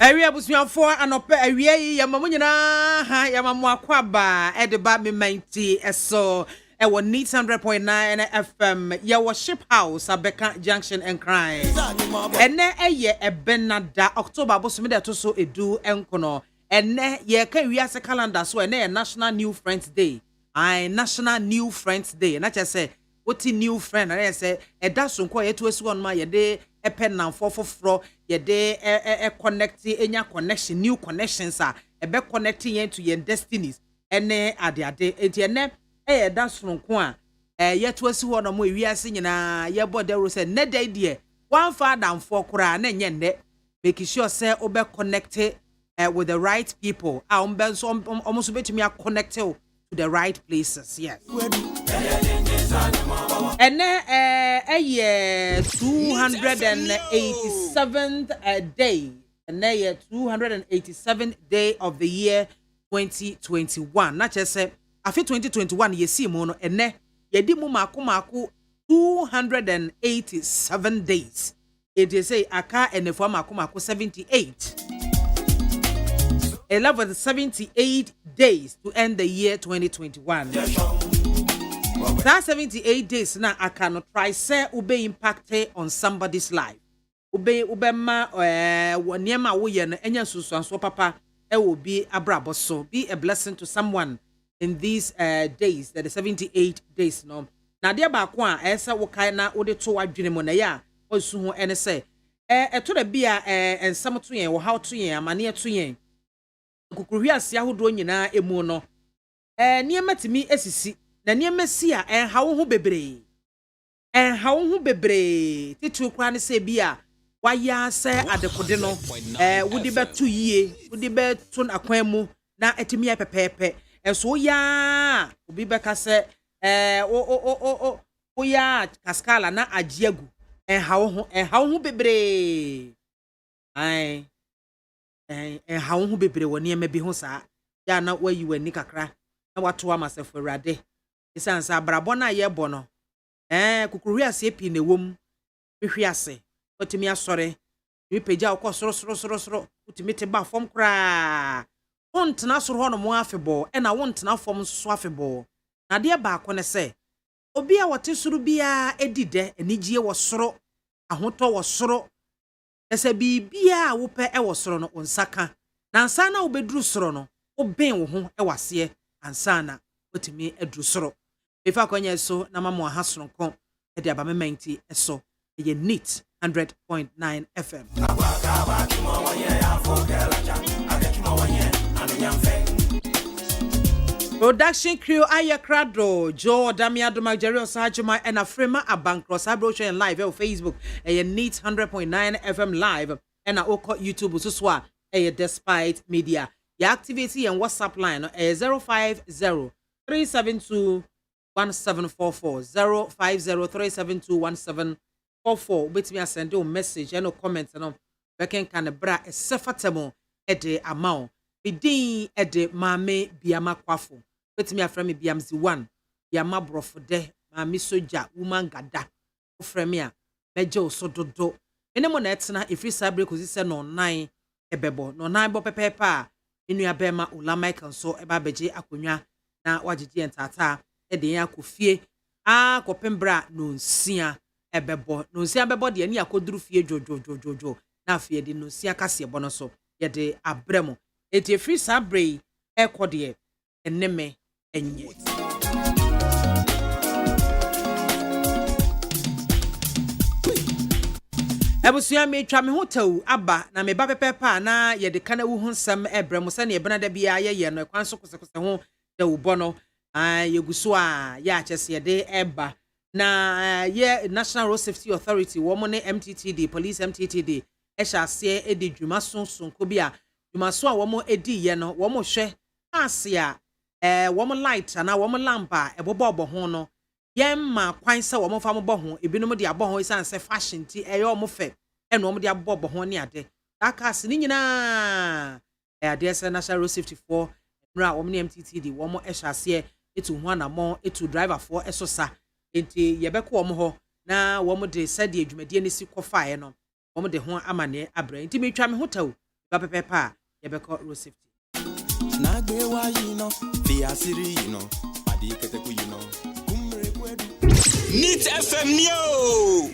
Area busuafo anope awie yi yamamu nyina ha yamamu akwaba edeba me mighty eso ewo neat 100.9 FM ye ship house abeka junction and crime ene eye ebenada October bosumi de to so edu enkono ene ye ka wiase calendar so ene National New Friends Day National New Friends Day na che say woti new friend na say eda so nko ye to esi won ma ye de pen na fofofro ye de connect enya connection new connections ebe connecting yen to your destinies ene ade enti ene eda so nko ye to esi won mo wiase nyina ye bodero say ne day de one father and four kura na nye nne make sure say obe connect with the right people almost betumi connect to the right places. Yes. And 287th day. And 287th day of the year 2021. Not just say after 2021 you see mono and ye di mu mako 287 days. It is say aka and for mako 78. 78 days to end the year 2021. That 78 days now I cannot try say ube impacted on somebody's life. Ube ma wanyema woye na enya susu papa will be abraboso. Be a blessing to someone in these days, that the 78 days no. Na dia ba kwa esa wokai na ode to wadwene mo na ya osu ho ene say to da bia ensam to yen wo how to yen amane to yen kukuruhi ase ahodo nyina emu no niema timi esisi na niema si a hawo ho bebre titu kwa ne se bia waya se adekode no wodi betu yie wodi betu akwan mu na etimi pepepe enso ya obi beka se o ya kaskala na agiagu hawo ho bebre ai hawo ho bebre woni ema bi ho saa ya na wayi wani kakra na wato amasefo awrade isansa abrabo na ye bo no kukuruhi ase pi na wom hwi ase otimi asore mi peja okọ soro otimi te ba fom kra wontena soro ho no mo afebo na wontena fom so afebo na de ba ko ne se obi a wote soro bia edide anigye wo soro ahoto wo soro ese bibia wo pe wo soro no onsaka na ansa na wo beduru soro no wo ben wo ho wase ansa na otimi eduru soro ifa kwanya so na mamo ha soronko e de abamementi eso ye neat 100.9 FM. Production crew Ayakrado, Joe Damia Domageri Osajuma and Afrima Abankros Abrocho and live on Facebook a neat 100.9 FM live and Oko YouTube Suswa a despite media. Your activity and WhatsApp line a 050-372-1744 050-372-1744. Wait me send you a message and no comments and can bra a sefatamo at the amount. Bidin at the Maame Biamah Akwafo. Wait me a friend Biamzi 1. Biamah brofo de Maame Soja woman gada. Fremia Mejo so do. Anyone that's na if you sabre cause no 9 ebebo no 9 bo pepepa. Inu abema ulama kanso eba beje akonwa na wagigi entata e de yakofie kopembra no nsia ebebo no nsia bebo de ani akoduru fie jojo na afie de no nsia kase ebo no so ye de abremo eti free sabre ekode eneme enye Ebusuya me twa me hotawu aba na me ba pepepa na ye de kana wu hunsam ebrem se na ye bena da bia ye no kwan so kose ho da wu bono yeguso a ya chese ye de eba na ye National Road Safety Authority wo mo ne MTTD police MTTD sha ase edi dwuma sonko bia dwuma so a wo mo edi ye no wo mo hwe ase a wo mo light na wo mo lamp a ebobo ho no yemma kwan se wo mo fa mo bo ho ebinom de abo ho isan se fashion ti eyo mo fe eno mo de abo bo ho ne ade akas ni nyina ade se National Road Safety for nra wo ne MTTD wo mo ehase etu ho na mo etu driver for esosa enti yebeko wo mo ho na wo mo de sade adwumade ne si kofa no wo mo de ho amane abra enti metwa me ho taw Bapepepa, Yabeko Road Safety. Neat FM Neo.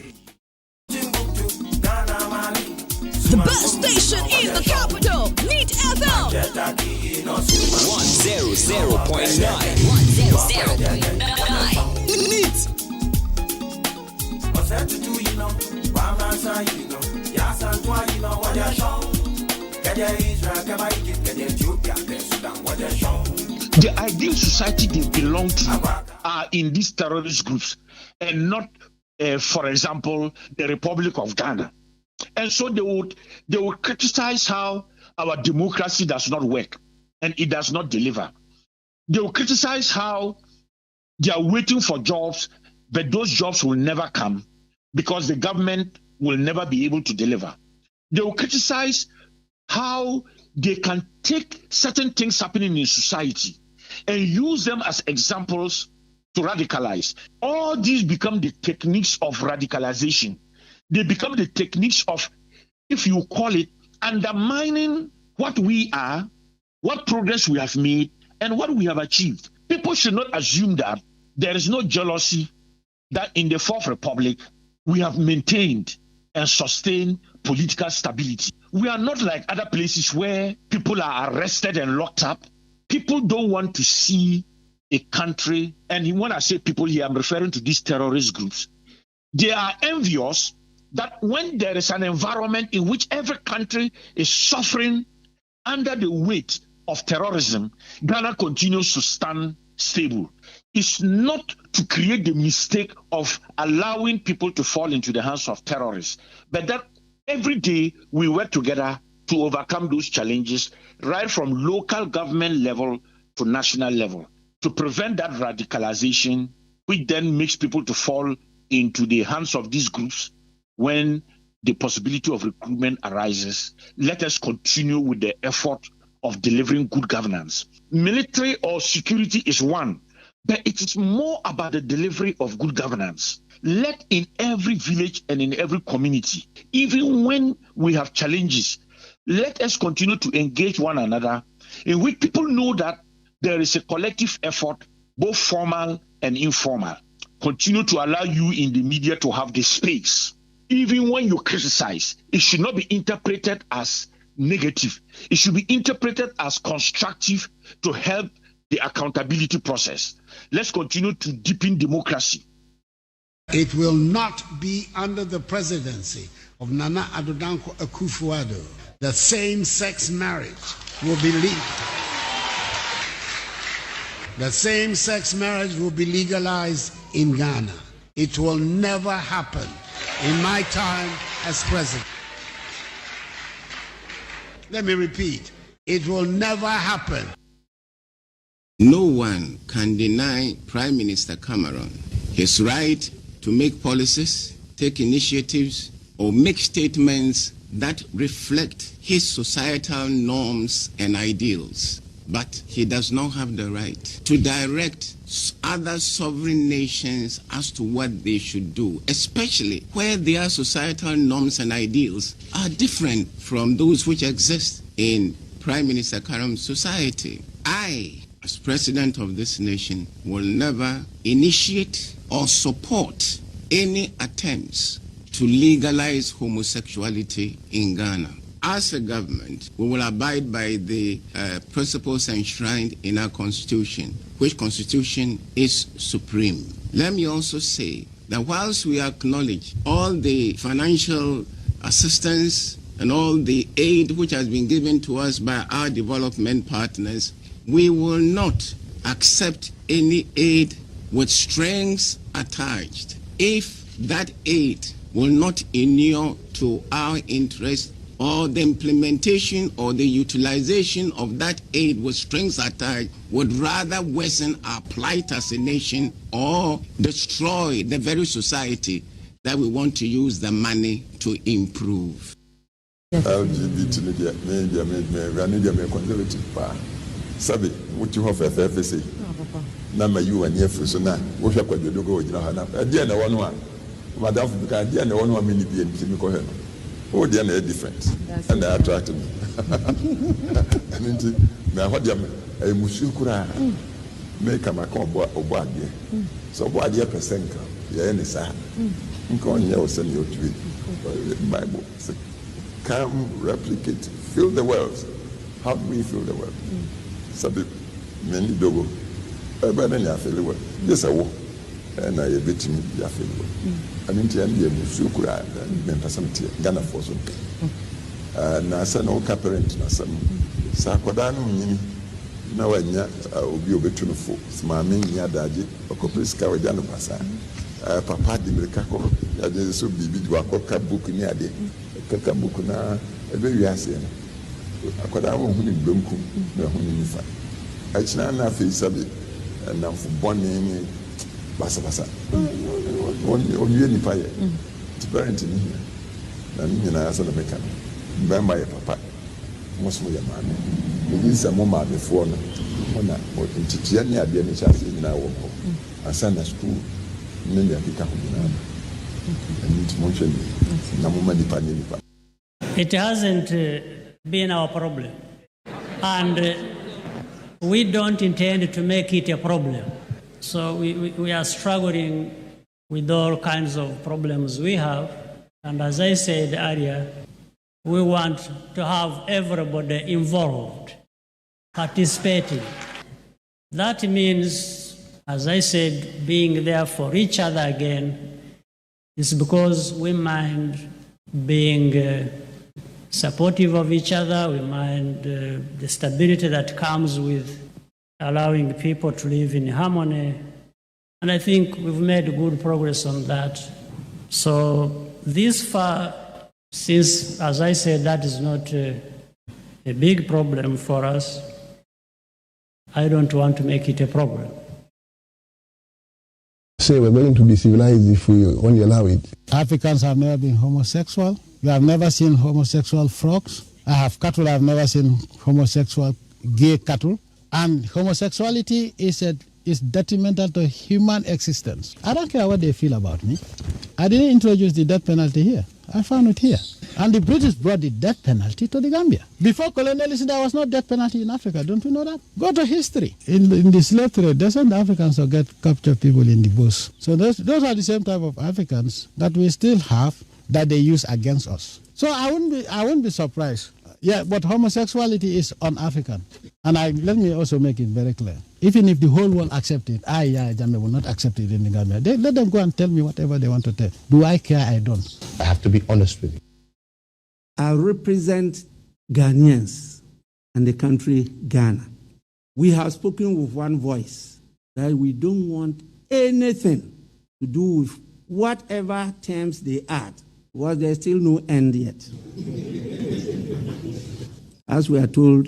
The best station in the capital, Neat FM. 100.9. Neat. The ideal society they belong to are in these terrorist groups and not, for example, the Republic of Ghana. And so they would criticize how our democracy does not work and it does not deliver. They will criticize how they are waiting for jobs, but those jobs will never come because the government will never be able to deliver. They will criticize how they can take certain things happening in society and use them as examples to radicalize. All these become the techniques of radicalization. They become the techniques of, if you call it, undermining what we are, what progress we have made, and what we have achieved. People should not assume that there is no jealousy, that in the Fourth Republic, we have maintained and sustained political stability. We are not like other places where people are arrested and locked up. People don't want to see a country, and when I say people here, I'm referring to these terrorist groups. They are envious that when there is an environment in which every country is suffering under the weight of terrorism, Ghana continues to stand stable. It's not to create the mistake of allowing people to fall into the hands of terrorists, but that every day we work together to overcome those challenges, right from local government level to national level, to prevent that radicalization, which then makes people to fall into the hands of these groups when the possibility of recruitment arises. Let us continue with the effort of delivering good governance. Military or security is one, but it is more about the delivery of good governance. Let in every village and in every community, even when we have challenges, let us continue to engage one another in which people know that there is a collective effort, both formal and informal. Continue to allow you in the media to have the space. Even when you criticize, it should not be interpreted as negative. It should be interpreted as constructive to help the accountability process. Let's continue to deepen democracy. It will not be under the presidency of Nana Addo Dankwa Akufo-Addo that same-sex marriage will be legal. The same-sex marriage will be legalized in Ghana. It will never happen in my time as president. Let me repeat, it will never happen. No one can deny Prime Minister Cameron his right to make policies, take initiatives, or make statements that reflect his societal norms and ideals. But he does not have the right to direct other sovereign nations as to what they should do, especially where their societal norms and ideals are different from those which exist in Prime Minister Karam's society. I, as president of this nation, will never initiate or support any attempts to legalize homosexuality in Ghana. As a government, we will abide by the principles enshrined in our constitution, which constitution is supreme. Let me also say that whilst we acknowledge all the financial assistance and all the aid which has been given to us by our development partners, we will not accept any aid with strings attached if that aid will not inure to our interest, or the implementation or the utilization of that aid with strings attached would rather worsen our plight as a nation or destroy the very society that we want to use the money to improve. LGBT media conservative sabi what you have a say na ma you and yefu so na wo hwa kwadodo go ogina ha na e na wono a madam fuka dia na wono a mini bi enti mi ko he Oh, they are different. And they attract me. And now what you a mushukura make a macon or so what dear percent? Yeah, any sir. Come here, send you to it. Bible. Come, replicate, fill the world. How do we fill the world? Sabi, many dogo. But then you feel the world. Yes, I will. And I bet me you feel the world. I mean, the end of Sukura and Mempasam Ghana for some. Nasa no parent, Nasa Sakwadano, now I will be obetune for Maame, Yadaji, or Copisca, or Jano Pasa. Papa di Mercaco, Yaji, so be to a coca book near the Kaka na a very assay. Akwadawo hu ni blomku na hu ni nifa achina na fe sabe na fu bone ni basa onye nifa ye ti parent ni na ni na asa na meka mbamba ye papa moso ya maame ni sa mo maame fo no ona ntitia ni ade ni chase ni na wo ko asa na school ni ya kika hu na ni ti mo hwe ni na mo ma nipa ni nipa. It hasn't been our problem, and we don't intend to make it a problem. So we are struggling with all kinds of problems we have, and as I said earlier, we want to have everybody involved, participating. That means, as I said, being there for each other again. Is because we mind being supportive of each other, we mind the stability that comes with allowing people to live in harmony. And I think we've made good progress on that. So this far, since, as I said, that is not a big problem for us, I don't want to make it a problem. Say we're going to be civilized if we only allow it. Africans have never been homosexual. You have never seen homosexual frogs. I have cattle. I have never seen homosexual gay cattle. And homosexuality is detrimental to human existence. I don't care what they feel about me. I didn't introduce the death penalty here. I found it here. And the British brought the death penalty to the Gambia. Before colonialism, there was no death penalty in Africa. Don't you know that? Go to history. In the slave trade, they sent the Africans to capture people in the bush. So those are the same type of Africans that we still have that they use against us. So I wouldn't be surprised. Yeah, but homosexuality is un-African. And let me also make it very clear. Even if the whole world accepts it, Jammeh will not accept it in the Gambia. Let them go and tell me whatever they want to tell. Do I care? I don't. I have to be honest with you. I represent Ghanaians and the country Ghana. We have spoken with one voice that we don't want anything to do with whatever terms they add, because there's still no end yet. As we are told,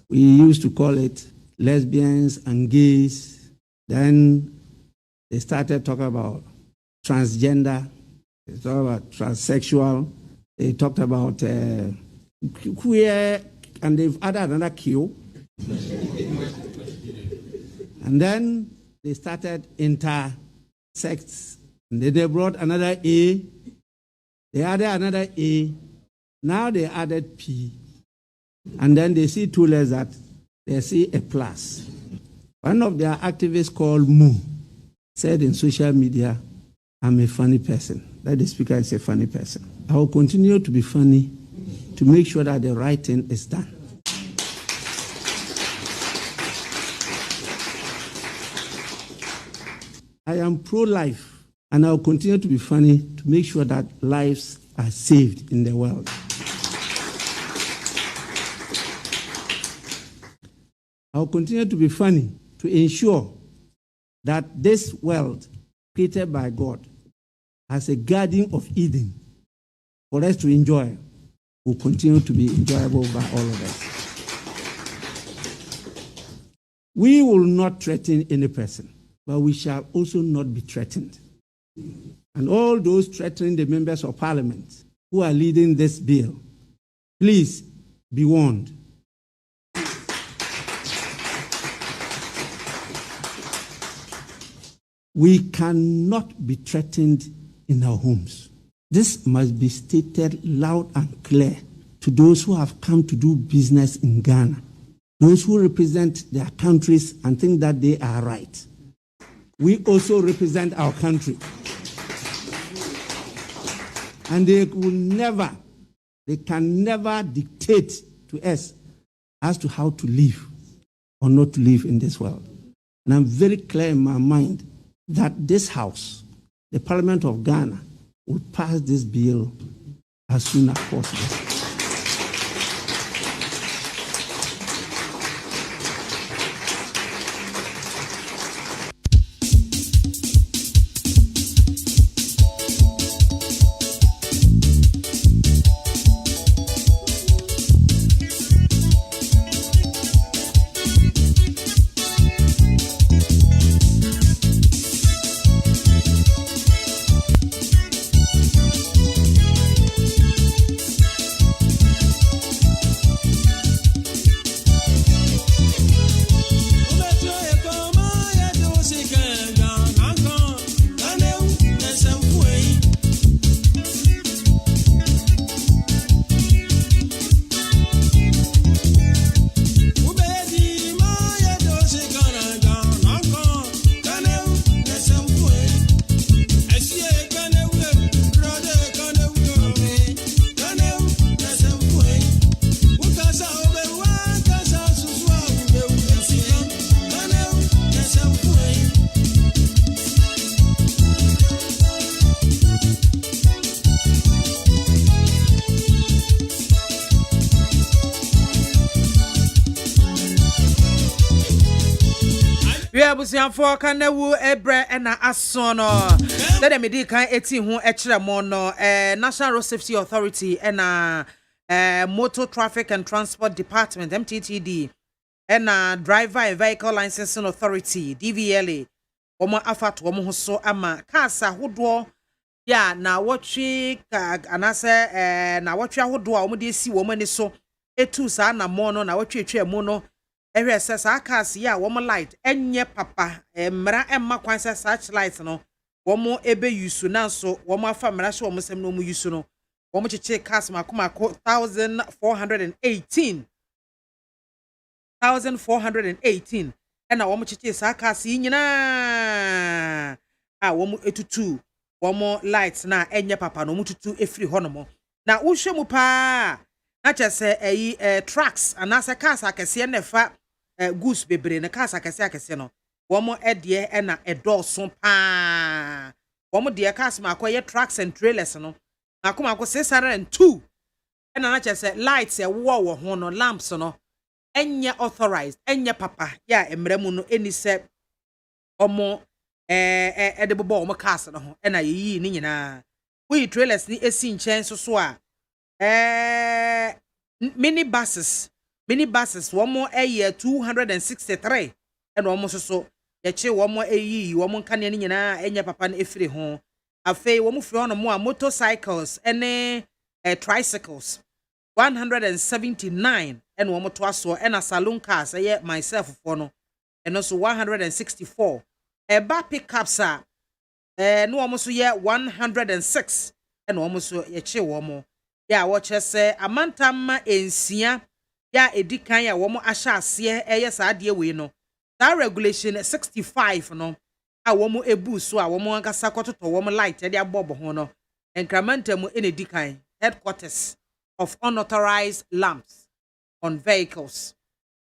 we used to call it lesbians and gays. Then they started talking about transgender, they talked about transsexual, they talked about queer, and they've added another Q. And then they started intersex, and then they brought another A. They added another A. Now they added P. And then they see two letters that they see a plus. One of their activists called Moo said in social media, I'm a funny person. That the speaker is a funny person. I will continue to be funny to make sure that the right thing is done. I am pro-life, and I will continue to be funny to make sure that lives are saved in the world. I will continue to be funny to ensure that this world created by God as a garden of Eden for us to enjoy will continue to be enjoyable by all of us. We will not threaten any person, but we shall also not be threatened. And all those threatening the members of parliament who are leading this bill, please be warned. We cannot be threatened in our homes. This must be stated loud and clear to those who have come to do business in Ghana, those who represent their countries and think that they are right. We also represent our country. And they can never dictate to us as to how to live or not to live in this world. And I'm very clear in my mind that this House, the Parliament of Ghana, will pass this bill as soon as possible. Abusianfo kanewu ebre na asono let them di kan eti ho ekire mo no National Road Safety Authority na Motor Traffic and Transport Department MTTD na Driver and Vehicle Licensing Authority DVLA omo afato omo ho so ama cars ahodo ya na wotwe anase na wotwe ahodo a omo de esi wo mani so etu sa na mo no na wotwe twa mu no ehwe se sa cars ya wo light enye papa mra emma kwan se such light no wo ebe yusu na so wo afa mra hye wo sem no mu yusu no wo cheche cars makomako 1418 ena wo cheche sa cars yi nyina wo etutu wo light na enye papa no mu tutu efiri honomo na wo hwe mu pa na chese trucks anase cars akese nefa goose bebre na cars akese no womo edie na edoso pa womo de cars makoye trucks and trailers no makomako 602 na chese lights wo ho no lamps no enye authorized enye papa ya emremu no enise omo edebobo omo cars no ho na yi ni nyina we trailers ni esi nchen so a mini buses womo 263 and womo so yeche womo womo kane ni nyina enye papa na efire ho afei womo firi hono mo a motorcycles ene tricycles 179 and womo to aso and saloon cars myself for no and also 164 ba pickups no womo so 106 and womo so yeche womo ya watch say amantam ensia ya edikan ya womo ahya ase sa ade we no that regulation 65 no a womo ebu so a womo ankasa kototo womo light ade abobo ho no enkramantam enedikan headquarters of unauthorized lamps on vehicles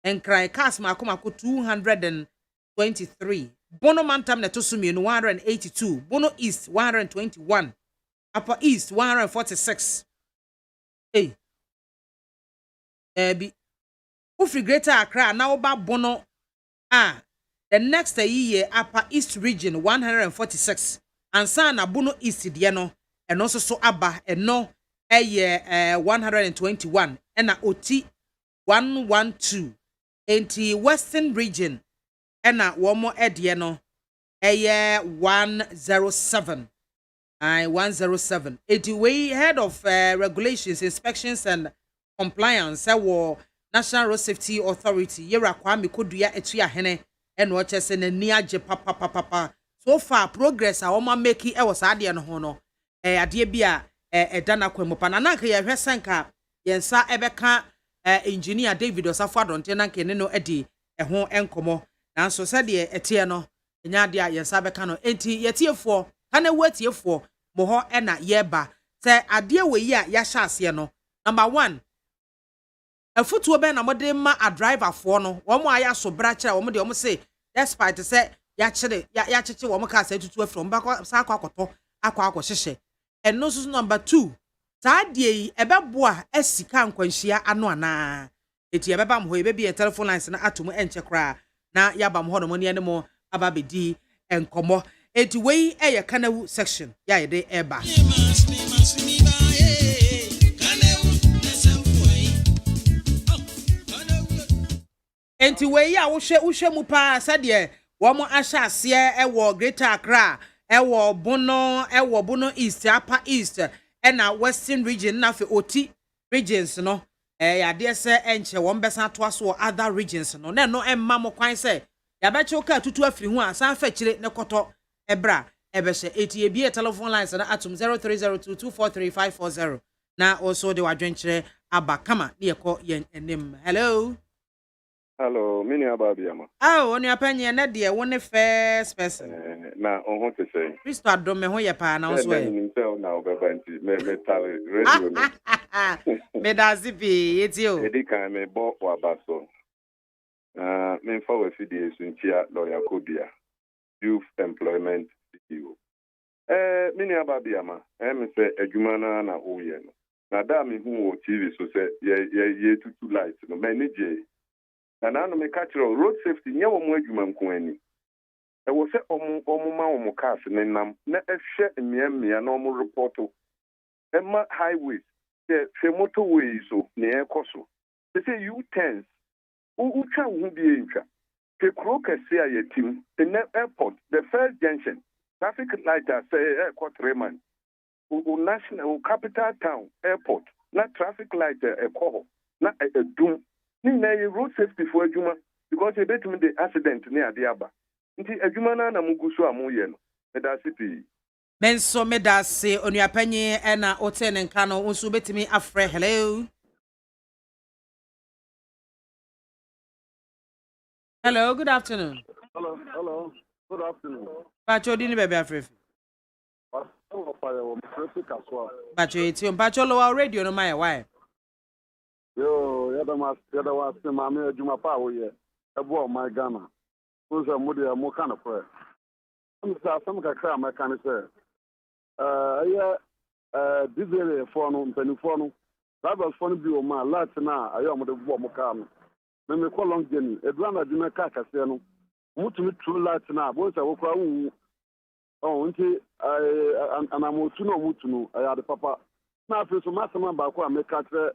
enkran cars makomako 223 bono mantam na tosumi 182 bono east 121 upper east 146 bi ufri Greater Accra na oba bono the next year upper east region 146 ansa na bono east de no eno so aba eno 121 ena oti 112 enti western region ena womo de no 107 107 enti we head of regulations inspections and compliance our National Road Safety Authority yera Kwame Kodua etua hene eno chese na ni age papa so far progress a woma make e was ade no ho no ade bia dana kwemu pa na nanka ye hwesenka yensa ebeka engineer David Osafo Adonte nanka ne no edi ho enkomo nanso se de etie no nya de a yensa beka no enti yetiefo kana watiefo mo ho na yeba se ade we a ya hya ase no number 1 afutuo be na mode ma a driver fo no wo mo aya so bra kira wo mo de wo mo say despite say ya kire ya cheche wo mo ka say tutu afro mba sa akwakoto akwakohyehe eno so number 2 saa de yi ebeboa asika nkwanhia ano ana eti ebeba mo ho ebebi telephone lines na atomo enche kra na yaba mo ho no mo ne mo aba bedi enkomo eti wei eye kanawu section ya yede eba enti wei a wohwe mu pa sade wo mo ahya ase ewo Greater Accra ewo Bono East Upper East na Western region na fe oti regions no ya de se enche wo mbesa to aso other regions no na no emma mo kwan se ya be che ka tutu afiri hu a san fa kire ne koto ebra ebehye eti ebie telephone lines na atom 0302243540 na also de wadwenkire aba kama ne yeko yen enim. Hello, mini Biamah. Oh, on your penny and dear, one first person. Now, on what to say? Christo Adome Hoya Pa now swear. Now, radio. Medazipi, it's you. Edika me bought for Basso. Men for a few days in Chia Lawyer Kodia, Youth Employment CEO. Mini Biamah, say a Jumana na Oyen. Now, damn who TV so say, ye two lights, no many J. Na na no me catch road safety nya wo mo adwuma nko ani e wo se omo ma wo cars ne nam na ehwe mmia na omo reporto e ma highways the motorway so ne ekoso they say you turns u twa wo bi entwa ke kro kase a yetim in airport the first junction traffic light say Quatreman u national capital town airport na traffic light ekoho na edum na road safety for adwuma because e betum the accident ne ade aba nti adwuma na muguso amoye no medasipi menso medase onuapanyi na otene nka no unsu betimi afre. Hello, good afternoon. Hello, good afternoon. Pacho dini bebe afre. Pacho eti pacho lo radio no my why. Yo, yada was Maame adwuma pa wo ye. Ebo my Ghana. So say mo de mo kind of prayer. I'm say some kakra my kind say. This area for no mpanifo no. Drivers for no bi o ma lot na ayo mo de bo mo car no. Me call long journey. Edwana adwuma car kase no. Mo tumi true lot na bo say wo kwa wu. Oh, nti anamotu no mutu no ayade papa. Na afi so masema ba ko ameka kre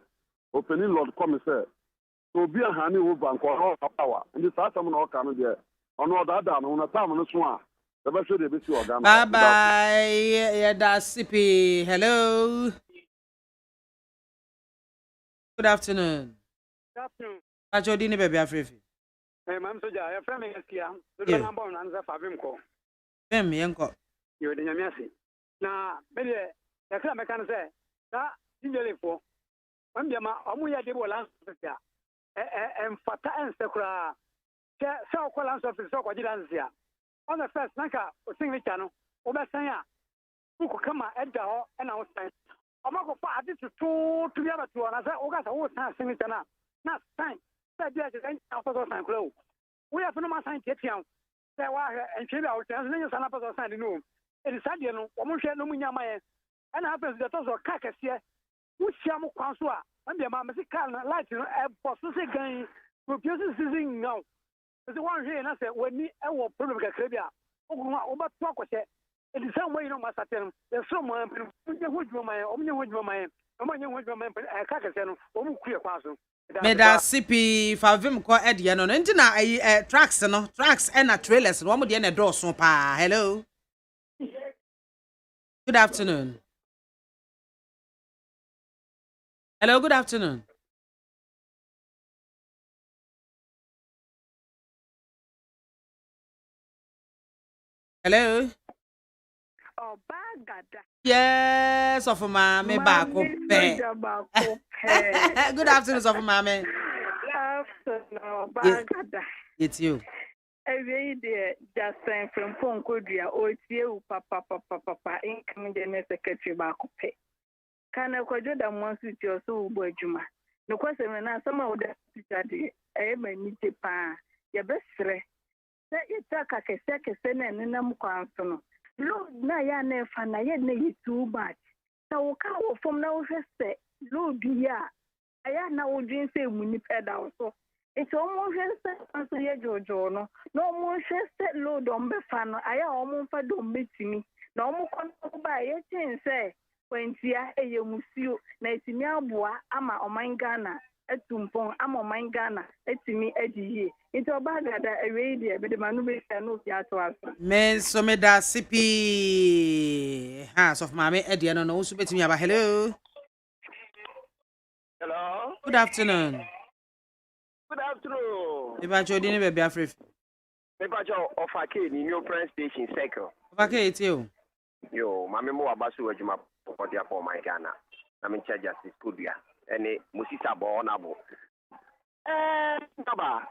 opening Lord come say so be a honey over and call power and this time no can there on all that down on a time no so a the best way be see organ bye bye yeah that's CP. Hello, good afternoon. Pacho dini bebe afrefi mam soja ya frame yeskia do na bon na nza favim ko yenko yo de nyamiase na be de ya kra meka no say da injelefo Biamah omu ya de bolan sofia emfata ensekura che se okolan sofia so kwaji dansia on the first nanka o signature no o be san ya ku kama edda ho na o san omako fa ade to ya batu na se o ga sa o san signature na san se dia je san so san kula o ya fino ma san tietian se wa entwe bia o san ne san na pa so san no e di sadie no o mo hwe no mu nyama ye na happens that so ka kase Usiamu Kwansua, and the Mamma light for Susie Gang, produces season now. There's one here, and I said, when me, I will probably Caribbean. Over talk with it. In the same way, you know, Master, there's someone who you my own, I can't say, clear Kwasu. Meda CP favim ko edie no nti na tracks no tracks and trailers no mo de na door so pa. Hello, good afternoon. Hello, good afternoon. Hello. Yes, of Maame Bako. Good afternoon, of Maame. It's you. Every day, just saying from Ponkodia or you, papa, incoming the secretary Bacope. Can I quote them once with your soul, Bojuma? No question when I some of the study, I may need to pa. Your best friend. Let you talk a second and no consonant. Lord, Naya never, Naya need too much. So, come from now, say, Lord, dear. I am now doing say we need also. It's almost just a Jojo, no more just load on Befano. I almost don't meet me. No more come by a chain say, when Tia, a museo, Nightimia Bois, Ama or mine Ghana, a tumpon, I'm on mine Ghana, it's me edgy. It's a bag at a radio, but the Manu can no theatre. Men so me da sipi hands of Maame Eddie no also bet me about hello. Hello. Good afternoon. Good afternoon. If I told you baby Afrif. Maybe I of a kid in your friend station circle. Okay, it's you. Yo, Maame mo abasu ejuma for dia for my Ghana. I'm in charge of this kudia. Ene musisa bo onabo. Baba.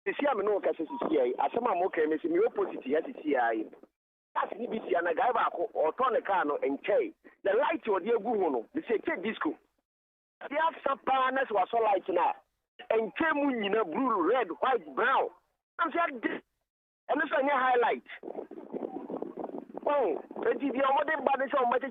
This year me no kase CCI. Asema mo ke me si me opposite ya CCI. That's BBC and a guy back or turn the car no enche. The light or the egu no. They say take disco. The have partners was so light now. And came in a blue, red, white, brown. I'm saying this. And this is a highlight. Oh, the other body so much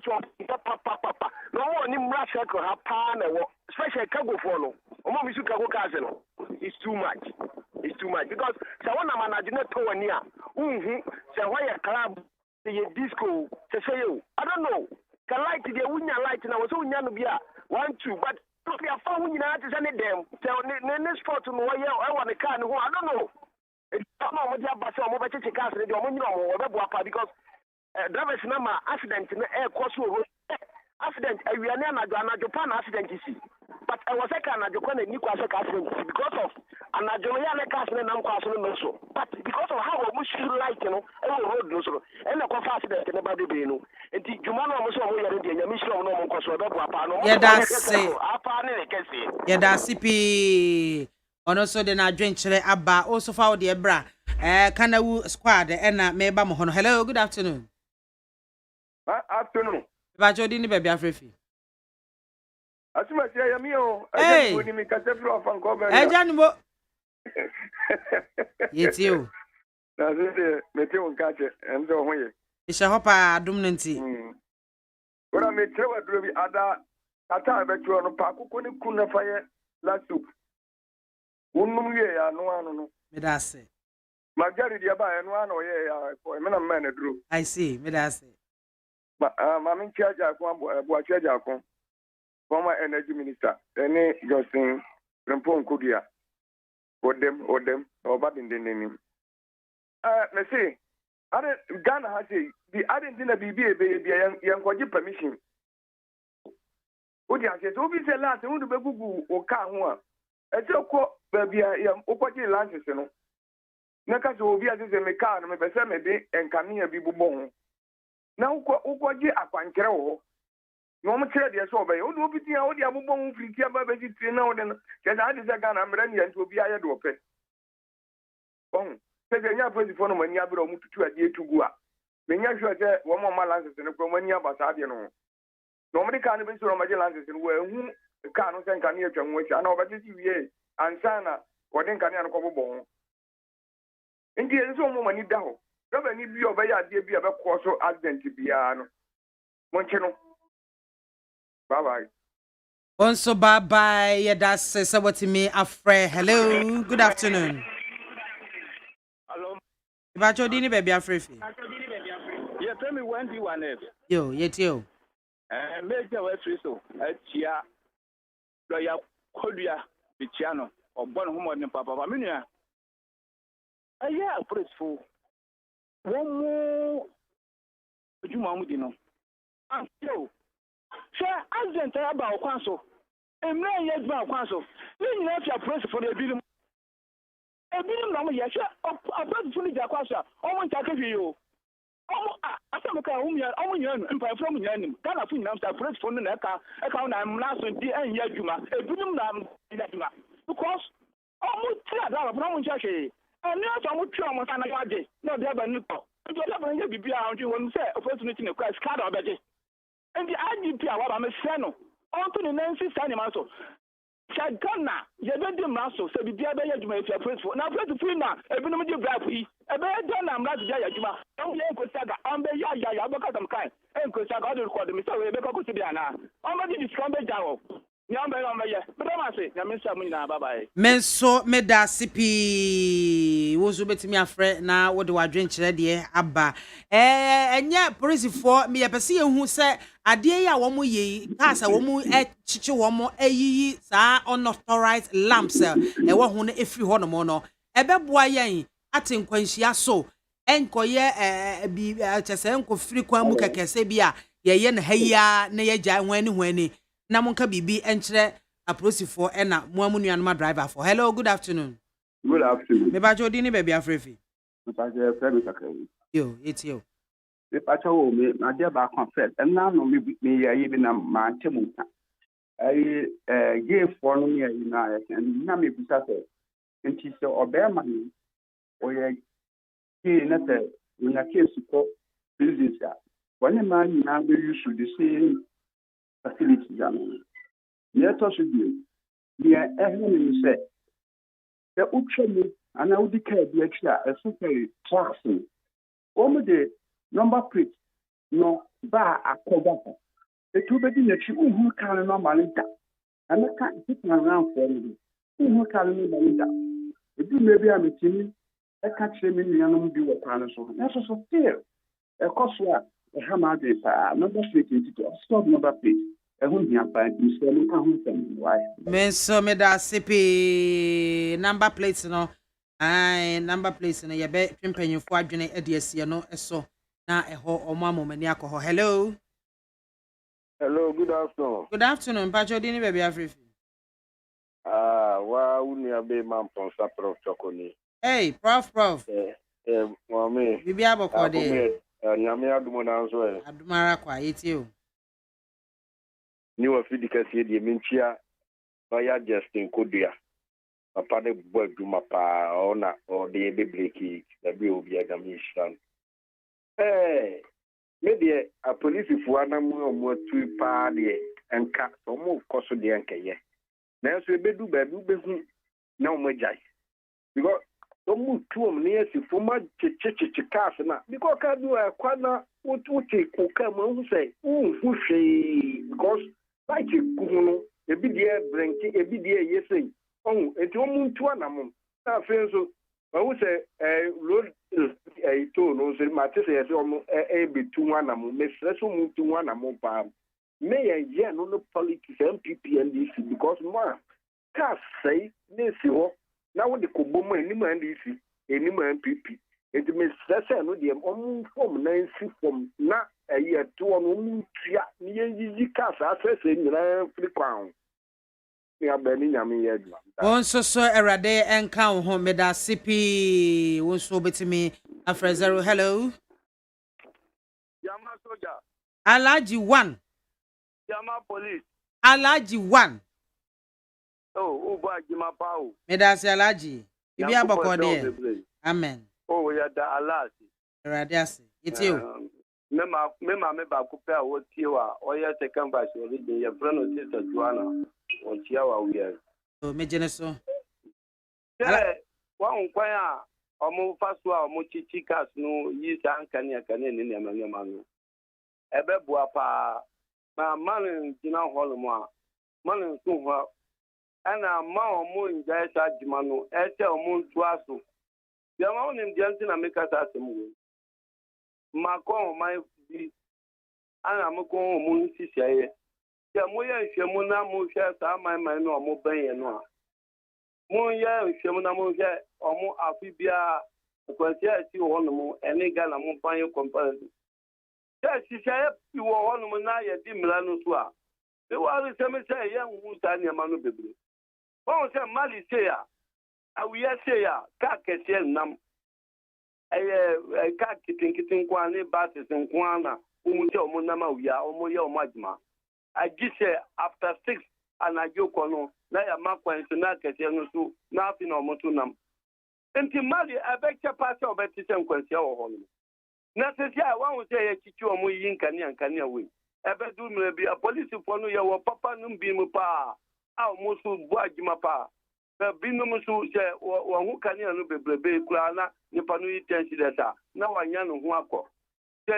papa. No one in Russia could have partner, especially cargo follow. Mom is cargo casino. It's too much. It's too much. Because someone I'm managing a tour near. So why a club, the disco, to say you. I don't know. Can light the winner light and I was so young to be 1, 2, but we are found in the them. Tell the sport to know I want a car. I don't know. It's not what you have but some over to cast the dominion or because drivers number accident in the air cross accident. We are near Japan accident. But I was a can of Japan and Nico accident because of an Adriana castle and Uncle also. But because of how much you like, road also, and a accident in about the Beno. And the Jumano was over the mission of no one. Yeah, that's it. Yeah, that's CP. And also the Nadrenchele Abba also found the Ebra. Kanawu squad and Meba Mohon. Hello, good afternoon. Afternoon. Bajodini baby Afrifi. Asuma say yamio. Hey. Ajani mi kasefro afanko. Ajani mo. It's you. Na zede mete on kache endo hoye. Isha hopa dumnenti. Ora me trewa drobi ada ata betu no pa kuko ni kuna faye last week. Unum ye ya no anu no. Medase. Magari dia ba eno anu ye ya ko me na man dro. I see, medase. Maame charge akon bo charge akon. Former energy minister ene Justin Rempon Kudia. Odem obadin denim. Me say Ghana has the adding dinner be yan kwaji permission. Odi ase so bi say last who do be gugu o ka ho a. E se ko ba bia yan okwaji license no. Na ka so obi ase se me car no me be se me de enkania bi bobon ho. Na ukwaji akwankere ho. No mo kire de so obey. Odi obi tia odi abobon free tia ba be ti na odi no. Ke da de se Ghana mra ni yanto obi aye do ope. Bon. Pese nya police no mani abro mu tutu ade etugu a. Me nya hwe se wo mo license no ko mani abasa ade no. No mo de ka no be so ma je license no we hu ka no se nka ne atwa nwo acha na obati wie ansa na wo de nka ne an ko bobon. Ndi enso mo mani da ho. Gaba ni bi obey ade bi abe ko so accident bia no. Mo nche no. Bye bye. Also bye bye. Yeah, that's what me afre. Hello. Good afternoon. Hello. Bajodini baby Afrifi. Yeah, tell me when do you want it? Yo, yet you. Major West Riso, Chia, Lawyer Kodia, Pichiano, or Bon Homo and Papa Minia. Yeah, praiseful. One more. You mamudino. And so, share as the about council. And no yet about council. Then you have your praise for the bill. A bill number, yes, a person fully the council. I want to give you. Asamuka umunyanu mpa from nyanim Ghana fu nyam sa press phone na eka na mlaso di enye adwuma edunum na adwuma because ti ada ba mu nchahwe ani ato mu twa mu sana yaje na de ba ni ko nti oda ba nya bibia a nti won se opportunity ne kwa skada obeje nti IGP a wa ba me se no onto ne nansi sa ne ma so Chagana, you don't do muscle, so be there by your press for now. Press the na ebinum di bribe yi. Ebe don am lati dia yajuma. Don ye ko saga, am be ya because am kind. En ko saga do record me so we be ko to be ana. Am be di scam be jawo. Ni am be ye. But am say, na me say na bye bye. Men so me da sipi wo so betimi afre na wo de wadwen kire de aba enye police for me yepese yehu se ade ya wo mo ye kasa wo mo chichi wo mo ayiyi sa unauthorized lamps wo ho no efiri ho no mo no ebeboa yen atenkwanhia so enkoye bi chese enko firi kwan mu kekese bi a ye na hayia na ye gya hwani na monka bibi enkyere Aprosifo ena muamu nuanuma driver for. Hello, good afternoon. Good afternoon. Me bacho di ni baby afrefi. Me bacho fremi sakari. Yo, it's you. Me bacho wo me na dia ba confess. Enna no me yayi bi na ma temu ka. Ai gay for no me yayi na and na me bisa se. Enti se obema ni oye ki na te na case ko business ya. Wani man na be use the same facility ya. Yet also do. We are everyone said the Uchemi and I would declare the extra a super taxing. Only the number plate no bar a cover. The two bedin that you who can normally that. And I can't sit around for you. Who can normally that. If you maybe I'm a team, I can't say me and do a plan so. That's also fair. A cost what a hammer is number plate into a stop number plate. Men so me da sipi number plates no number plates no ye be twempanyefo adwene adiesie no eso na eho omo amomani akoho. Hello, good afternoon. Good afternoon, Pacho di ni baby afrefi. Wa uni abe mampon sa prof chokoni. Hey, prof Maame bibi aboko de nyame adumo na nso adumara kwa yeti o ni wa fidi kasi de menchia ya Justin Kodua papa de bo aduma pa ona o de be breaki da bi obi agamishan me de a police fu anamu omo tu pa de enka so mo koso de enkaye na so ebedu ba bi behu na o majai because omo tu om ne asi foma checheche cars na because ka do akwana uti ko ka mo hu say hu hwe because like kuhunu ebi die brenki ebi die yesei on enti omuntu anam na fenso wo se road to no se mate se yese omo betu anam me streso muntu anam pa me ye no politics MPP NDC because ma ka sei nesi ho na wo de kobomo enimu NDC enimu MPP enti me stress no de omu form na nsi form na ayi to no mutua ni yiyi kasa asese nyina free crown ni abani nyame ye adwa wonso so erade enka wo ho meda sipi wonso betimi afra 0. Hello, Yama soja Alaji 1 Yama police Alaji 1 ubo ajima pao meda si Alaji bibi aboko de amen ya da alasi erade ase yeti o mema me ba ku pe awo tie wa oya second vice ori de ya friend o sister Joanna o tia wa wi o mejene so wa nkwan a omo faso a omo chichi cars no yi sa ankane ni nyama no ebe bua pa ma man jina hall mo a man so ho ana ma omo nja sa jima no ete omo ntu aso ya ma onim dianti na meka sa asem ma ko my bi ana mo ko mo nsisi aye ya mo ya nhwemu na mo hwe sa my no mo ban ye no a mo ya nhwemu na mo hwe omo afi bia kwasi ati wo no mo ene ga na mo ban ye comparison ya sisi aye bi wo no mo na ye di mra no so a e wa ri se me se ya hu sa ne ma no bebre won se mali se ya awiya se ya ka kese nam Car kitting quani buses and quana, Umunama, Omoya Majma. I just say after 6 and I joke on na ya makwa nso na kese no so na afi na omoto nam enti mali abekya pasa obetise nkwansia wo ho no na sisi a wa wo se ye chichi omo yi nkania we ebedu mre bi a police fo no ye wo papa no bi mu pa a omo so bu agima pa bi no mu so se wo hu kania no bebrebe kura na nipa no yi tensi deta na wanya no ho akọ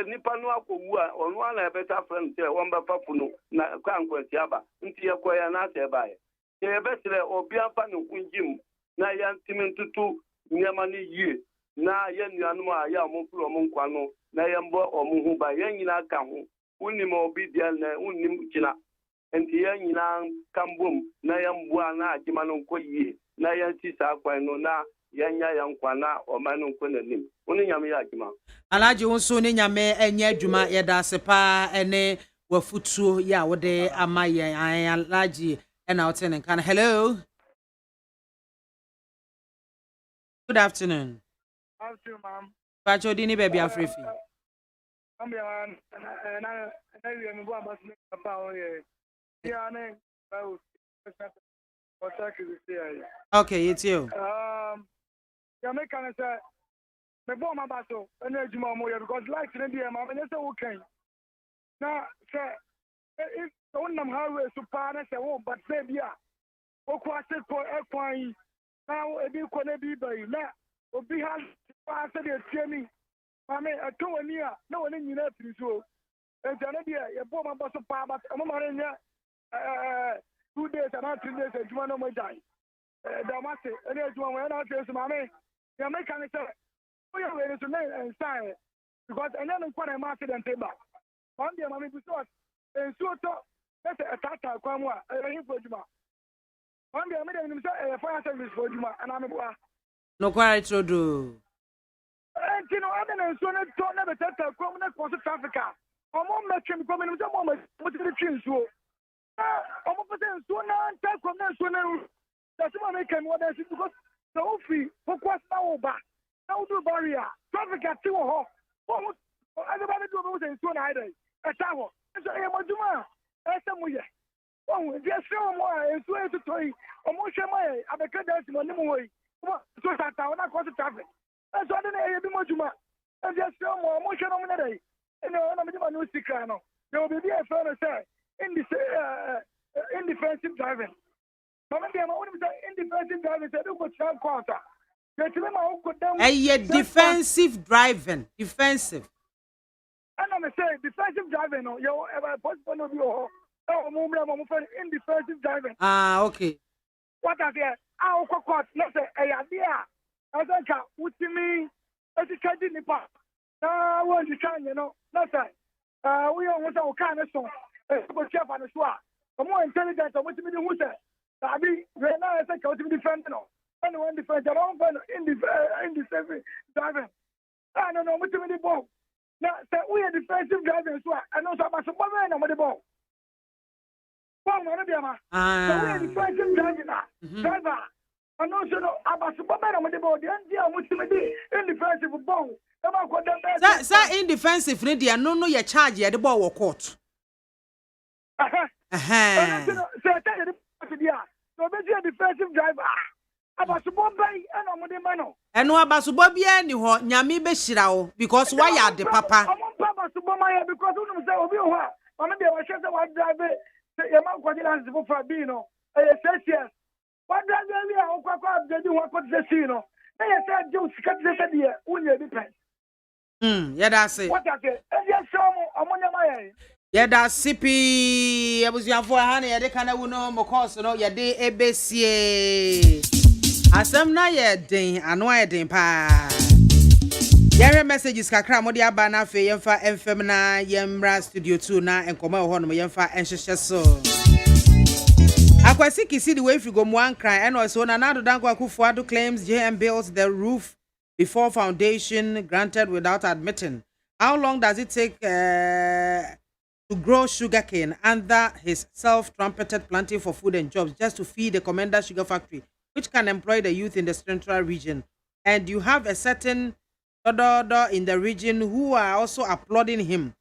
nipa no akọwu a onu ana ebeta friend se won ba papu no na kwa nkwansia ba nti ye koya na ase ba ye besere obi afa no kunjim na ya ntimentutu nyama ni yie na ya nuanu a ya omofuro mo nkwa no na ya mbo omuhu ba ya nyina ka ho unim obi dia na unim kina enti ya nyina kambom na ya mbo na agima no nkọ yie na ya ntisa akwan no na ya nya ya nkwa na omanu nkọ nanim uni nyame ya agima alaji wonso ne nyame enye adwuma ye da sepa ene wafutuo ya wode amaye alaji and out in Canada. Hello. Good afternoon. Afternoon, ma'am. Pacho dini baby afrifi. I'm and I am going to make a power here. Yeah, okay, it's you. Yeah, make kind of say, the bomb about so, and there's more because life in India, ma'am, and it's okay. Now, sir, if onam highway supana se wo but say bia okwase ko ekwan now ebi ko na bi bai na obi ha pa se de tiemi mame atowani a na woni nyina firi so ejana bia ye bo ma boso pa but mo mare nya 2 days and 3 days ejuma no mo dai da ma se ene ejuma mo na se so mame ya me kan se o ya we so na ensan because ene no kwa na ma accident ba on dia mame bi so ensuo to that's a tata kwamwa ehin fojuma on dia me dem nim say fire service fojuma ana me boa no kwari trodo enti no ade na ensuo na to na be tata kwam na cross traffic omo metrim kwam nim say mo ti twi ensuo omo pese ensuo na anta kwam na ensuo na that's why make am what that because the ofi focus na oba na do barrier traffic ati wo ho omo everybody do be ensuo na ide eta ho so e mo juma esemuye oh je se o mo enso eto toyi o mo hwe mai abeka dance mo nim hoyi so sata ona cross traffic enso de na e bi mo juma e je se o mo hwe no mo na dai ene ona me ma no sikra no there will be a fellow say indefensive driving mama de ma woni say indefensive driving say do go tram quarter get me ma o go down defensive driving defensive and I'm saying defensive driving no you ever possible no be oh indefensive driving. Okay. What are there? Our court, let's say, a idea. I think what you mean, as you can't in the past. What you can, you know, let's say, we almost our kind of song, chef and a swat. The more intelligent, what you mean, who said, I mean, right now, I think I was defending. Anyone defend their own indefensive driving. I don't know what you mean, the ball. Now, we are defensive driving, so I know some of the man the ball. Biamah. So we are the driver. And also, about Superman with the body, and dear, what's in the first of a bone. That indefensive, Lydia, no, your charge at the ball court. So I tell you, so basically, defensive driver. About Superman and on the mano. And what about Subobia, you want Yami Beshirao, because why are the papa? I'm on Papa Superman because you know, I'm going to say, what driver. Your mouth was the for Fabino. I said, yes. What does the Aquafo do? What put the Sino? They said, Joe, cut this idea. When you depend. Yeah, that's it. What are they? Yes, I'm on my yeah, that's sippy. I was your for honey. I can't know more course. No, your day ABC. Asam na ye den, ano ye den pa. Yare messages kakra mo dia ba na fe yemfa FM na yemra studio 2 na enkoma ho no yemfa enhyehyɛ so. Akwasi kisi the way if you go one cry and also Nana Danko Akufo-Addo claims JM builds the roof before foundation granted without admitting. How long does it take to grow sugarcane under his self-trumpeted planting for food and jobs just to feed the Commander Sugar Factory, which can employ the youth in the central region? And you have a certain Dodo in the region who are also applauding him.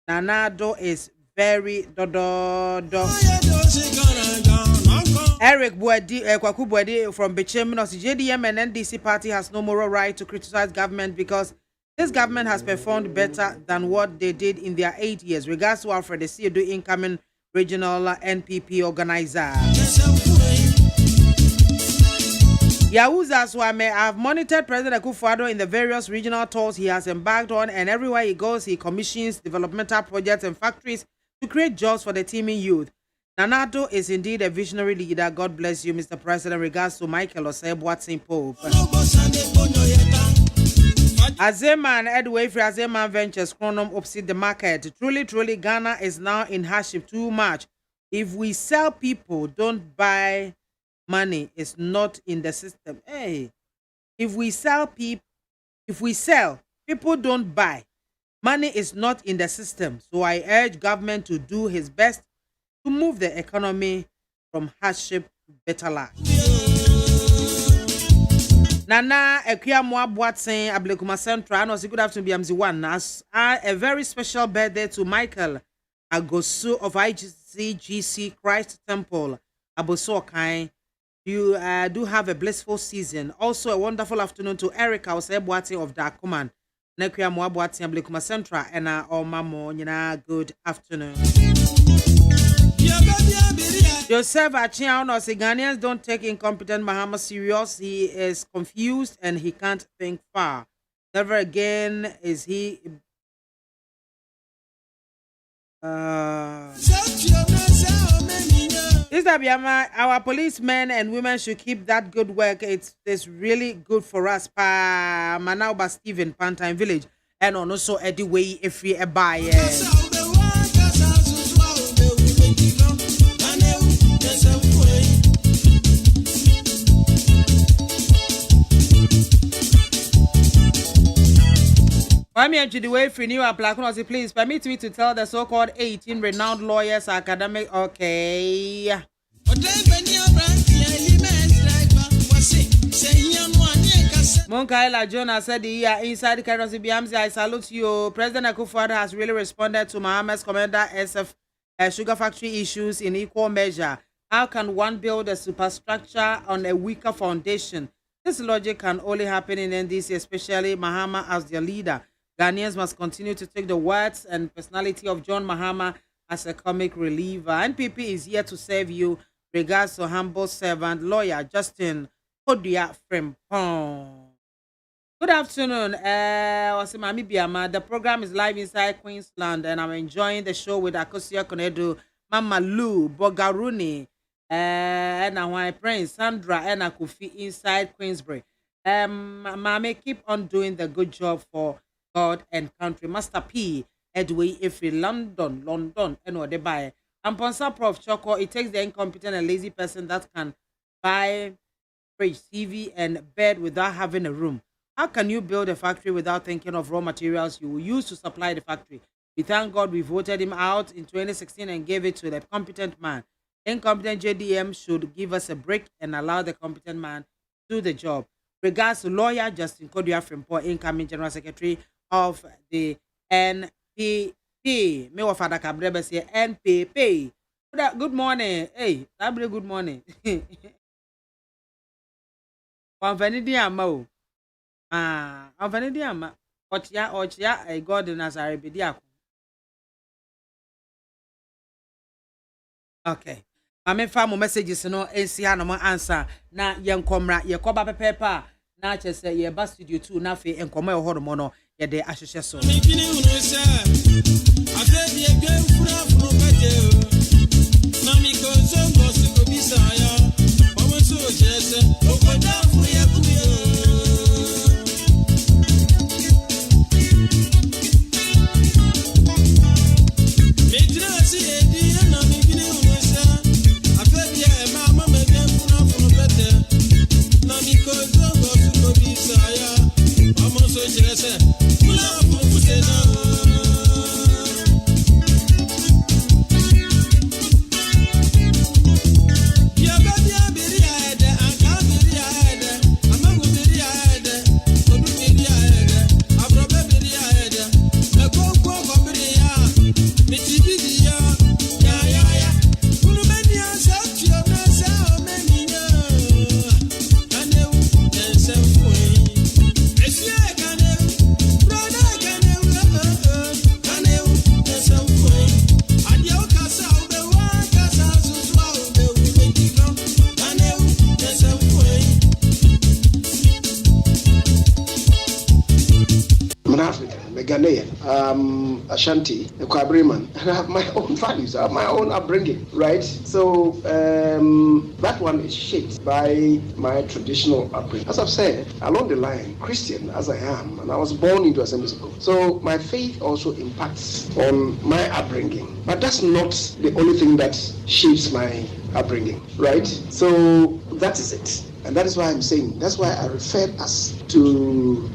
Nana Addo is very Dodo. Eric Kwaku Boadi from Bechem, JDM and NDC party has no moral right to criticize government because this government has performed better than what they did in their 8 years. Regards to Alfred Esiedu, incoming regional NPP organizer. Yahuza Swame, I've monitored President Akufo-Addo in the various regional tours he has embarked on, and everywhere he goes, he commissions developmental projects and factories to create jobs for the teeming youth. Nana Addo is indeed a visionary leader. God bless you, Mr. President. Regards to Michael Osei Watson Pope. Azeman Edway for Azeman Ventures Chronom opposite the market. Truly, Ghana is now in hardship too much. If we sell people, don't buy. Money is not in the system. Hey, if we sell, people don't buy. Money is not in the system. So I urge government to do his best to move the economy from hardship to better life. Nana Ekwia Boateng Ablekuma Central. No, good afternoon, BMZ1. As a very special birthday to Michael Agosu of IGCGC Christ Temple, Aboso Okai. You do have a blissful season. Also, a wonderful afternoon to Erica Oseboati of Dakuman. Nekia Moabuati and Blekuma Centra and Mamo. Good afternoon. Joseph Achiano say Ghanaians don't take incompetent Mahama serious. He is confused and he can't think far. Never again is he. Is that Biamah, our policemen and women should keep that good work. It's really good for us. Pa Manauba Stephen Pantine Village and also Eddie Way if we buy. Please permit me to tell the so-called 18 renowned lawyers, academic. Okay. Monkaila Jonah said, "Yeah, inside the currency BMZ, I salute you. President Akufo-Addo has really responded to Mohammed's Commander SF sugar factory issues in equal measure. How can one build a superstructure on a weaker foundation? This logic can only happen in NDC, especially Mahama as their leader. Ghanaians must continue to take the words and personality of John Mahama as a comic reliever. NPP is here to serve you. Regards to humble servant, lawyer Justin Kodia Frimpong." Good afternoon. Maame Biamah. The program is live inside Queensland, and I'm enjoying the show with Akosia Konedu, Mama Lou, Bogaruni, and my friend Sandra and Akufi inside Queensbury. Maame, keep on doing the good job for God and country. Master P, Edway, Ifri, London, and what they buy. And Ponsa Prof Choco, it takes the incompetent and lazy person that can buy fridge, TV, and bed without having a room. How can you build a factory without thinking of raw materials you will use to supply the factory? We thank God we voted him out in 2016 and gave it to the competent man. Incompetent JDM should give us a break and allow the competent man to do the job. Regards to lawyer Justin Kodia Frimpong, incoming General Secretary of the NPP. Me wa Father Kabrebe say NPP. Good morning. Hey, good morning. Wanfani Anfani Diama. Ochia, God in Nazareth Bidiako. Okay. Maame fa mo messages no ensia no mo answer na ye nkomra ye koba pepepa na chese ye ba studio 2 na fe enkomo e horo mo no ye de ahwehwe so. Ghanaian, Ashanti, a Kwabreman, and I have my own values, I have my own upbringing, right? So that one is shaped by my traditional upbringing. As I've said, along the line, Christian as I am, and I was born into Assemblies of God. So my faith also impacts on my upbringing. But that's not the only thing that shapes my upbringing, right? So that is it. And that is why I'm saying, that's why I referred us to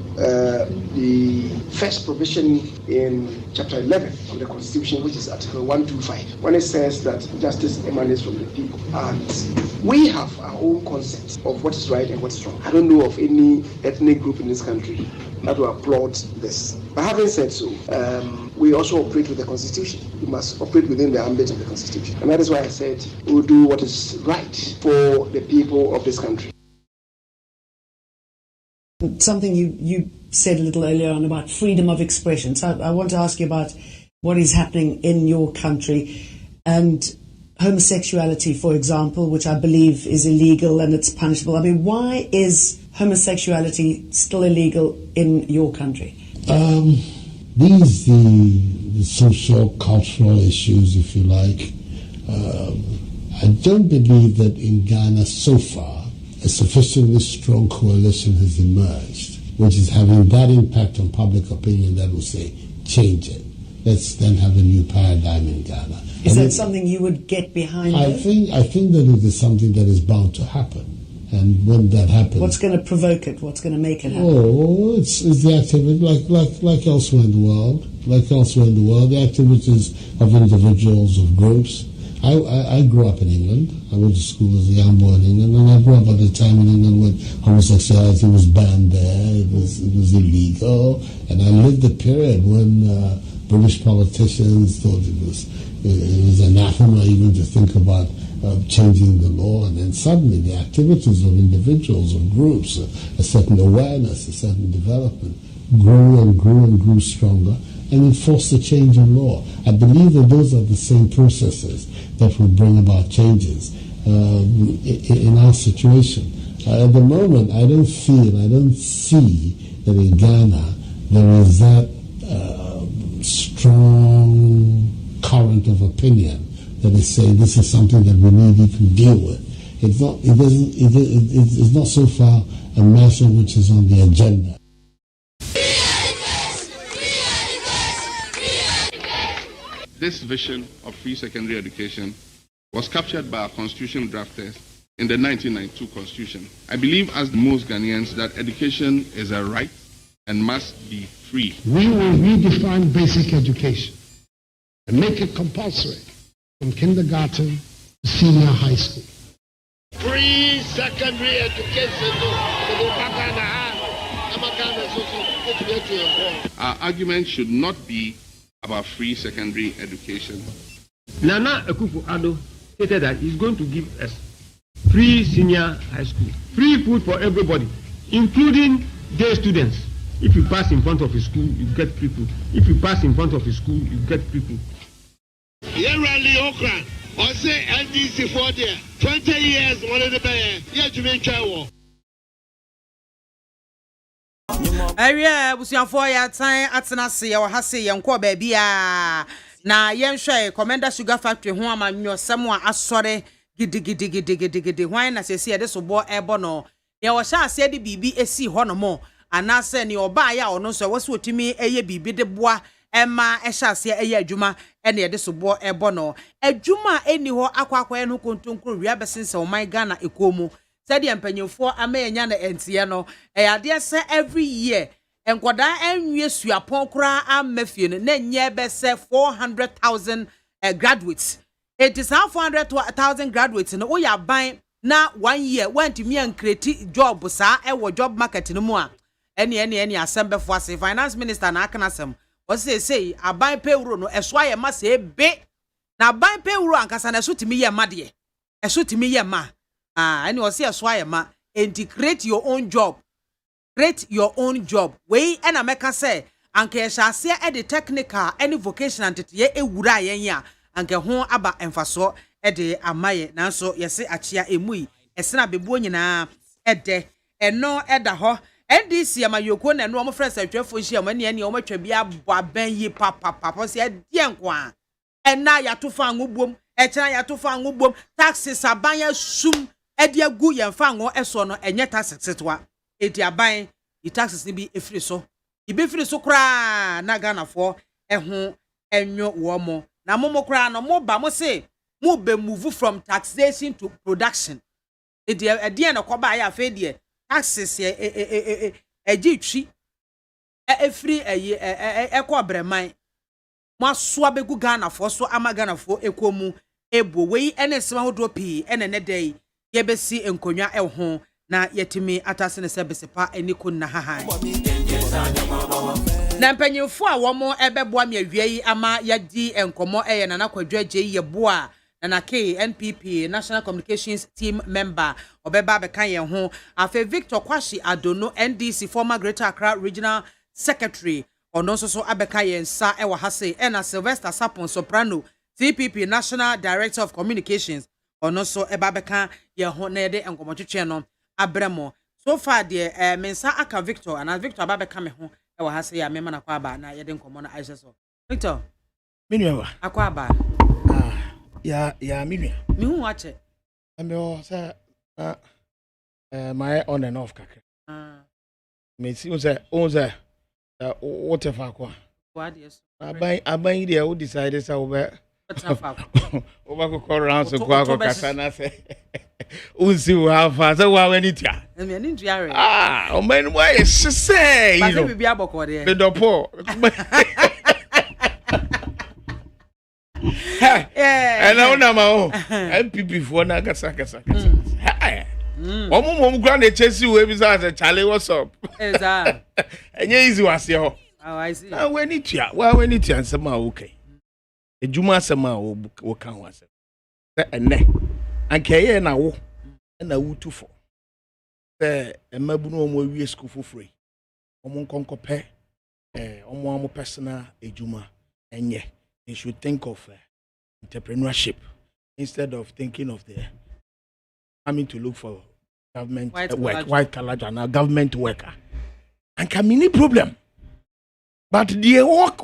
the first provision in chapter 11 of the Constitution, which is Article 125, when it says that justice emanates from the people. And we have our own concept of what is right and what is wrong. I don't know of any ethnic group in this country that will applaud this. But having said so, we also operate with the Constitution. We must operate within the ambit of the Constitution. And that is why I said we will do what is right for the people of this country. Something you said a little earlier on about freedom of expression. So I want to ask you about what is happening in your country and homosexuality, for example, which I believe is illegal and it's punishable. I mean, why is homosexuality still illegal in your country? These the social, cultural issues, if you like. I don't believe that in Ghana so far a sufficiently strong coalition has emerged, which is having that impact on public opinion that will say, change it. Let's then have a new paradigm in Ghana. Is that something you would get behind? I think that it is something that is bound to happen. And when that happens, what's going to provoke it? What's going to make it happen? Oh, it's the activity like elsewhere in the world. Like elsewhere in the world, the activities of individuals, of groups. I grew up in England. I went to school as a young boy in England, and I grew up at a time in England when homosexuality was banned there. It was illegal, and I lived a period when British politicians thought it was anathema even to think about changing the law, and then suddenly the activities of individuals, of groups, a certain awareness, a certain development grew and grew and grew stronger, and it forced a change in law. I believe that those are the same processes that will bring about changes in our situation. At the moment, I don't see that in Ghana there is that strong current of opinion that is saying this is something that we need to deal with. It's not so far a matter which is on the agenda. This vision of free secondary education was captured by our constitution drafters in the 1992 Constitution. I believe, as most Ghanaians, that education is a right and must be free. We will redefine basic education and make it compulsory from kindergarten to senior high school. Free secondary education. Our argument should not be about free secondary education. Nana Akufo-Addo stated that he's going to give us free senior high school, free food for everybody, including day students. If you pass in front of a school, you get free food. If you pass in front of a school, you get free food. Rally Okran, or say NDC for there, 20 years, one of the bear, yet to make sure. Area busianfo ya tan atena se ya ha se ye nko ba bia na ye nhwe Commander Sugar Factory ho amanyo sem a asore gidigidi hwan na sese ye de so bo ebo no ye wo sha ase de bibi esi ho no mo anase ne oba ya ono so wo se otimi eye bibi de boa ema sha ase eye adwuma ene ye de so bo ebo no adwuma eni ho akwakwa no kontonkro wi abesense o man Ghana ekomu said the empanyefo amenya na entie no ade se every year enkoda enwie suapon kra amafie no na nye be se 400,000 graduates. It is how 400,000 graduates no oya ban na 1 year went to me and create job sa e job market no mu a ene asembefo ase finance minister na akanasem o say aban pewuro no eso aye ma se be na aban pewuro ankasa na so timi ye ma de eso timi ye ma and you see a swayama and create your own job. Create your own job. We and America say, Anke shall say at the technical any vocation and ye a wura yenya, Anke hon aba enfaso at the amaye, nanso, yes, achia emui, a sena bebuina, ede, and no edda ho, NDC ama yoko na no omo fresh atwefo hia ama ne ne omo twa bia aban yi papa se die nkwa ena ya to fa ngobom echena ya to fa ngobom taxes aban ya sum ede agu ye fa ngo eso no enye taxes setwa edi aban the taxes ni bi efiri so ibe firi so kra na Ghanafo eho enyo wo mo na momo kra no mo ba mo se mo be move from taxation to production edi na koba ya fe die taxes ejitwi efiri ekọ breman mo aso abegu Ghanafo so ama Ghanafo ekomu ebo wei ene sema hodo pi ene ne dai yebesi enkonwa eho na yetimi atase ne sebesepa eniko na hahan na mpanyefo a womo ebeboa me awie ama yadi enkomo eye na nakwadwaje yeboa na NPP National Communications Team member obeba beka ye ho afa Victor Kwashi Adono NDC former Greater Accra Regional Secretary ono so abeka ye nsa ewa hase ena Sylvester Sapon Soprano TPP National Director of Communications ono so eba beka ye ho na yede enkomo twetwe no abremo so far de mensa aka Victor and Victor ababeka me ho ewa hase ya mema na kwa aba na yede enkomo na aise so Victor minwa akwa aba ya minwa mi hu ache ambe say my on and off kakra me see unse what if akwa what yes aban there who decided say over round so kwa kasa na say unsi wa fa say wa wani tia me ani nduare o man mo e say you know ba bibia bokọ de me dopo and now na ma o MPP for na kasa omo grant the chase we be say Charlie what's up eza enye easy wase ho I see na wani tia nsema okay ejuma asema wo kan wase se enne ankeye na wo na wutufo se emabunu omo awie school for free omo nkonkope omo personal ejuma enye they should think of entrepreneurship instead of thinking of the coming to look for government white collar and government worker and can many problem but the work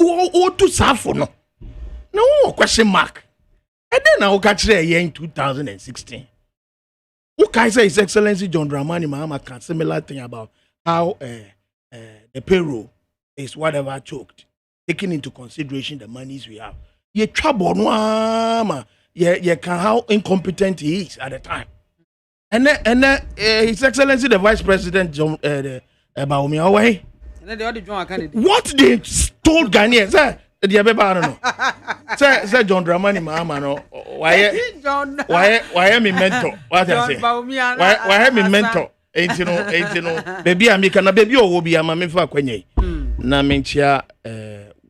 to suffer no question mark and then I will catch there in 2016 who can say His Excellency John Dramani Mahama can similar thing about how the payroll is whatever choked taking into consideration the monies we have. Ye trouble no ama ye can how incompetent he is at the time. And then His Excellency the Vice President John Baumi away. And then the John candidate. What they told Ghanaians, the Abeba I don't know. Say John Dramani Mahama no why am I mentor? What I say? Why am I mentor? 80 baby amika na baby obi ama me fa kwenye. Na menchia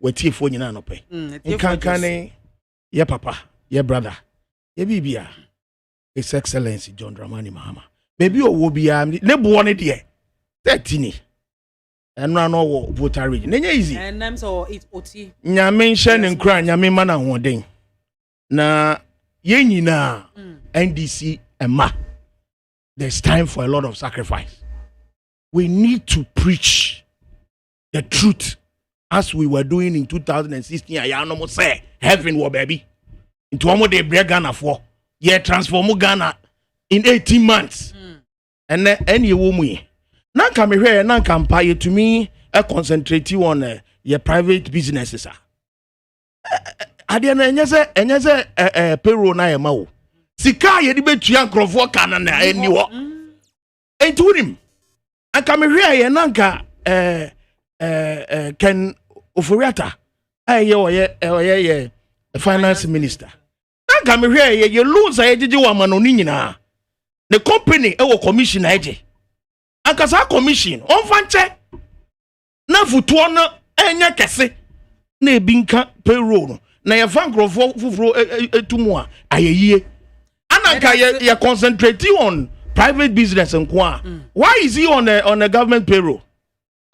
wetiefo nyina no pe nkankane ye papa ye brother ye bibia His Excellency John Dramani Mahama baby owo bia ne bo ne de 13 enra no wo voter region nenye easy and so it oti nyame nhye ne nkra nyame ma na hoden na ye nyina NDC ema there's time for a lot of sacrifice. We need to preach the truth as we were doing in 2016. I almost say heaven war baby. Into one they break Ghana for. Yeah, transform Ghana in 18 months. And then any woman. Now come here, now come pay to me. I concentrate you on your private businesses. I didn't say payroll na yamao. Sika ye di betua nkrofo kana na aniwo. Enti him. I come here ye nanka Ken Oforiata ye finance minister. I come here ye loans ayeje wa manoni nyina. The company e commission ayeje. Akasa commission on fanche na futuo no enya kese na ebinka payroll no na ye fan nkrofo fufuro etumu a ayeyie. Anaka ye concentrating on private business and why is he on a government payroll?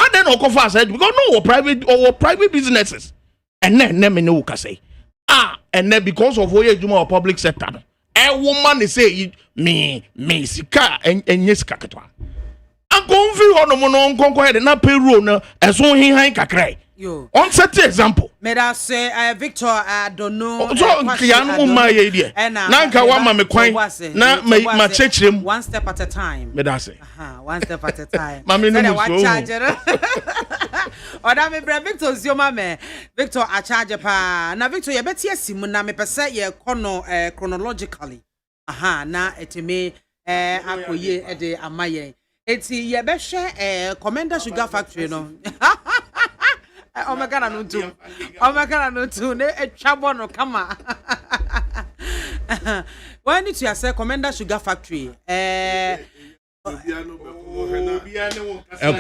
And then Okofa said because no private businesses and then me no say and then because of where you or public sector a woman is say me sika and yes kakatwa and go Onfi ono mo no nkonko na payroll no eso hihan kakrai. Yo. On set example. Me da say Victor I don't know. So kian mo ma ye die. Na nka wa ma me kwan na ma chechirem one step at a time. Me da say. One step at a time. Ma me no so. Oda me bra Victor zio ma me. Victor a charge pa. Na Victor ye beti asimu na me pese ye kono chronologically. Na etime akoye e de amaye. Eti ye be hwe Commander Sugar Factory no. Omega no tu ne etwabo no kama. When it you say Commander Sugar Factory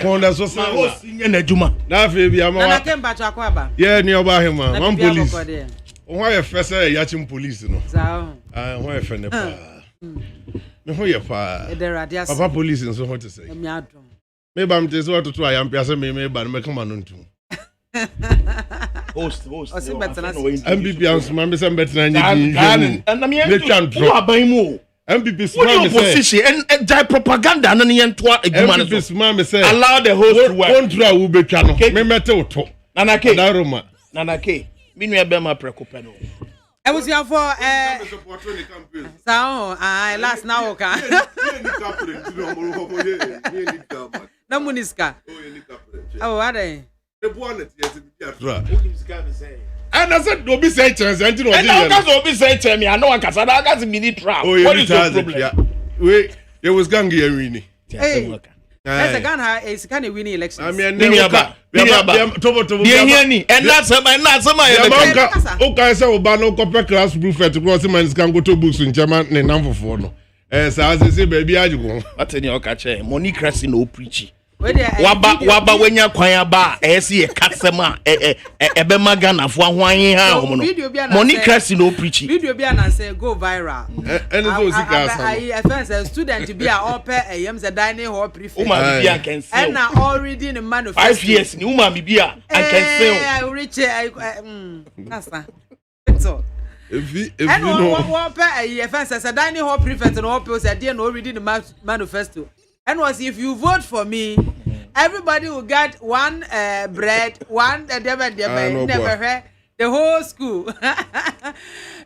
Konda so say o sinye na adwuma na afi Biamah na kemba to akwaba ye ni oba hema one police who ye first yachim police no who ye fene pa me who ye pa papa police nso ho to say me bam te so to ayam piase me ba no me kama no ntum host MBB ansuma me sem betina nyi na me aban mu MBB smart opposition and die propaganda na ne nto adwuma no MBB smart me say allow the host to work contra wo betwa no me mete oto nanake daroma nanake me nua be ma prekope no I was here for so last now ka na muniska oh what and I said, don't be saying chance. And don't be saying to me. I know I can't. I got mini trap. What is the problem? Wait, it was Gangi Winnie. Hey, that's a gun. It's kind of winning election. I mean, Biamah. And that's my. Okay, so Obano copper class proof to cross him and can go to books in German and number 4. No, as I say, baby, I go. What in your catch? Money crash no preaching. Waba wenya kwanya ba esi e kasema ebe magana fo ahwan ha homo no money crazy no preaching video bi na say go viral and so sika asa I offense student bi a ope eyam ze dining hall prefect uma bi an can say and na already in manifest 5 years ni uma bi a an can say I reach kasa so if you know what offense as a dining hall prefect no ope say dey no already in manifesto. And was if you vote for me, everybody will get one bread, one never the whole school.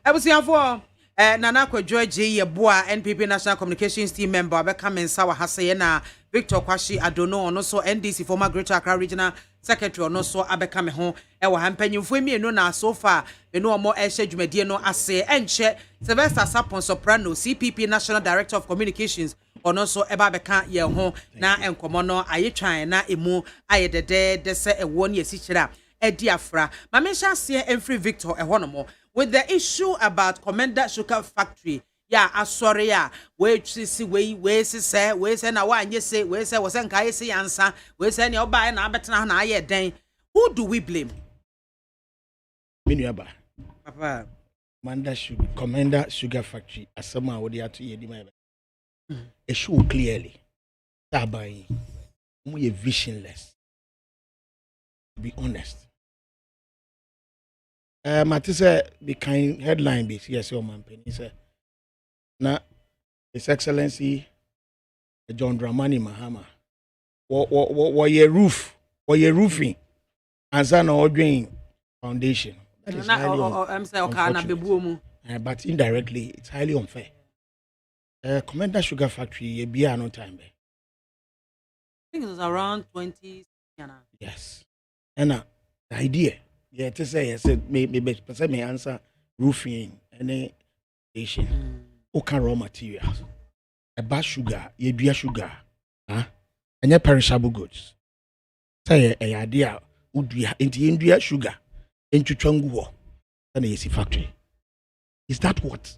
I was here for Nana George Yeboah, NPP National Communications Team member, Beckham and Sawa Hasayena, Victor Kwashi Adono, and also NDC former Greater Accra Regional Secretary, and also Abekame home. Ewa hampenyu for me no na so far. We know more Eshe Jumedie no ase enche Sylvester Sapon Soprano, CPP National Director of Communications. Ono so eba beka ye ho na enkomo no aye twan na emu aye de se ewo ne esichira edi afra Maame Shase Enfree Victor ehonomo with the issue about Commander Sugar Factory ya asori ya we twisi we se na wa anye se we se wo se nka ye se yansa we se ne oba na abetena na aye den. Who do we blame? Minuaba Papa Commander Sugar Factory asema wo de ato ye di mai it show clearly that by we are visionless, to be honest. Matisa the kind headline base yes your man penny say na His Excellency John Dramani Mahama what your roofing and son ordering foundation that is highly but indirectly it's highly unfair. Commander Sugar Factory, ye be no time. I think it was around 20. Yes. And the idea, yeah, to say, I said, maybe me answer roofing, any station, okay, raw materials. A bad sugar, ye be a sugar, and your perishable goods. Say, a idea would be into India sugar, into Changuo, and a factory. Is that what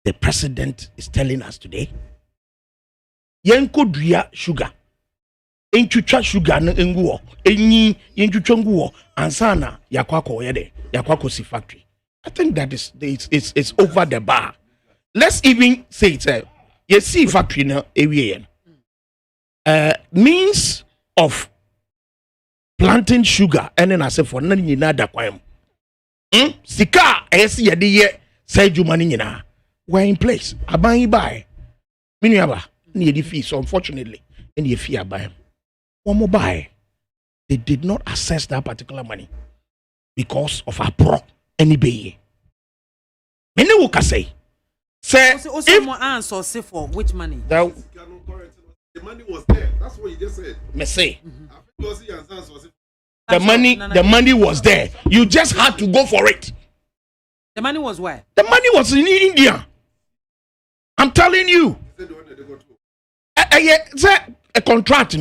the president is telling us today? Yenko dria sugar. Enchucha sugar na nguo. Enyi yenchucha nguo ansana yakwako yede. Yakwako si factory. I think that it's over the bar. Let's even say it. You see factory na ewiye. Means of planting sugar and then I say for nani nyina da kwam. Sika esi yede ye say jumani nyina. We're in place. Aban buy. Minuaba, near the fees, unfortunately. and you fear by him. One more buy. They did not access that particular money because of a pro any bay. Many will say also more answer say for which money? The money was there. That's what you just said. Me say. The money was there. You just had to go for it. The money was where? The money was in India. I'm telling you. A contract,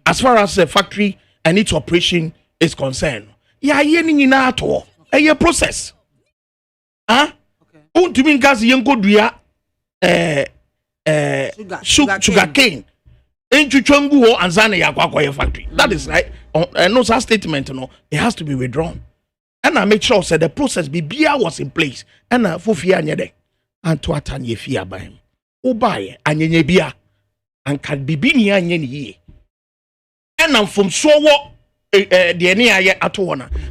as far as the factory and its operation is concerned. Yeah, a process. Sugar cane. Factory. That is right. No such statement, it has to be withdrawn. And I make sure that the process BBA was in place. And for fear nyede. And to attend ye fear by him. Obaye anyenye bia. And can be bini ye. And I'm from Sowo the near at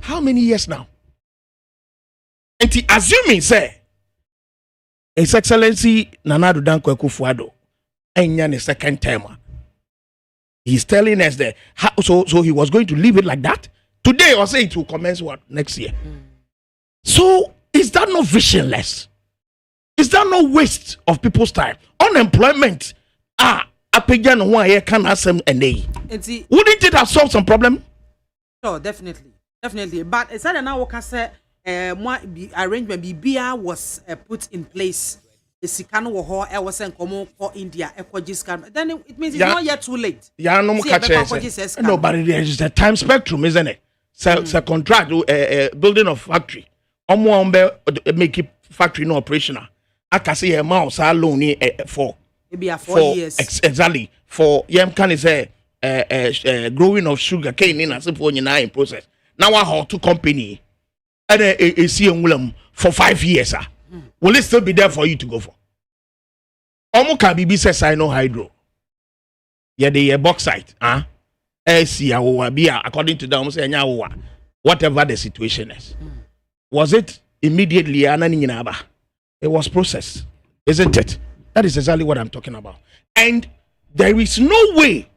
how many years now? And assuming say His Excellency Nana Danko Akufo-Addo enya the second term. He's telling us that so he was going to leave it like that. Today or say it will commence what next year. So is that not visionless? Is that no waste of people's time? Unemployment apejan who can ask them a day. Wouldn't it have solved some problem? Sure, definitely. But it's said now what say arrangement BBA was put in place. The Sikano war was sent for India, then it means it's not yet too late. Yeah, no but it is a time spectrum, isn't it? So contract building of factory. Make it factory no operational. I can see a mouse alone for maybe 4 years. Exactly. For can say growing of sugar cane in a simple in process. Now I have two company and a see for 5 years. Will it still be there for you to go for? Omuka BB says I know hydro. Yeah, the bauxite, according to them, whatever the situation is. Was it immediately? It was processed, isn't it? That is exactly what I'm talking about. And there is no way,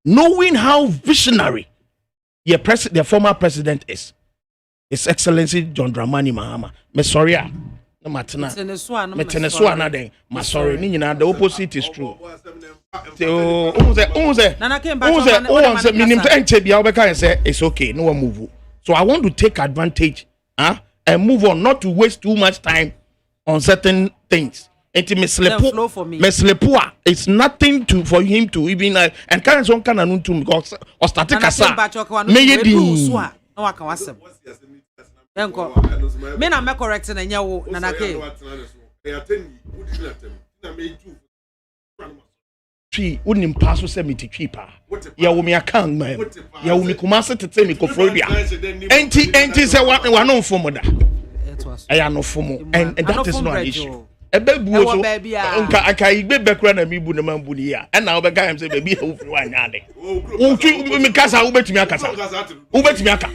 knowing how visionary the former president is, His Excellency John Dramani Mahama, Mesoria, no matana, Metenesua, Masori, the opposite is true. It's okay, no one move. So I want to take advantage and move on, not to waste too much time on certain things. It's nothing for him to even and kind of can to because or static me na me correct na nyawo nanake twi unim paso se metitwi pa ya wo me akan ma ya wo me kuma se tete me kofrobia enti se wa no fomo da I no fomo and that is not an issue. Ebebu so nka aka igbe bekura na mibu na mambu ni ya and na obeka am say baby e wofri wa nyade untwi mi kasa ubetumi akasa ubetumi aka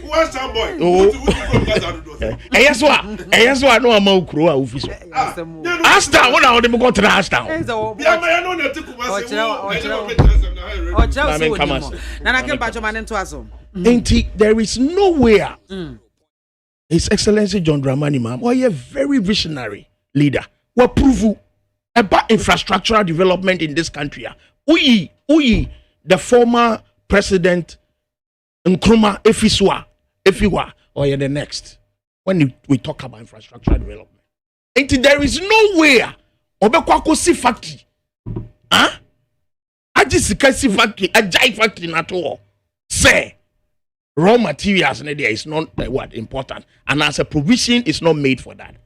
eyeso a no ama ukro a ufi so asta wona wo de me go tra asta Biamah ya no na tikuma se Nana ke bacho mane to aso there is nowhere His Excellency John Dramani Mahama, a very visionary leader. What prove about infrastructural development in this country? The former president Nkrumah Efiwa, or the next when we talk about infrastructural development. And there is nowhere Obekwako si factory. I just see factory, a giant factory at all. Say raw materials in there is not important, and as a provision is not made for that.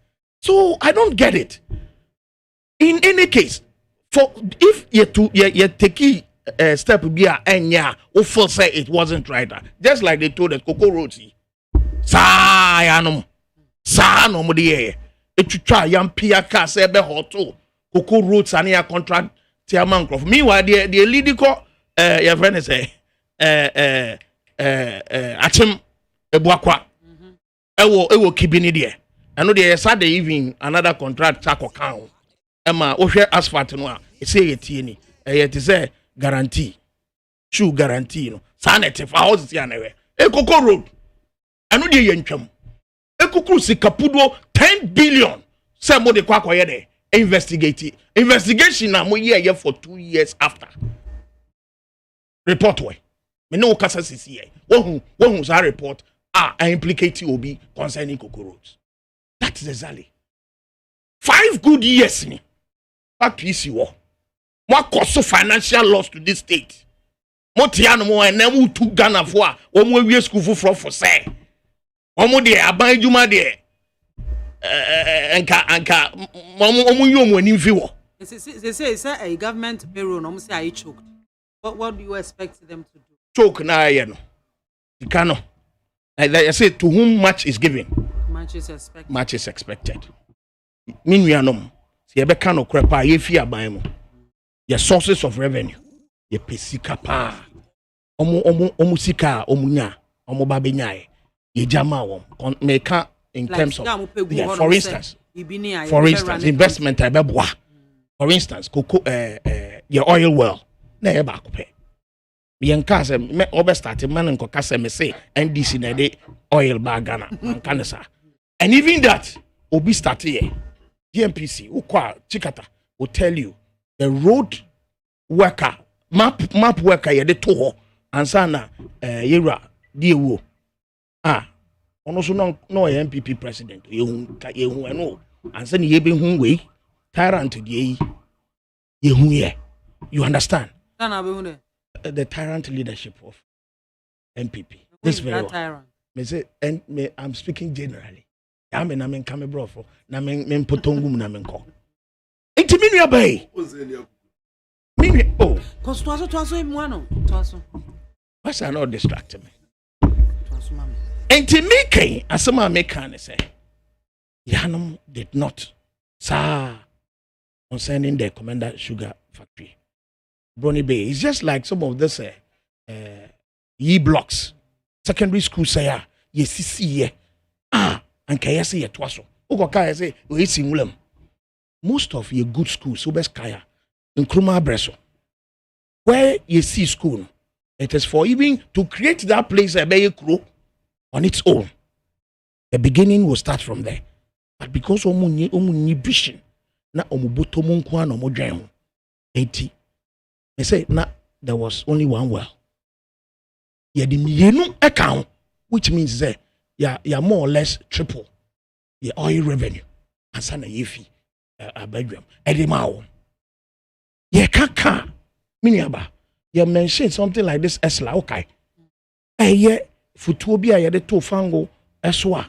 So I don't get it. In any case, for if you take a step be enya or first say it wasn't right, just like they told us Coco Roti. Sa no mo de e twa yam pia ka se be hoto Coco Roads and ya contract chairman Akwafo. Meanwhile the leader call your friend say Achim Ebuakwa ewo kibini there. I know there Saturday evening another contract chako count. Emma ohwe asphalt no a e say yetieni. Yet say guarantee shoe guarantee no sanete fa house ya na we ekoko road anu de yentwam ekukuru sikapudo 10 billion say mo de kwa koye de investigation na mo ye for 2 years after report we me no kasa sisi ye wo sa report implicate obi concerning cockroaches. That is exactly 5 good years ni back isi wo mo cause financial loss to this state mo tiano mo enemu tu Ghana for a wo mo awie school for say omo de aban adwuma de anka omo yom ani mfi wo say a government payroll no say I choked. What do you expect them to do? Choke na ye no ikano like I say, to whom much is given much is expected. Minuanom se ebe kan okrepa ye fi aban mu your sources of revenue ye pesika pa omu sika omunya omu ba benyae ye jama won meka in like terms of for instance investment abeboa for instance cocoa your oil well na e ba ko pe yen ka se me obe start man nko ka se me say NDC na de oil ba Ghana kan sa and even that obi start here DMPC ukwa chikata will tell you the road worker map worker ye de to ho ansa na yera die wo ono so no MPP president ye hu eno ansa ni ye be hu we tyrant die ye hu ye you understand na be hu the tyrant leadership of MPP this very well. Me say and me I'm speaking generally ya me na men kame brofo na men potongum na men ko enti me nua bai me oh cause to aso emu ano to aso what's not distracting me to aso mama enti me kan asema me kan say Yanum did not concerning the Commander Sugar Factory Brony Bay. It's just like some of this ye blocks secondary school say yes ye and kaya say it was so kaya say we simulum most of your good schools so best kaya in Kruma Breso where you see school it is for even to create that place a bay crew on its own. The beginning will start from there, but because omu vision na omuboto munku na omodwen ho enti they say na there was only one well ya di mienu account which means that ya more or less triple the oil revenue ansa na yefi abadwam edemawo ye kaka miniaba you mentioned something like this esla okay eye futuo bi a ye de to fango eswa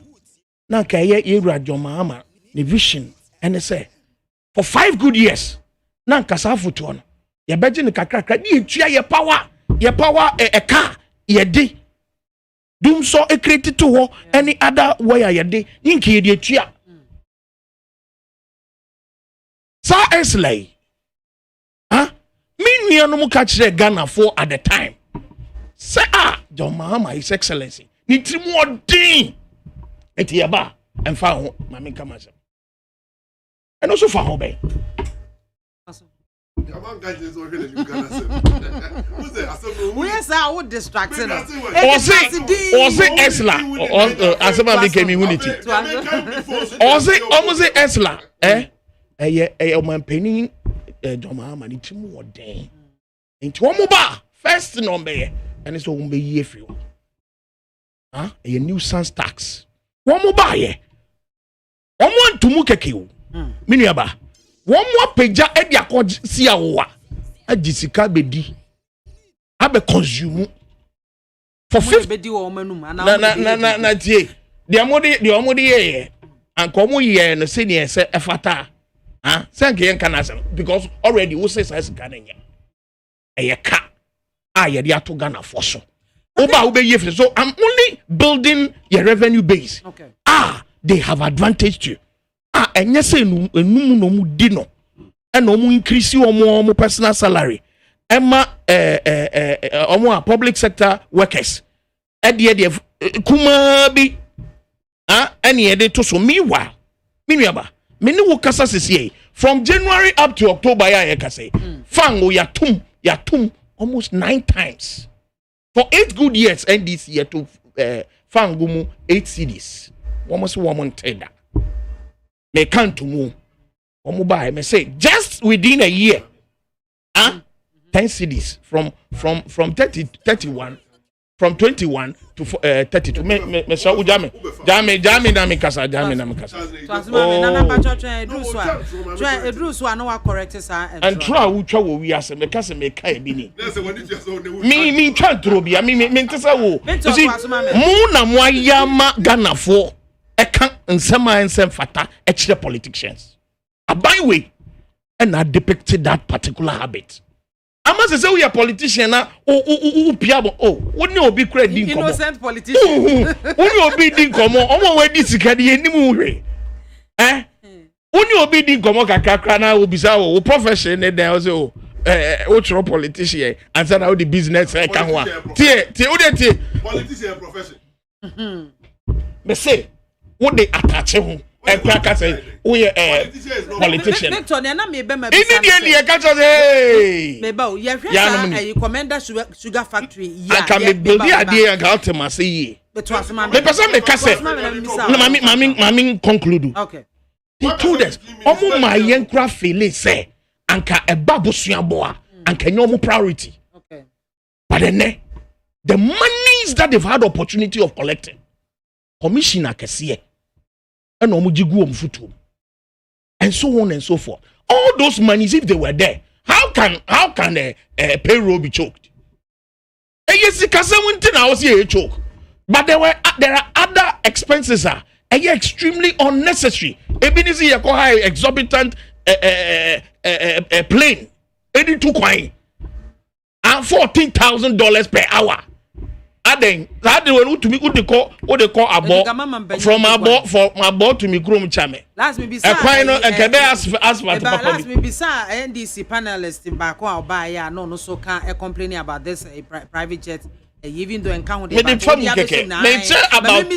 na ka ye Maame the vision and say for 5 good years na nkasa futuo no ye beje ne kakra ni etua ye power eka ye de dum so e create to ho any other way ye de nki ye de etua sa eslay me no catch the Ghana for at the time say John Mahama his excellency ni trimu odin eti yaba and fa ho Maame kama se and also fa ho be yes I would distract him or say Esla asema became immunity or say almost Esla o man penny John Mahama ni trimu odin enti wo mo ba first number and it's won't be year for you. A nuisance tax. One more buy. One more to mukeki. Miniaba. One more peja edia ko siawa. A jisika bedi. Abe consume for 50 bedi wo manum na tie. The omodi ye and komo ye no say ne se efata. Say nke yen kana because already we say say kana nya. Eyeka ye de ato Ghana for so so I'm only building your revenue base. Okay. They have advantage to and yes enum no mu di no and no mu increase your personal salary emma public sector workers e de kuma bi and ye de to so meanwhile minuaba me ni wo kasa sisi from January up to October ya kase fango ya tum almost 9 times. For 8 good years, and this year to Fangumu 8 cities. Almost woman tender. They can't to move. Omubai may say just within a year. 10 cities from 31 from 21 to 32. Me so jame na me kasa. And try utwa wo wi ase me kasa me kai bi ni. Me twa dro bia me ntesa wo. Mu na mo ayama Ganafo e kan nsem fata e kire politicians. Abaywe and I depicted that particular habit. I must say we are politician now. Wouldn't you be credit? Innocent politician. Wouldn't you be din komo? Omo we di sikadi enimu we. Wouldn't you be din komo kakra na obisa wo profession e den o say politician and say now the business can ho. Tie politician profession. Me say what they attach ho. Ekraka say we politician. Victor na me be ma be. Immediately e catch us hey. Me ba o ye hwesa commander sugar factory ya. I can be build the idea and out to say ye. Me person me kase. No mami conclude. Okay. He told us omo ma yenkra fele say anka eba bosuaboa anka nyomo priority. Okay. But then the monies that they've had opportunity of collecting commissioner kese and so on and so forth. All those monies, if they were there, how can a payroll be choked? Yes, choke. But there are other expenses are extremely unnecessary. Even if you have exorbitant plane, 82 coin, and $14,000 per hour. Aden that the one to me what they call abo from abo to me krom chame last me be say kebe as last me be say NDC panelist back one buy ya no so can complaining about this private jet even though encounter me about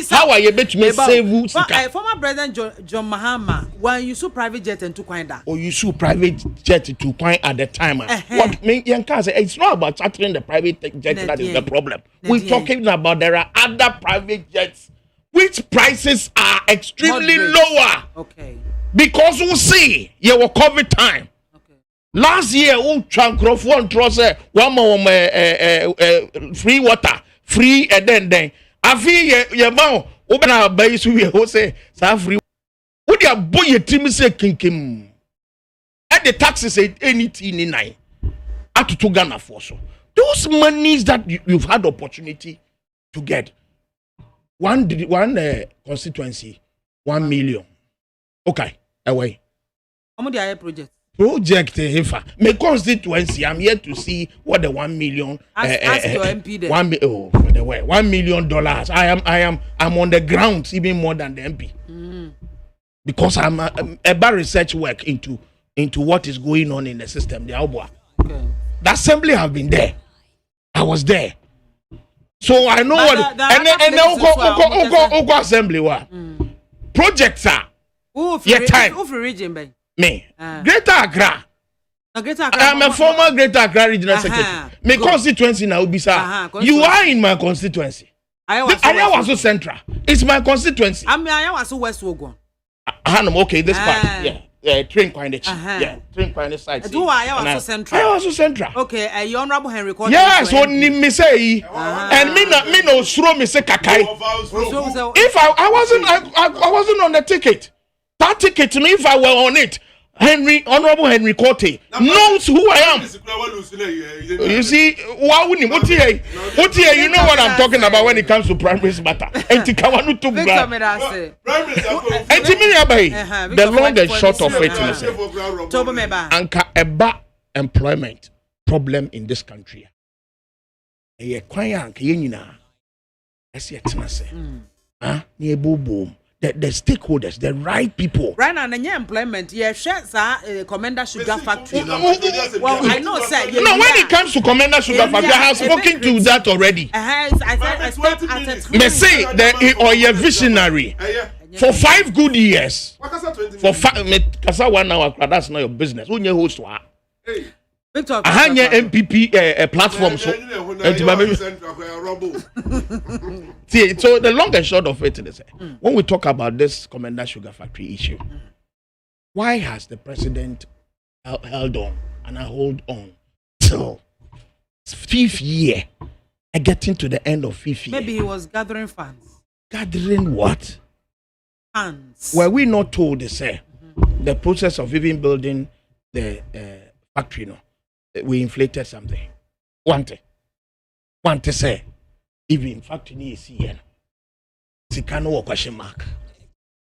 how are you bet me save former president John Mahama when you saw private jet and to coin that or you saw private jet to coin at the time what me say it's not about chartering the private jet that is the problem. We're talking about there are other private jets which prices are extremely lower. Okay. Because we see you will COVID time. Last year, Chancrophone trust one more free water, free and then. I feel your mouth open our base. We will say, free. Would you boy your team say, Kim? And the taxes say anything in nine. At to Ghana for so. Those monies that you've had opportunity to get. One constituency, 1 million. Okay, away. How much are project? Project Hefa. My constituency, I'm here to see what the 1 million ask your MP there. $1 million. I'm on the ground even more than the MP. Because I'm about research work into what is going on in the system. The Alboa. Okay. The assembly have been there. I was there. So I know what the assembly were. Projects are Who region by? Me. Greater Accra. I'm a former Greater Accra regional secretary. My constituency now be sir. You are in my constituency. I was so central. It's my constituency. I was so West Wogon. Okay, this part. Yeah. Train coinage. Yeah, train coinage side. Do I was so central? I was so central. Okay, your honorable Henry Court. Yes, what me say. And me no throw me say kakai. If I wasn't on the ticket. That ticket to me, if I were on it, Honorable Henry Cote knows who I am. You see, why wouldn't what here? You know what I'm talking about when it comes to primary matter. And the long and short of it is anka eba employment problem in this country. Eye kwan anka yenyina. Ese etena se. Ne boom. The stakeholders, the right people. Right now, the employment, Commander Sugar Factory. Well, I know, sir. No, when it comes to Commander Sugar Factory, I have spoken to that already. They say that or you're visionary. For 5 good years. For 5, 1 hour, that's not your business. Who you host? Victor, ahanya MPP platform so see, so the long and short of it is when we talk about this Commander Sugar Factory issue, why has the president held on and hold on till 5th year and getting to the end of 5th year? Maybe he was gathering funds. Gathering what? Funds. Were we not told the process of even building the factory, no, we inflated something. Want to say, even factory is here. Sikano question mark.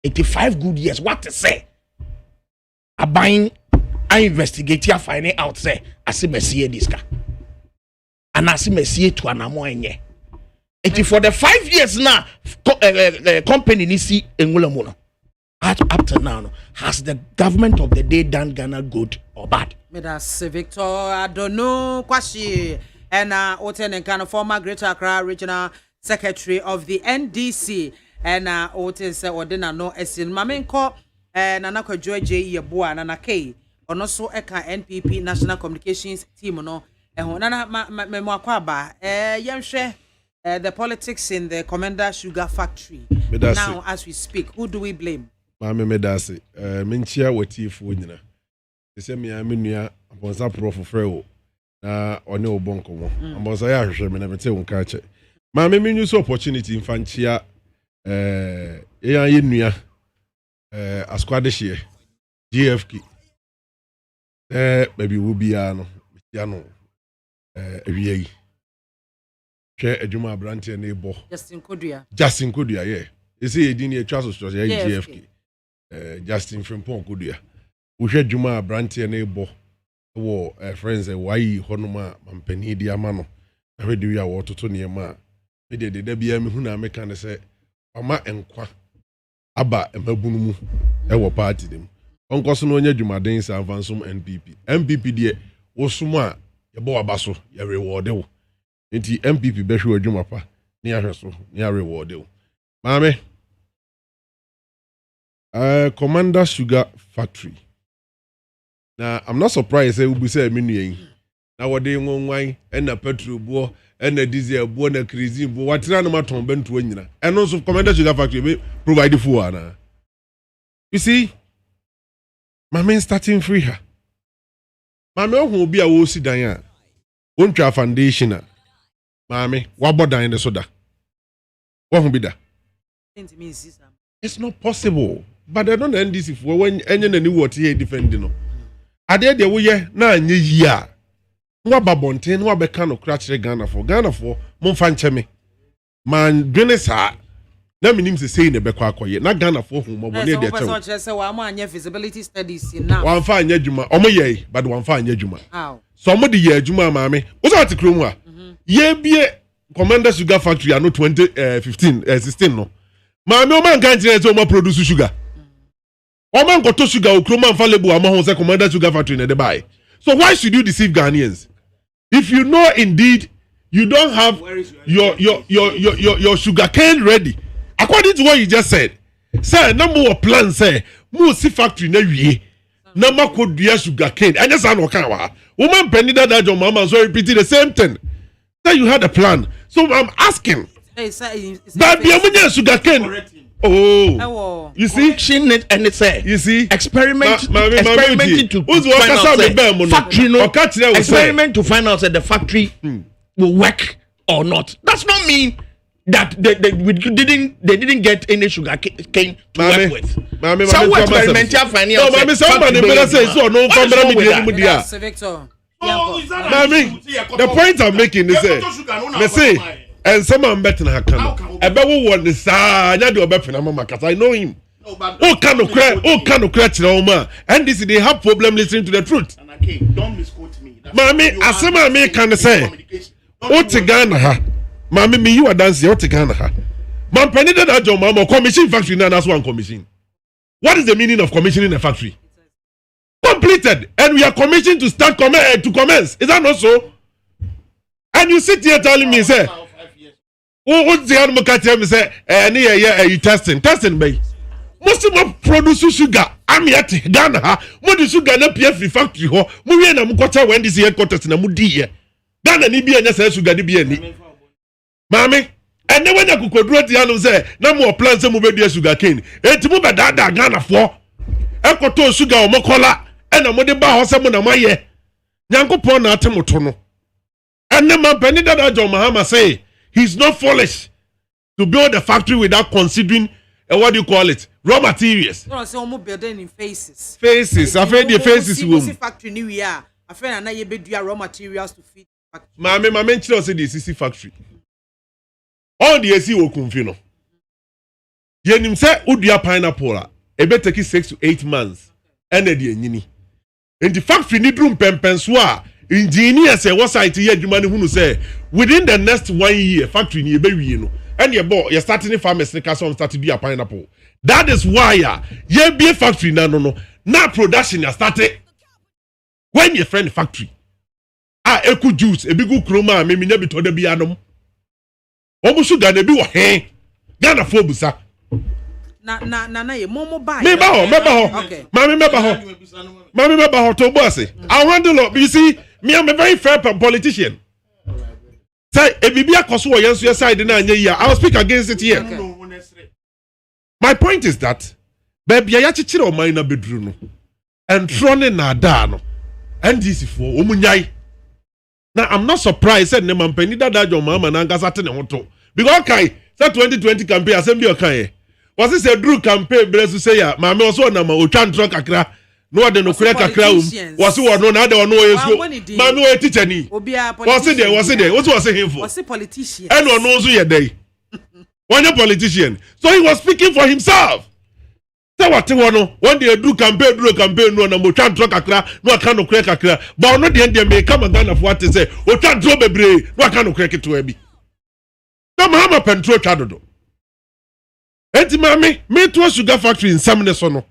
85 good years. What to say? A buying, I investigate here, finding out say, I see Messiah this car. And I see Messiah to an amoy. It for the 5 years now, company ni see Engulamono. Up to now, has the government of the day done Ghana good or bad? That's Victor, I don't know, Kwashi, and Oten and Ghana, former Greater Accra Regional Secretary of the NDC, and Oten said, Odina no Esin Mamenko, and Anako Joy J. Yabua, and Anake, or no so Eka NPP National Communications Team, no, and Honana Memoakwaba, Yamshe, the politics in the Commander Sugar Factory. Now, as we speak, who do we blame? Maame medase menchia watifo nyina se me amenua abonsa prof freo na one obonko mo abonsa ya hwehwe me na mete wonka che maame menyu so opportunity mfanchia ya yenua askwade hye GFK baby wo bia no bia no awie yi hwe adwuma abrante na ebo Justin Kodua ye ese edini etwa so ya GFK Justin Frimpong Kodua wohwe dwuma abrante na ebo wo friends why honoma mampani di amano na hwe de wi a wo toto ne ma me de da bia me hu na me kan se ama enkwa aba emabunu mu wo party dem onkoso no onye dwumaden sa avansom NPP de wo somo a ye bo abaso ye reward wo enti MPP behwe adwuma pa ne ahwe so ne reward wo maame Commander Sugar Factory. Now, I'm not surprised that we say menu. Now, what they want and a petrol boy and a diesel boy and a crazy boy. What run about on Bentuina? And also, Commander Sugar Factory provide for Anna. You see, my man starting free her. My man will be a wosi Diane. Won't your foundation? Mammy, what about dying the soda? What will be that? It's not possible. But I don't end this if when any new what here defending no. Are there the way na nye year? What babonten, what be kind of crash Ghana for mon fancheme. Man, goodness, na me nim say in the back akoye. Na Ghana for whom mo near the town. So wa anya feasibility studies now. One fa anya juma, omo ye, but one fa anya juma. How? Somebody ye juma maame. Oso ati krom a. Ye bie Commander Sugar Factory ano 2016 no. Maame o man kan tire say o ma produce sugar. Oman got to sugar ukroma available among say Commander Sugar Factory in the buy. So why should you deceive Ghanaians? If you know indeed you don't have your sugar cane ready, according to what you just said, say number one plan say mo see factory na wie na makodua sugar cane. And just no kan wa. Woman penny that your mama so repeating the same thing. Say you had a plan. So I'm asking. That be sugar cane. Oh, you see, and it's you see, experimenting to find out factory no experiment to find out that the factory will work or not. That's not mean that they didn't get any sugar cane to work with. Some experimental finding out. No, Maame, somebody better say so. No, the point I'm making is me say. And someone better than Hakano. A better one is Sanya do better than Mama because I know him. Oh, kind of crack, Roma. And this they have problem listening to the truth. And again, don't misquote me. Mammy, as some man can say, Ghana, Mammy, me, you are dancing, Ghana. Man, penny that your mama commission factory now, that's one commission. What is the meaning of commissioning a factory? Completed, and we are commissioned to start to commence. Is that not so? And you sit here telling me, say, what's the animal cat? Me say, you testing, bay. Most of produce sugar. I'm yet Ghana ha. Mo di sugar na PF factory ho. Mo wie na mo kwata when this headquarters na mo di here. Ghana ni bi anya say sugar ni bi ani. Maame, and then when you could do it, say, no more plants, some will be sugar cane. It's move at that Ghana for Equator sugar or mocola, and a modiba or someone of my year. Yanko Pona Temotono. And then my penny that John Mahama say, he's not foolish to build a factory without considering what do you call it? Raw materials. No, so almost building in faces. Faces, I've heard the faces. Factory new year. I've heard and you be raw materials to feed. Maame, my mention say the CC factory. All the AC will confino. Yenim say udia pineapple e be take 6 to 8 months. Ene de nyini. In the factory ni drum pempenso a engineer say what site here adwuma ne hunu say within the next 1 year factory ni e be wie no. And you starting farmers make some start to be a pineapple. That is why ye be a factory no. Now production ya started. When your friend factory. Eku juice, a big chroma, maybe never to the bianum. Almost sugar de bi wo he Ghana fo busa na ye momo buy meba ho okay mama meba ho to boss I want the lot you see me I'm a very fair politician say e bibia koso wo yenso side na anya here I'll speak against it here okay. My point is that baby ya chichire o man na bedru no and trone na da no NDC fo omunyai. Now I'm not surprised said ne mampani dada John Mahama na ngasa te ne hoto because kai say 2020 campaign assembly okai was it say Drew campaign bless say ya maame also na ma otwa ntro kakra no de no kure kakra was it no na de no yeso maame we teacher ni was it there what was him for was it politician and no also ye dey one politician so he was speaking for himself. Say what you want one day do campaign no na mo twa ntro kakra no aka no kure kakra but no de me come Ghana for what say o twa ntro bebre no aka no kure keto abi no Mahama pentro twa dodo enti mami me to sugar factory in Samne so no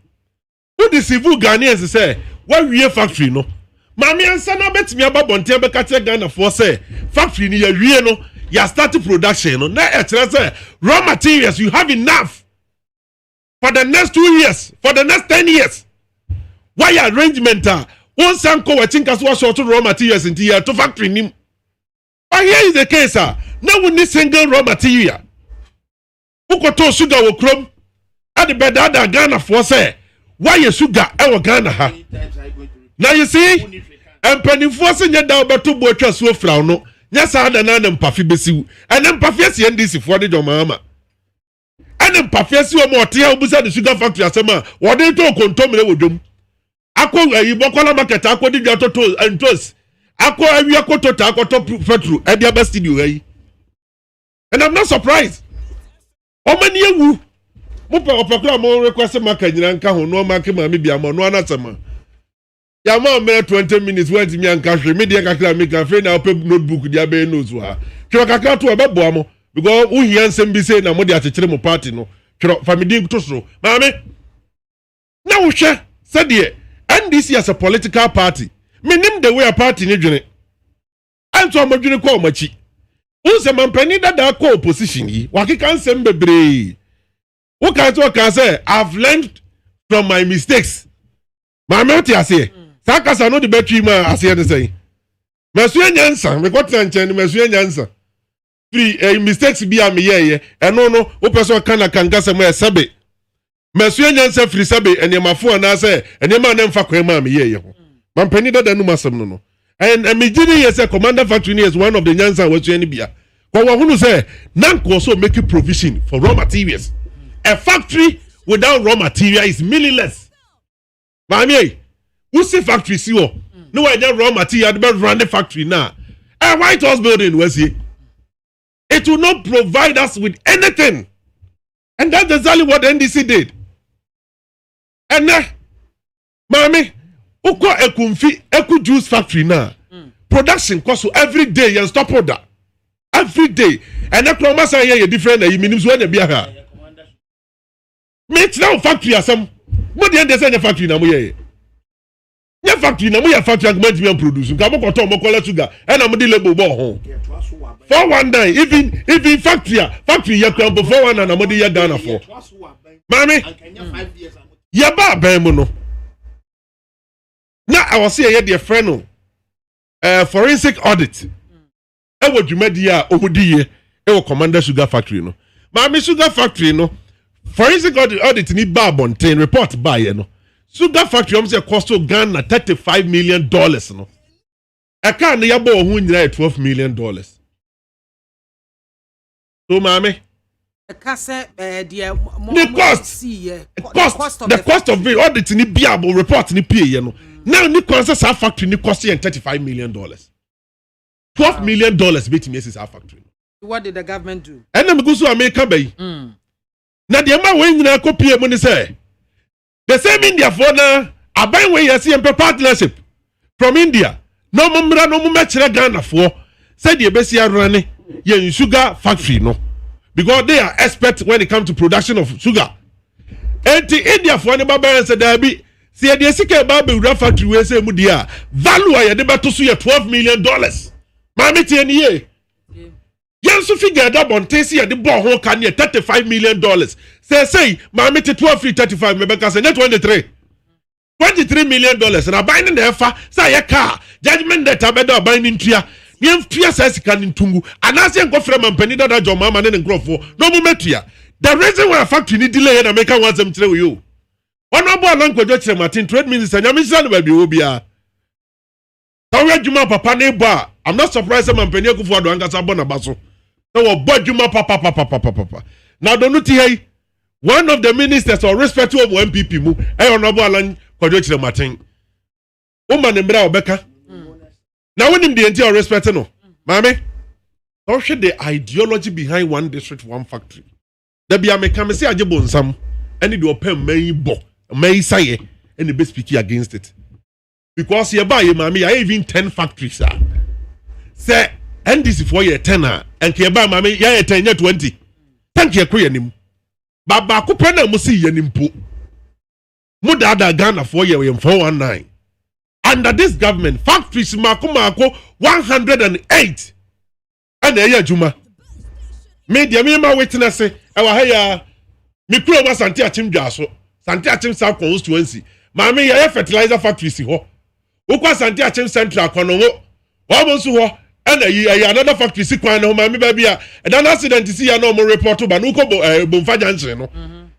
who the civil Ghanaians say what we factory no mami ansa na betimi ababonte be ka tell Ghana for say factory ni ya wie no ya start production no na e kire say raw materials you have enough for the next 2 years, for the next 10 years. Why arrangement? One sanko wachinka so short raw materials in the to factory nim. But here is the case, now we need single raw material. Ukoto sugar will chrome. At the bed that Ghana for say, why you sugar our Ghana ha? Now you see, and penny forcing you down but 2 boys so frown no. Yes, I had an paffy besiu, and then paffy and this for the Mama. And then Pafesi or more tea the sugar factory asema what they talk on Tommy with them. Aqua Ibokola market, aqua did your total and toast. Aqua Aviaco to aqua top fetru at their best studio. And I'm not surprised. How many you Mupa more request a market in Anka, no market, maybe I'm on one answer. Yama 20 minutes went to me and cash media kakra make a friend out notebook diabe knows wha. Kaka to a baboamo. Because who he answer be say na mo de achechire mo party no twero family to so maame na wo hwe said the NDC as a political party menim the way a party ni dwene anto amadwene ko omachi unse mampani dada ko opposition yi wakika nsem bebre wo kan to kan say I've learned from my mistakes maame oti ase sakasa no de betwi ma ase de say mesu nyansa me kwota nchen mesu nyansa free mistakes be am here and no o person can gasa mo sebe mesu nyansa free sebe enyamafo na say enyama na mfa kwa ma am here ho mampani dada no masem no and immediately yes commander factory is one of the nyansa we tu ani bia kwa wa hunu say nanko also make provision for raw materials. A factory without raw material is meaningless. Maame who see factory si wo no we raw material be run the factory now a White House building was here. It will not provide us with anything. And that's exactly what the NDC did. And Maame, uko eku juice factory now. Production cost every day and stop order. Every day. And that promise I hear different you mean when you be here. Make now factory asem. What the end say factory na mo here. Your factory, no more factory argument we produce. Come on, come on, sugar. And I'm the label ball. 419, even factory, you come before 419 and I'm the Ghana for. Mammy, Yaba Bemono. Now I was here, dear friend, forensic audit. I would you made here over the year, Commander Sugar Factory. No, Mammy Sugar Factory, no forensic audit need Barbon report by you know. Sugar Factory almost cost to Ghana $35 million. No, I can't near $12 million. So, Mammy, the cost of the audit in the Biable report in the PA, you know. Now, the cost our factory ni cost $35 million. $12 million betting yes is our factory. What did the government do? And I'm going to America Bay. Now, the amount when you copy money say the same India for now, I buy where you see partnership from India. No mumra no much Ghana for said the best year running in sugar factory no because they are experts when it comes to production of sugar. And the India for any baba said there be see the sike baby factory we say mudia value I deba to so $12 million. Mami tie ni ye. Yansu figure that on tesi ya the ball ho kan $35 million. Say mami te 12 free 35 me beka say net $23 million and I buying the fa say ya car judgment that abeda buying tria nim tria say kan ntungu anase enko frema mpani da jo mama ne nkrofo no mu metua the reason why factory ni delay na make one sem tire you honorable alankwajo kire Martin trade minister nyamisha no ba bi obia tawe juma papa ne ba I'm not surprised some mpani akufo ado angasa bona baso no bo juma papa now don't you hear one of the ministers or respect of MPP mu honorable alankwajo kire Martin o man mbra obeka now when him the entire respect no Maame how should the ideology behind one district one factory there be America me say ajebo nsam any the open may say and the best speaking against it because here by Maame I even 10 factories say NDC for year 10 and ke ba Maame ya 10 year 20 thank you kwe nim baba ko pe na mo si yanim po mo da Ghana for year 419 under this government factories mako 108 and eya juma media me ma witness e wa ha ya me kuro ma santi achim dwaso santi achim south constituency Maame ya fertilizer factories ho ukwa santi achim central kono wo mo nso ho and eyi another factory si kwan no Maame ba bia an accident si ya no mo report ba no ko bomfa janche no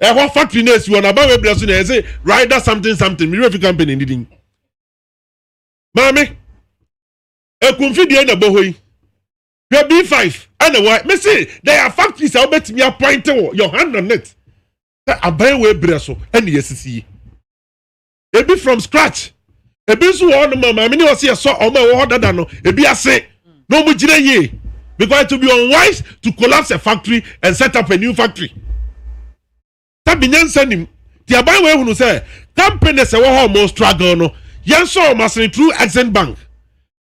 ho factory na si wona ba we bless na say rider something me refi company ndidin Maame ekumfidie na bohoi B5 and why me say there are factories I bet me appoint your hand on it aban we breso and yesisi e be from scratch e be so on mama me no say so o ma wo dada no e be ase no mu gire ye because it will be unwise to collapse a factory and set up a new factory tabinyan sanim ti aban we hunu say companies e wo ho mo struggle no yen so masini through Accent Bank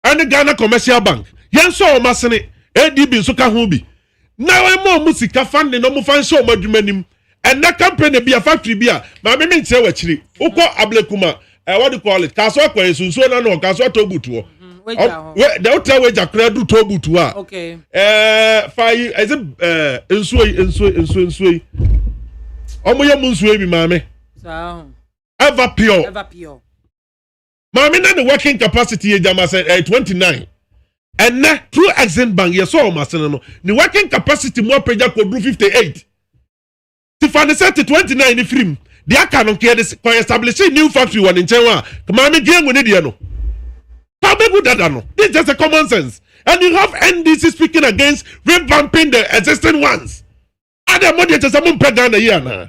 and Ghana Commercial Bank yen so masini ADB nso ka ho bi na we mo musika fund no mo fan show madwumanim and that company be a factory be a ma me nche wa chiri ukọ ablekuma what do you call it kaso akwan sunso na no kaso tobutu we the hotel we jakra do tobutu a okay fai is it ensuo omo ye munsuo bi ma me so ever pure ma me na the working capacity e jama say 29 and now through Accent Bank yes so masene no the working capacity more peja ko 58 Tifani set 29 in film they are canon care this establishing new factory one in Chenwa ma me gien we dey no how be good that no this is just a common sense and you have NDC speaking against revamping the existing ones other money just some pegana here na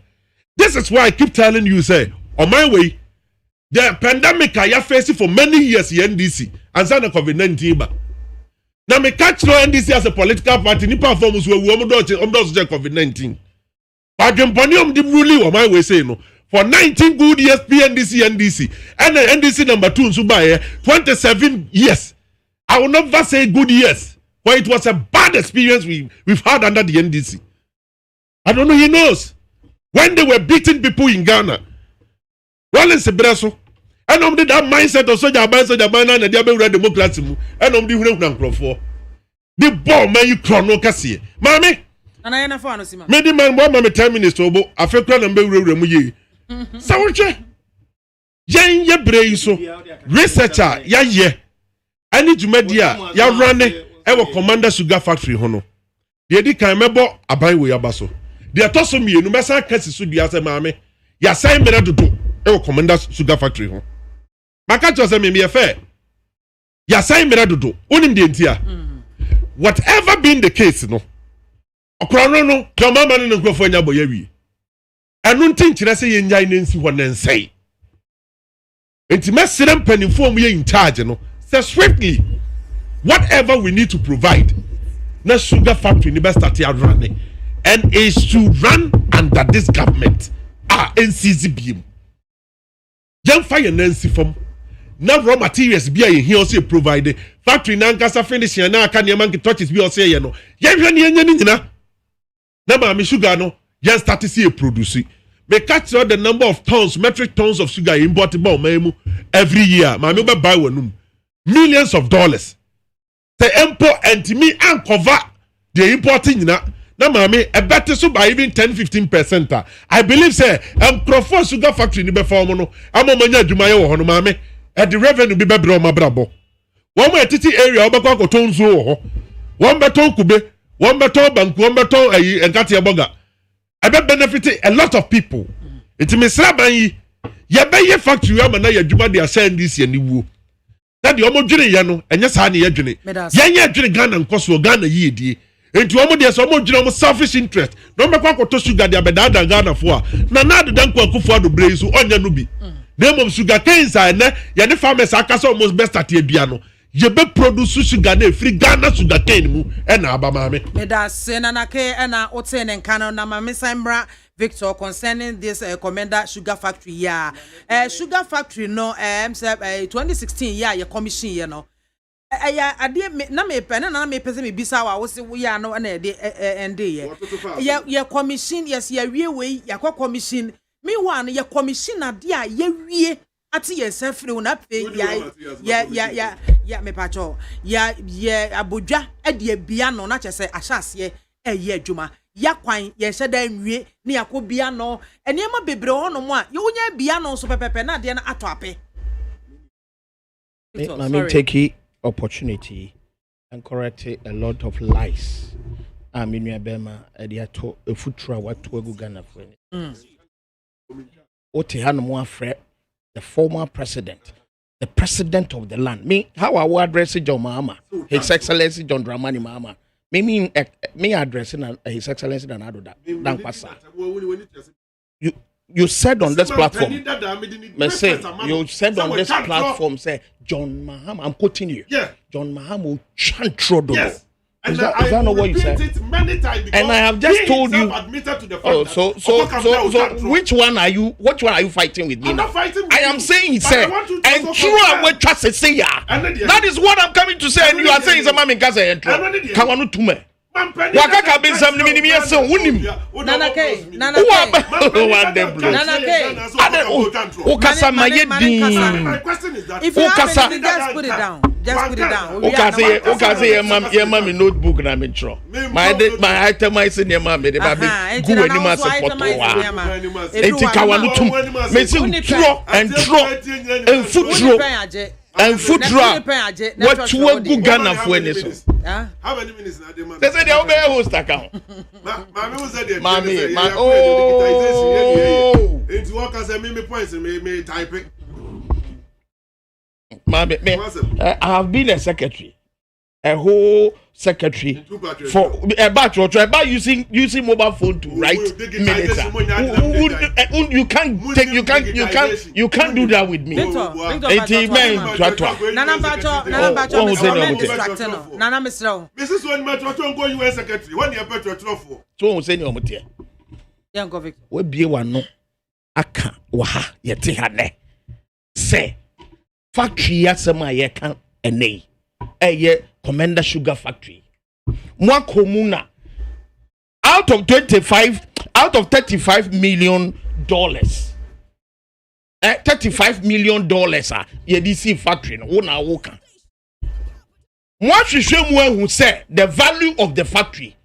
this is why I keep telling you say on my way the pandemic I faced for many years in NDC and so the COVID-19 ba na me catch no NDC as a political party ni performance we do COVID-19 but the ponium di rule on my way say no for 19 good years NDC and NDC number 2 nso ba 27 years I will never say good years but it was a bad experience we've had under the NDC I don't know he knows when they were beating people in Ghana well in Sebreso ɛnom de that mindset of soja ban na de abɛwura democracy mu ɛnom de hunahuna nkurɔfoɔ de bɔ man yi korɔ no kɛseɛ maame nana yɛ na fa no sima me di man bɔ ma me 10 minutes obo afekura na mbɛwurawura mu yie sɛ wohwɛ yɛn yɛ bere yi so researcher yɛayɛ ɛne dwumadi a yɛawrane ɛwɔ commander sugar factory ho no deɛ di kan mɛbɔ aban wɔ yaba so deɛ ɛtɔ so mmienu mɛsan kasi so dua sɛ maame yɛasan mmerɛ dodo ɛwɔ commander sugar factory ho maka kyerɛ sɛ memeyɛ fɛ yɛasan mmerɛ dodo wonim deɛ nti a whatever being the case no ɔkorɔ no deɛ ɔmama no ne nkurɔfoɔ anya bɔ yɛawie ɛno nti nkyerɛ sɛ yɛnyae no nsi hɔ ne nsɛe enti mɛserɛ mpanimfoɔ mu yɛ in charge no sɛ swiftly whatever we need to provide na sugar factory ni best start running and is to run under this government NCZ biem young fire nancy from na raw materials bi a here also provide factory na nkasa finishing na aka niam nki touches bi also ye no ye hwe ne nya ni nyina na Maame sugar no ye start see produce me catch the number of tons metric tons of sugar imported by Maame every year Maame be buy wanum millions of dollars the import and me uncover the importing na Maame a better so by even 10-15%. I believe say Akwafo sugar factory ni be form no amomanya adwuma ye wo ho no Maame the revenue be bebre o mabrabo one more titi area obekwa koton zo wo ho one beton kube one beton banku one beton ayi enkate eboga e be benefit a lot of people it me sra ban yi ye be ye factory am na ye adwuma de asend this ye ni wuo na de omo dwene ye no enye saa ne ye dwene ye nye dwene Ghana nkoso Ghana yi edie enti omo de so omo dwene omo selfish interest no mekwa koto sugar de abeda Ghana fo a na de danko akufo ado brei so onya no bi name of sugar canes are ne ye ne farmers akasa almost best at edua no ye be produce sugar na free Ghana sugar cane mu e na aba Maame me da se na ke e na ote ne nka no na Maame Sambra Victor concerning this commander sugar factory sugar factory no 2016 ye commission ye no ya ade na me pe na me pese me bisa wa wo se wo ya no na de ende ye commission yes ye wie we ya commission me one ye commission ade a ye wie ati ye sefre na pe ya me pacho ya abodwa ade bia no na chese ahyase ye adwuma ya kwan ye hyeda nwie ne yakobia no enema bebre ho no mo a ye wonya bia no so pepepe na de na ato ape let me take opportunity and correct a lot of lies Aminu Biamah e to a futura watu egu Ghana friend ote hanu mo afre the former president the president of the land me how I will address John Mahama His Excellency John Dramani Mahama me addressing His Excellency Danado Dankwasa you said on this platform you said on this platform say John Mahama I'm quoting you John Mahama will chant Trodo is that not what you said? And I have just told you. So which one are you? Which one are you fighting with me I'm now? not fighting with I am saying he said, and true and what trust is say. That is what I'm coming to say, and you are saying some man in Gaza and true. Kawanu tume. Waka kabin some nimi yes unim. Nana K. Nana Ukasa mayedi. If you have it, just put it down. Just put it down. Ukase ye mami notebook na me draw. My itemize in your mami de baby. Go anima support wa. Enti kawanu tum. Me say draw and foot draw. And foot drop. What you will go Ghana for any so? How many minutes now? They say they will be a host account. Maame, oh. It's work as a meme points and me type it. Maame, I have been a secretary, a whole secretary for about using mobile phone to write minutes. You can't do that with me. Nana Mr. Mrs. One Metro go US secretary. One year Petro for. So say no mutia. Young Govik. We be one no aka waha yeti hane. Say factory yasema ye kan enei. Eye Commander Sugar Factory. Mwa komuna out of $35 million $35 million ye DC factory no wo na wo kan mo ahwehwe mu ahu say the value of the factory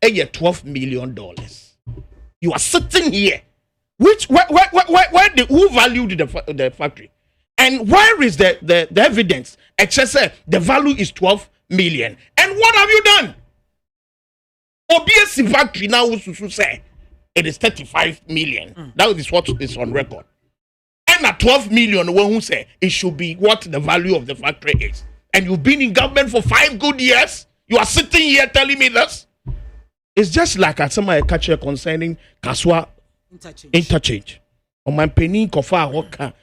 $12 million. You are sitting here where who valued the factory, and where is the evidence? Say the value is 12 million, and what have you done? OBS factory now say it is 35 million. That is what is on record. And at 12 million, one who say it should be what the value of the factory is. And you've been in government for 5 good years. You are sitting here telling me this. It's just like somebody catch concerning Kaswa interchange. On my penny kofa hoka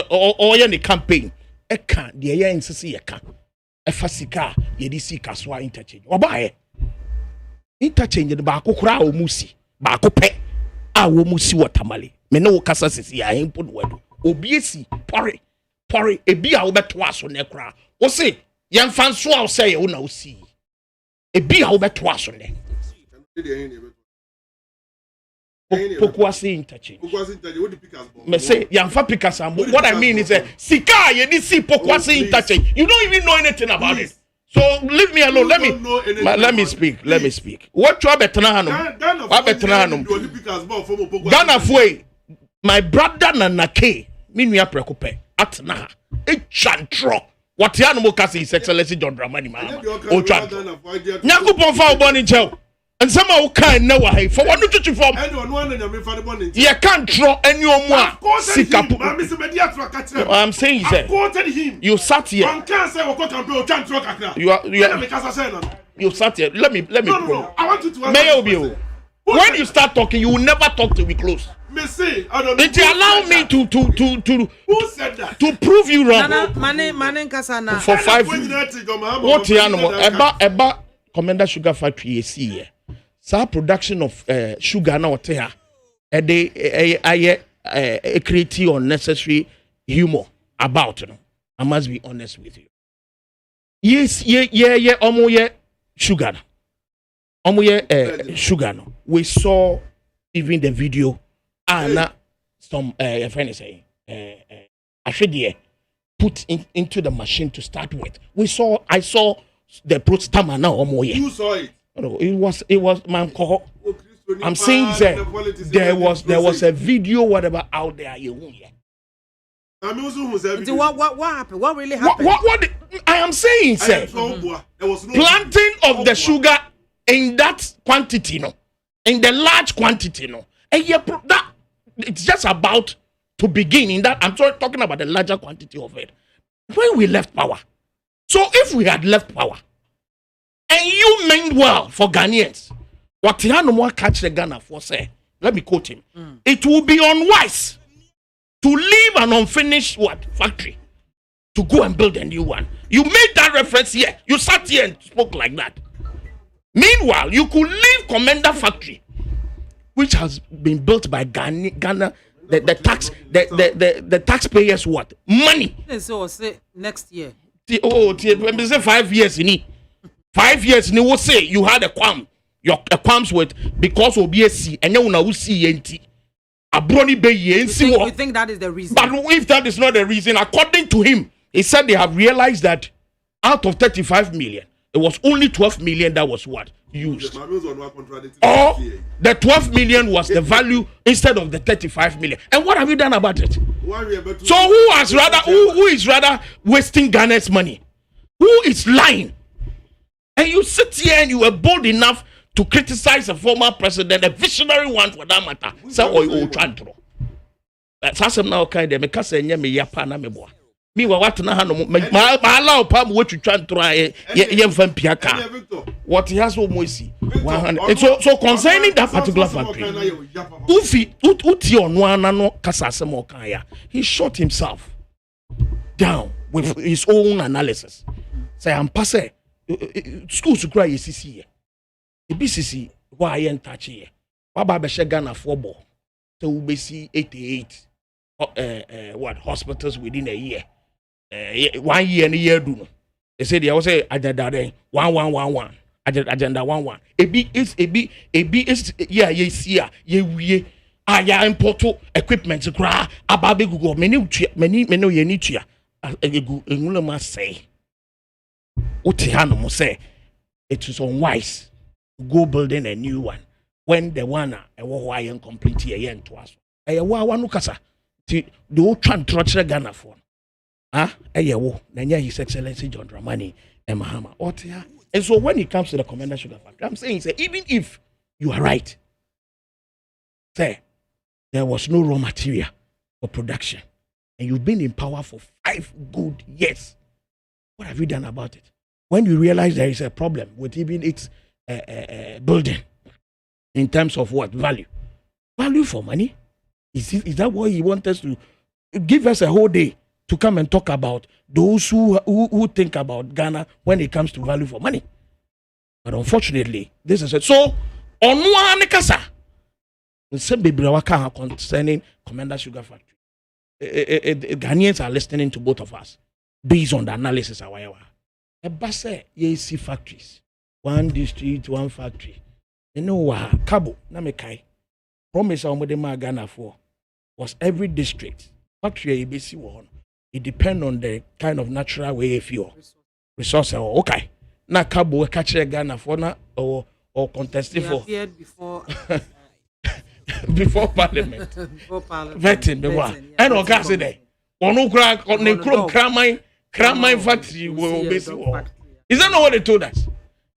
or any campaign. Eka the year in Sisi eka. Efasika yedisi Kaswa interchange. Obaye interchange the bako kura o musi bako pe a wo musi watamale. Me no kasa sisi ya input word. Obiesi pori ebi a wo beto aso ne kura. O say yan fanso a say ye una osi. Ebi a wo beto aso ne. Pokwasi interchange. Me say yanfa pikas am. What I mean is sika ye di see Pokwasi interchange. You don't even know anything about it. So leave me alone. Let me speak. What you betena hanum? What betena hanum? Ghana foi. My brother Nanake, me nua prekope atna. E chantro. What ya no mo kasi His Excellency John Dramani Mahama. O chantro. Nyakopon fa oboni nchew. And some of kind now for one to form. You can't draw any more. I'm saying, sir, you sat here. You sat here. Let me. I want to Mayor, when you start talking, you will never talk till we close. It allow me to who said that? To prove you wrong. For 5 years. What animal? Eba Commander Sugar Factory is here. So production of sugar now here, I create unnecessary humor about it. I must be honest with you. Yes, yeah, sugar. Sugar. We saw even the video and some friend is saying I should put into the machine to start with. I saw the prostama now. You saw it. No, it was man call. I'm saying that there was a video whatever out there you what happened? What really happened? What I am saying, sir. Planting of the sugar in that quantity, in the large quantity, and that it's just about to begin in that. I'm talking about the larger quantity of it. When we left power, so if we had left power. And you meant well for Ghanaians. What Tiano catch the Ghana for say, let me quote him. It will be unwise to leave an unfinished factory to go and build a new one. You made that reference here. You sat here and spoke like that. Meanwhile, you could leave Commander Factory, which has been built by Ghana, the taxpayers money. So say next year. When they say 5 years in it. 5 years, they will say you had a qualm. Your qualms with because of BSC and you will see NT. A brony bay you think that is the reason? But if that is not the reason, according to him, he said they have realized that out of 35 million, it was only 12 million that was used. Or the 12 million was the value instead of the 35 million. And what have you done about it? So who is rather wasting Ghana's money? Who is lying? And you sit here and you were bold enough to criticize a former president, a visionary one for that matter. Say, oh, Chantro. That's now kind of because I me yapana me boy. Me what na hano my allow pam what you Chantro ye piaka. What he has almost see. So concerning that particular factory, uti onwana no kasase mo kaya. He shot himself down with his own analysis. Say I'm passe. Schools to cry is here. The BCC, why ain't touch here? Waba Beshe Ghana for ball. So we see 88 hospitals within a year. 1 year and a year do. They say they also say agenda 1111. Agenda 11. A B is yeah, yes, yeah, ye aya importo equipment kra ababe gugu many ye ni tua egu enwule ma say uti hanu mo say it is unwise to go building a new one when the one ewo hwa yen complete ye nto aso eyewo awanu kasa ti the o twan trotre Ghana for eyewo na nya His Excellency John Dramani Mahama otia. And so when it comes to the Commander Sugar Factory, I'm saying, say, even if you are right, say, there was no raw material for production, and you've been in power for 5 good years, what have you done about it? When you realize there is a problem with even its building, in terms of what? Value. Value for money? Is that what you want us to give us a whole day to come and talk about those who think about Ghana when it comes to value for money? But unfortunately, this is it. So, on one kasa, the same waka concerning Commander Sugar Factory. Ghanaians are listening to both of us based on the analysis of our. A base ye factories, 1 district, 1 factory. You know Cabo Namekai promise on the Ghana for was every district factory ABC one. It depends on the kind of natural way if you resource okay. Na Cabo catch Ghana for na or contesting for before before parliament. Vetting the one. And on gas there. On crack on the Kramai factory will be. Is that not what they told us?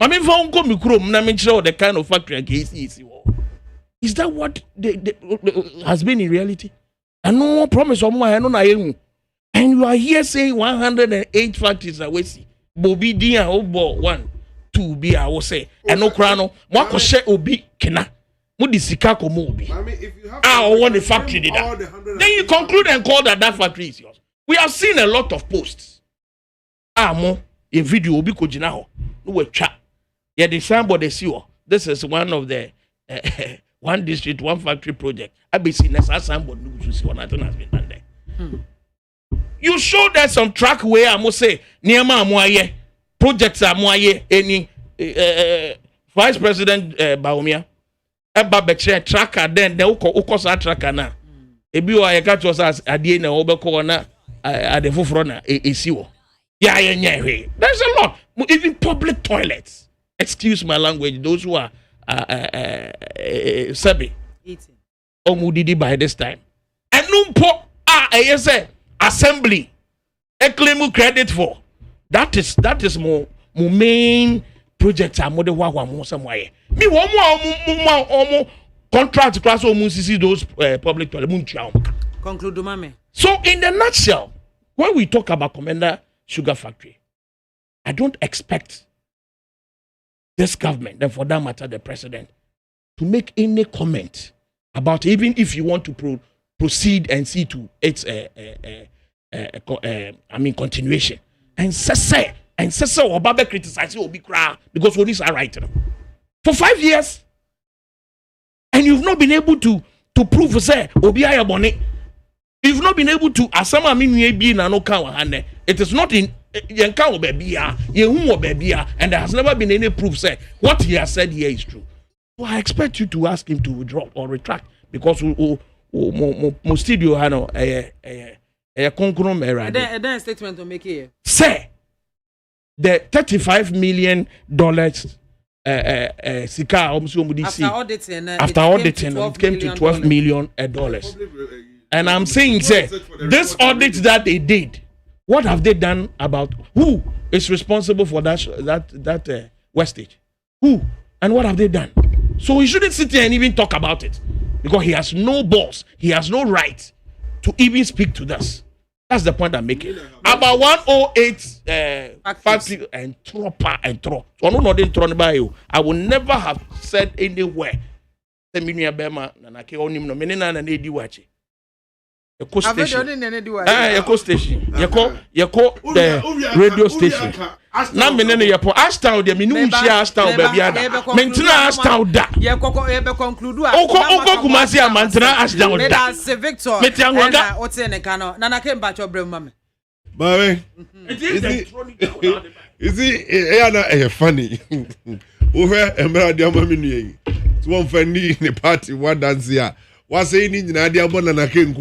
I mean, for Uncle Mikrom, I mean, sure the kind of factory against is that what has been in reality? And no promise of my and you are here saying 108 factories are wasting. Bobby Dia Obo 1, 2 be I will say. And no crown, Marco She Obi Kena. Mudi Sikako Mobi. I want the factory did that. Then you conclude and call that factory is yours. We have seen a lot of posts. Mo in video Obi Kojinaho. No we chat. Yeah, the somebody see. This is one of the 1 district, 1 factory project. I be seen as somebody who see nothing has been done there. You show that some track where I must say Niama Moye projects are Moye any Vice President Baumia Eba Beche tracker then the Ukosa tracker na Ebi wa catch us as Adie na Obeko na at the Fufrona Esiwo. Yeah. There's a lot. Even public toilets. Excuse my language, those who are Sabi Omudidi by this time. And Numpo say assembly a claim credit for that is more main project are more than one somewhere. Me one more contract class or see those public toilet. Conclude, Maame. So in the nutshell, when we talk about Commander Sugar Factory, I don't expect this government, and for that matter the president, to make any comment about even if you want to proceed and see to its continuation. And say Obabe criticize Obi Kra because what is right for 5 years, and you've not been able to prove say Obi Ayabone. You've not been able to asama be na no kan it is not in yenka obebia yehu obebia, and there has never been any proof say what he has said here is true. So I expect you to ask him to withdraw or retract because mo studio hano konkrom era then statement to make here say the $35 million sika after auditing it came to $12 million. And I'm saying say this audit that they did, what have they done about who is responsible for that wastage? Who and what have they done? So he shouldn't sit here and even talk about it because he has no boss, he has no right to even speak to us. That's the point I'm making. About 108 factory and throw. So I don't know I will never have said anywhere. Eco station. Eco station. Yeko the radio station. Na menene yepo Ashtown de minu share Ashtown baby ada. Mentina Ashtown da. Yeko conclude Oko Kumasi amantena Ashtown da. That's Victor. Metiangoga. What's in the cano? Nana came back to Maame. Maame. Is it funny? Over Emra Diamami. So one funny in the party, one dance here. was saying in Nadia Bonana came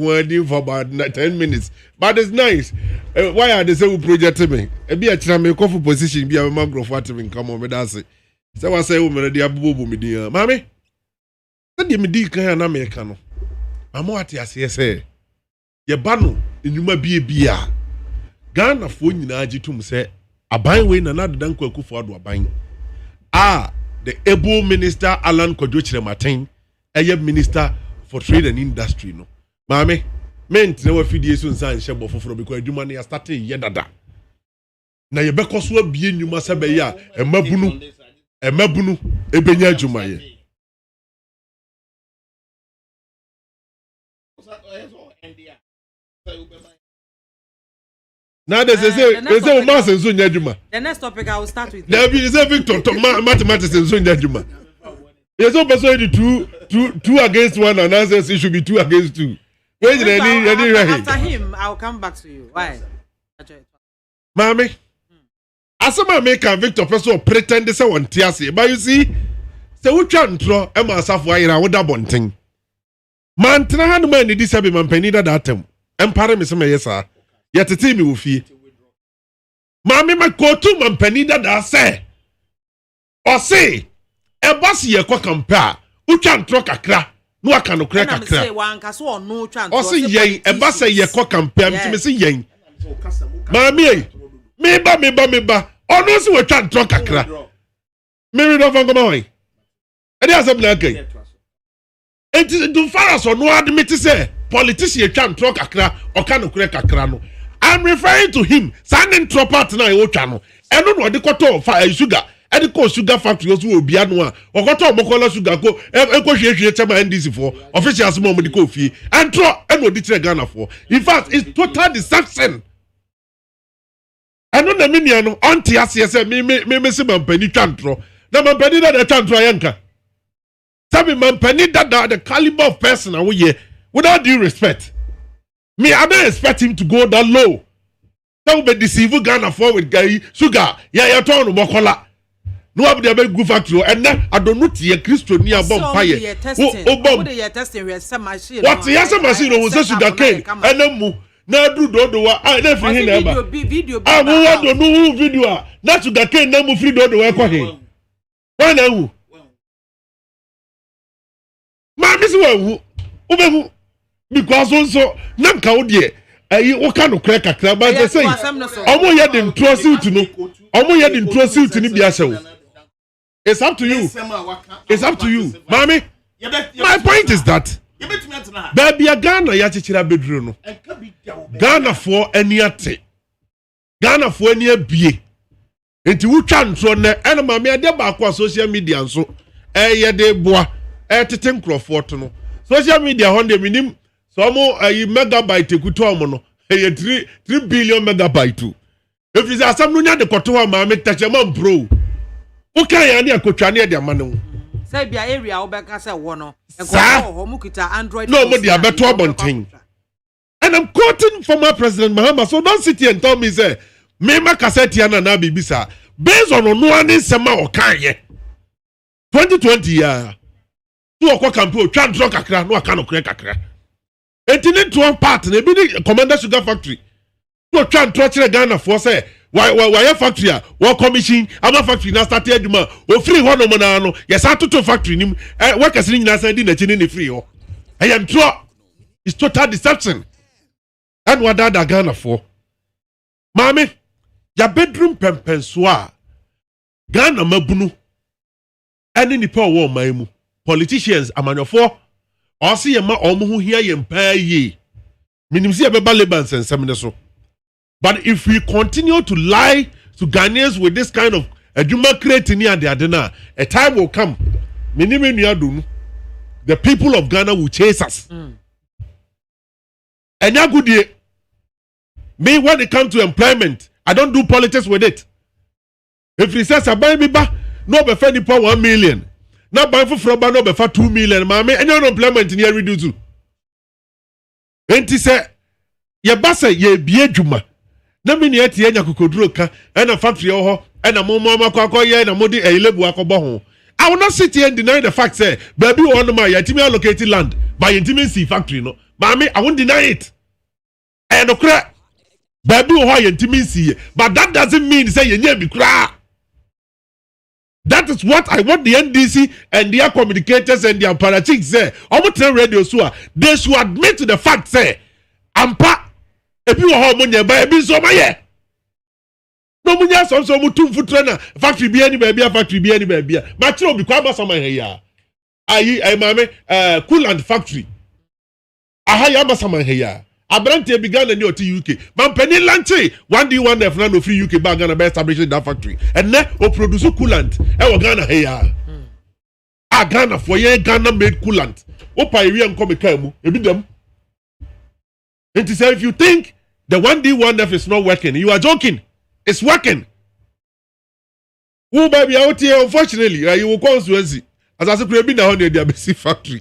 for about 10 minutes. But it's nice. Why are they so project me? A be a tram coffee position, be a mangrove water in come on with us. So I say, woman, the abu me dear. Mammy, let me dig an Americano. I'm what I say. Ye banu, you may be a beer. Ghana phone in Ajitum say, a buying win another danko for a buying. The able minister Alan Kojochre Martin, a minister for trade and industry. No, Maame, meant never feed you soon, son, Shebo for because you money are starting yedada. Now you beck us will be in you must have a mabunu, a benya jumaye. Now there's a mass in Zunjajuma. The next topic I will start with. There is a Victor mathematics in Zunjajuma. There's also two against one, and answers it should be 2 against 2. After him, I'll come back to you. Why? Maame, as a Mameka Victor person pretend this one Tiasi, but you see, so we can't draw Emma Safway with a bunting. Man, Trahan man, this have been penida datum. Empire Miss Mayesa. Yet a team will fee. Mammy, my go-to man penida da say. Or say, a bossy a cock compare. Who can't truck a crack? No, I can't crack a crack. Or say, yea, a bossy a cock compare to Miss Yang. Mammy, meba. Or no, so we can't truck a crack. Mary of Angomoy. And there's a black gay. It is too far as or no admit to say, politician can't truck a crack or can't crack a crano. I'm referring to him. Standing trop out now, your channel. And no what the cotton fire sugar. And the cost sugar factory will be annual. Or cotton mocola sugar go. NDC for officials more the coffee. And draw and what did Ghana for. In fact, it's total deception. I know the minion auntie as me see my penny chantro. Now my penny that the chantro yanka. Tell me my penny that the caliber of person are we without due respect. Me, I don't expect him to go that low. That will be deceiving Ghana for with guy sugar. Yeah, turn mokola. No, I be a good factory. And then I don't know the Christian near Bompire. What the answer machine was sugar cane. And then move. Now do I never hear video. I don't know video. Not sugar cane, no move free do I why now? Mammy, who because also nanka odie ayi wo ka no crack akra ba say omo ye den trust no omo ye den trust ni bia hye it's up to you Mami, my point is that baby Ghana ya chichira bedru no Ghana for any ate Ghana for any abie enti wo twa ntro na ena mami ade ba akwa social media nso ye de boa tete nkrofo to no social media honde minim so mo megabyte kuto omo no 3 billion megabyte if is asam no nya de koto wa ma me tachema pro o kan ya ne akotwa ne de amane say bia area wo beka say wo no enko mu kita Android no mo de abeto abonten and I'm quoting former President Mahama, so don't sit here and tell me say me ma cassette ya na bibisa based on no ani sema o kan ye 2020 ya tu okwa campaign twa drug kakra no aka no kre kakra entini to part na bi the Commander Sugar Factory to twa kire Ghana for say why factory a wo commission ama factory na start aduma o free ho no mo na no yes atoto factory nim workers ni nyina say di na chi ni free ho I am true it's total deception and what that Ghana for Maame ya bedroom pempenso a Ghana mabunu any nipa wo man mu politicians amanyofo or see ye ma omo hu hia ye mpa ye minim see be Leban sensem ne so. But if we continue to lie to Ghanaians with this kind of adwuma creating near the adena, a time will come the people of Ghana will chase us. And ya good ye me when it comes to employment I don't do politics with it. If he says buy me ba no be fa nipa 1 million na buy for from no be fa 2 million Maame any unemployment in here reduce to enti say ye ba say ye bie dwuma na me ne atie nya kokoduro ka na factory ho na momo makwakọ ye na modi elebu akọbọ ho I will not sit here and deny the fact, say, baby, one of my allocated land by intimacy factory, no. Maame, I won't deny it. And okra, baby, why intimacy? But that doesn't mean say you be cry. That is what I want the NDC and their communicators and their parachiks say. I'm not telling radio so they should admit to the fact, say, Ampa, if you are home, baby, so my no munya so mutum futrana factory bi any baby factory bi any baby ma tro bi kwa basa man heya ayi mame coolant factory aha ya basa man heya abrante bi Ghana ni oti UK man pani lanche 1D1F na no free UK ba Ghana be establish that factory and na o produce coolant e wo Ghana heya Ghana for ye Ghana made coolant o pa wi en come ka mu ebi dem it is if you think the 1D1F is not working you are joking. It's working. Who baby out here, unfortunately, you will constituency. As I said, we na on the ABC factory.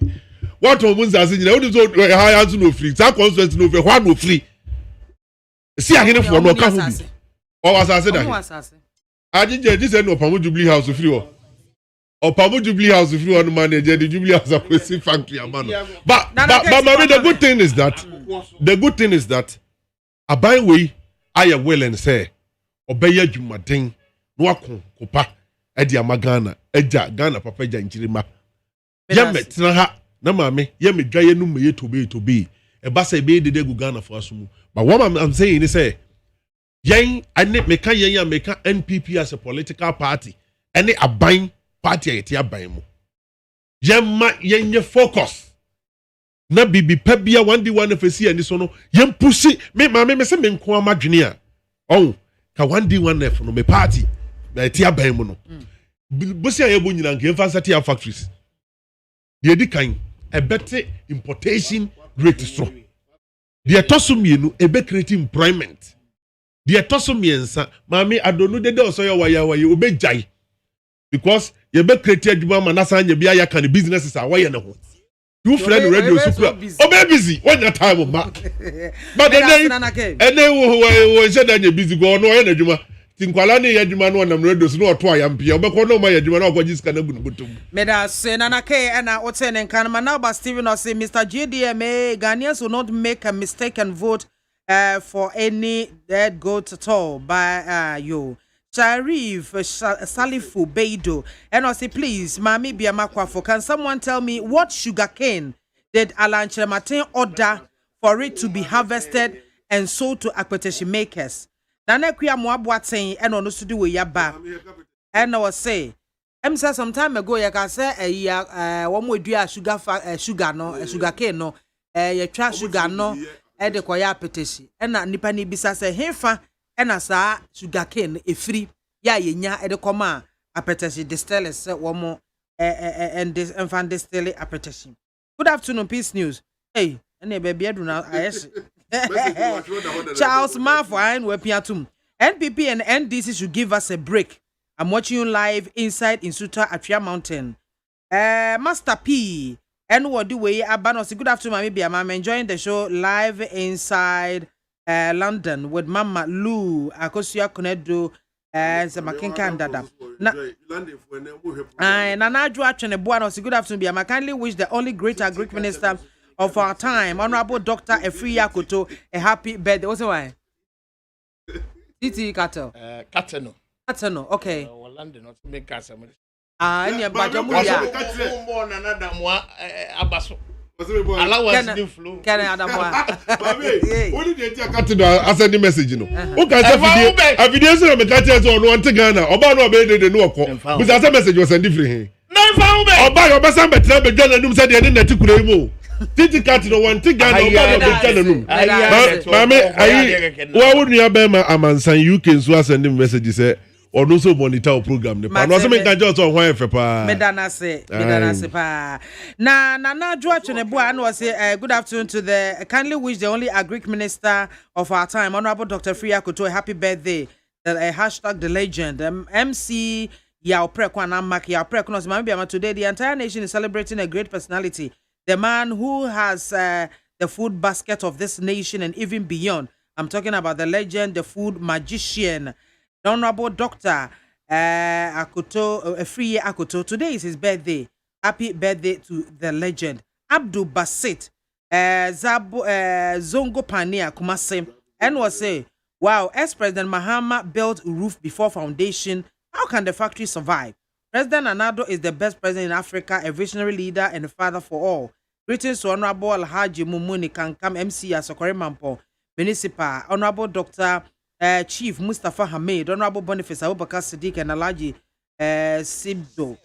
What hormones are saying? What is high as no free? That constituency no free. One no free. See, I can for no come. Or as I said, I didn't just say no Pamu Jubilee House free. Or Pamu Jubilee House free on manager. The Jubilee House a factory, man. But the good thing is that a by way I am well and say. Obey Jumatin, Nwako, Kopa, Edia Magana, Eja, Ghana, Papaja, and Chirima. Yamet, Naha, Namame, Yemi, Jayanum, me to be. A basse be the Degu Ghana for us. But what I'm saying is, Yang, I need make NPP as a political party, and a buying party at Yabaimo. Yamma, Yang, focus. Na bibi pebia 1D1F and this one, Yam pussy, me, Mamma, say, Menqua Junior. Oh. Ka 1D1F no me party na tia ban mu no bosi ayebo nyina nke emfa tia factories de edi kan ebete importation rate so de etosomienu ebe create employment de etosomiensa maami adonu dede osoyo waya obejai because ye be create adwuma manasa anya bia ya kan businesses awaya ne ho you friend radio super obe busy when your time ma but then wo say that you busy go no na adwuma tinkwala ne adwuma no na radio so no to ayampia obekọ no ma adwuma na ogoji sika na gu no botom meda say nana ke na oten kan ma now but Steven or say Mr. GDMA Ghanaians will not make a mistake and vote for any dead goat at all by you Sharif Salifu Beido and I say please Maame Biamah Akwafo, can someone tell me what sugarcane did Alan Chematin order for it to be harvested and sold to aquatation makers? Nana kuya moabuaten and ono studio we yaba and I was say say some time ago ya ka say one more dua sugar no sugarcane no ya twa sugar no e de koya apetition and na nipa ni bisa say hefa ena sa sugarcane efiri ya yenya e de koma apetition distillers say womo and this infant distill apetition. Good afternoon, Peace News. Hey, ene baby edu na ayes Charles Mafine wepiatum. NPP and NDC should give us a break. I'm watching you live inside Insuta Atria Mountain. Master P and what do we abanos? Good afternoon, Maame Biamah. I'm enjoying the show live inside London with Mama Lou Akosia Konedo and Samakinka Dada. Nana Juachene Buanos. Good afternoon, Biamah. Kindly wish the only great Greek minister of our time, Honorable Dr. Efriya Koto, a happy birthday. What's the why? Titi Kato. Kateno. Kateno, okay. London, not to make us. Any Bajamuya. Abaso. Can I Only the Kateno as any message, you know. Who can say evidence of a Kateno on one Ghana, or Bano obeyed the no call. But that message was sent differently. No, or by your best, but now the Ghana said they didn't take Kuremo. Titi Katino one thing Ghana, Maame, why would you have Amansan you can send messages? Or no so monitor program. The pan also make just on why for pa. Medana se pa. Na George Nebua and was say good afternoon to the kindly wish the only Greek minister of our time, Honorable Dr. Efriya Koto, a happy birthday. Hashtag the legend. MC Yao Prekwana Mak Yao Prekwana Maame Biamah. Today the entire nation is celebrating a great personality. The man who has the food basket of this nation and even beyond. I'm talking about the legend, the food magician. The Honorable Dr. Akoto, a free year Akoto. Today is his birthday. Happy birthday to the legend Abdul Basit. Zongo Pania Kumase. And was say, wow, ex-President Mahama built roof before foundation. How can the factory survive? President Anado is the best president in Africa, a visionary leader and a father for all. Greetings to Honorable Alhaji Mumuni Kankam MC Asokore Mampo, Municipal, Honorable Dr. Chief Mustafa Hamid, Honorable Boniface Abubakar Siddiq and Alhaji Sibdo.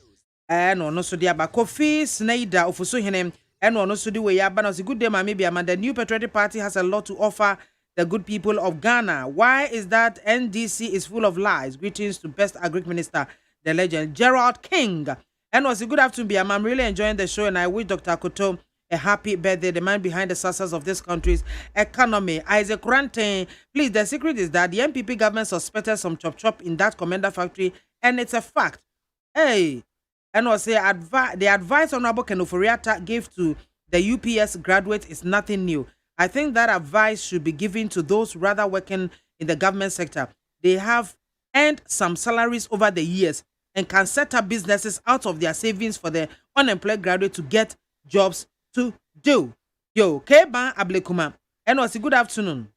And on also the Kofi Snyder of Usuhinem, and on also the way Yabanos. Good day, Maame Biamah. The new Patriotic Party has a lot to offer the good people of Ghana. Why is that NDC is full of lies? Greetings to Best Agric Minister, the legend Gerald King. And was a good afternoon, Biamah. I'm really enjoying the show, and I wish Dr. Koto a happy birthday. The man behind the success of this country's economy, Isaac Rantain. Please, the secret is that the MPP government suspected some chop in that Commander factory, and it's a fact. Hey. And also, the advice Honorable Kenoforiata gave to the UPS graduates is nothing new. I think that advice should be given to those rather working in the government sector. They have earned some salaries over the years and can set up businesses out of their savings for the unemployed graduate to get jobs to do. Yo, Keba Ablekuma. And also, good afternoon.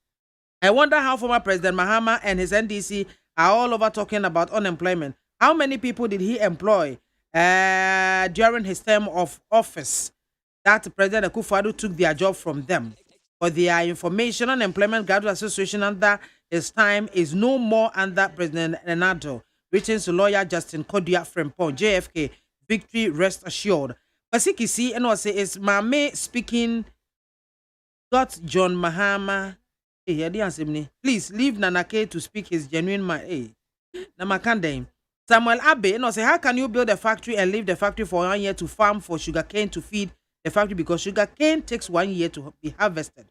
I wonder how former President Mahama and his NDC are all over talking about unemployment. How many people did he employ during his term of office that President Akufo-Addo took their job from them? For their information, Unemployment Graduate Association under his time is no more under President Renado. Written to lawyer Justin Kodia Frempong, JFK, victory rest assured. Pasikisi, and was is Maame speaking. Got John Mahama. Please leave Nanake to speak his genuine mind. Namakandem. Samuel Abe, say, how can you build a factory and leave the factory for 1 year to farm for sugarcane to feed the factory, because sugarcane takes 1 year to be harvested?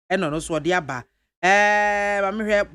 And no, so diaba. I'm here,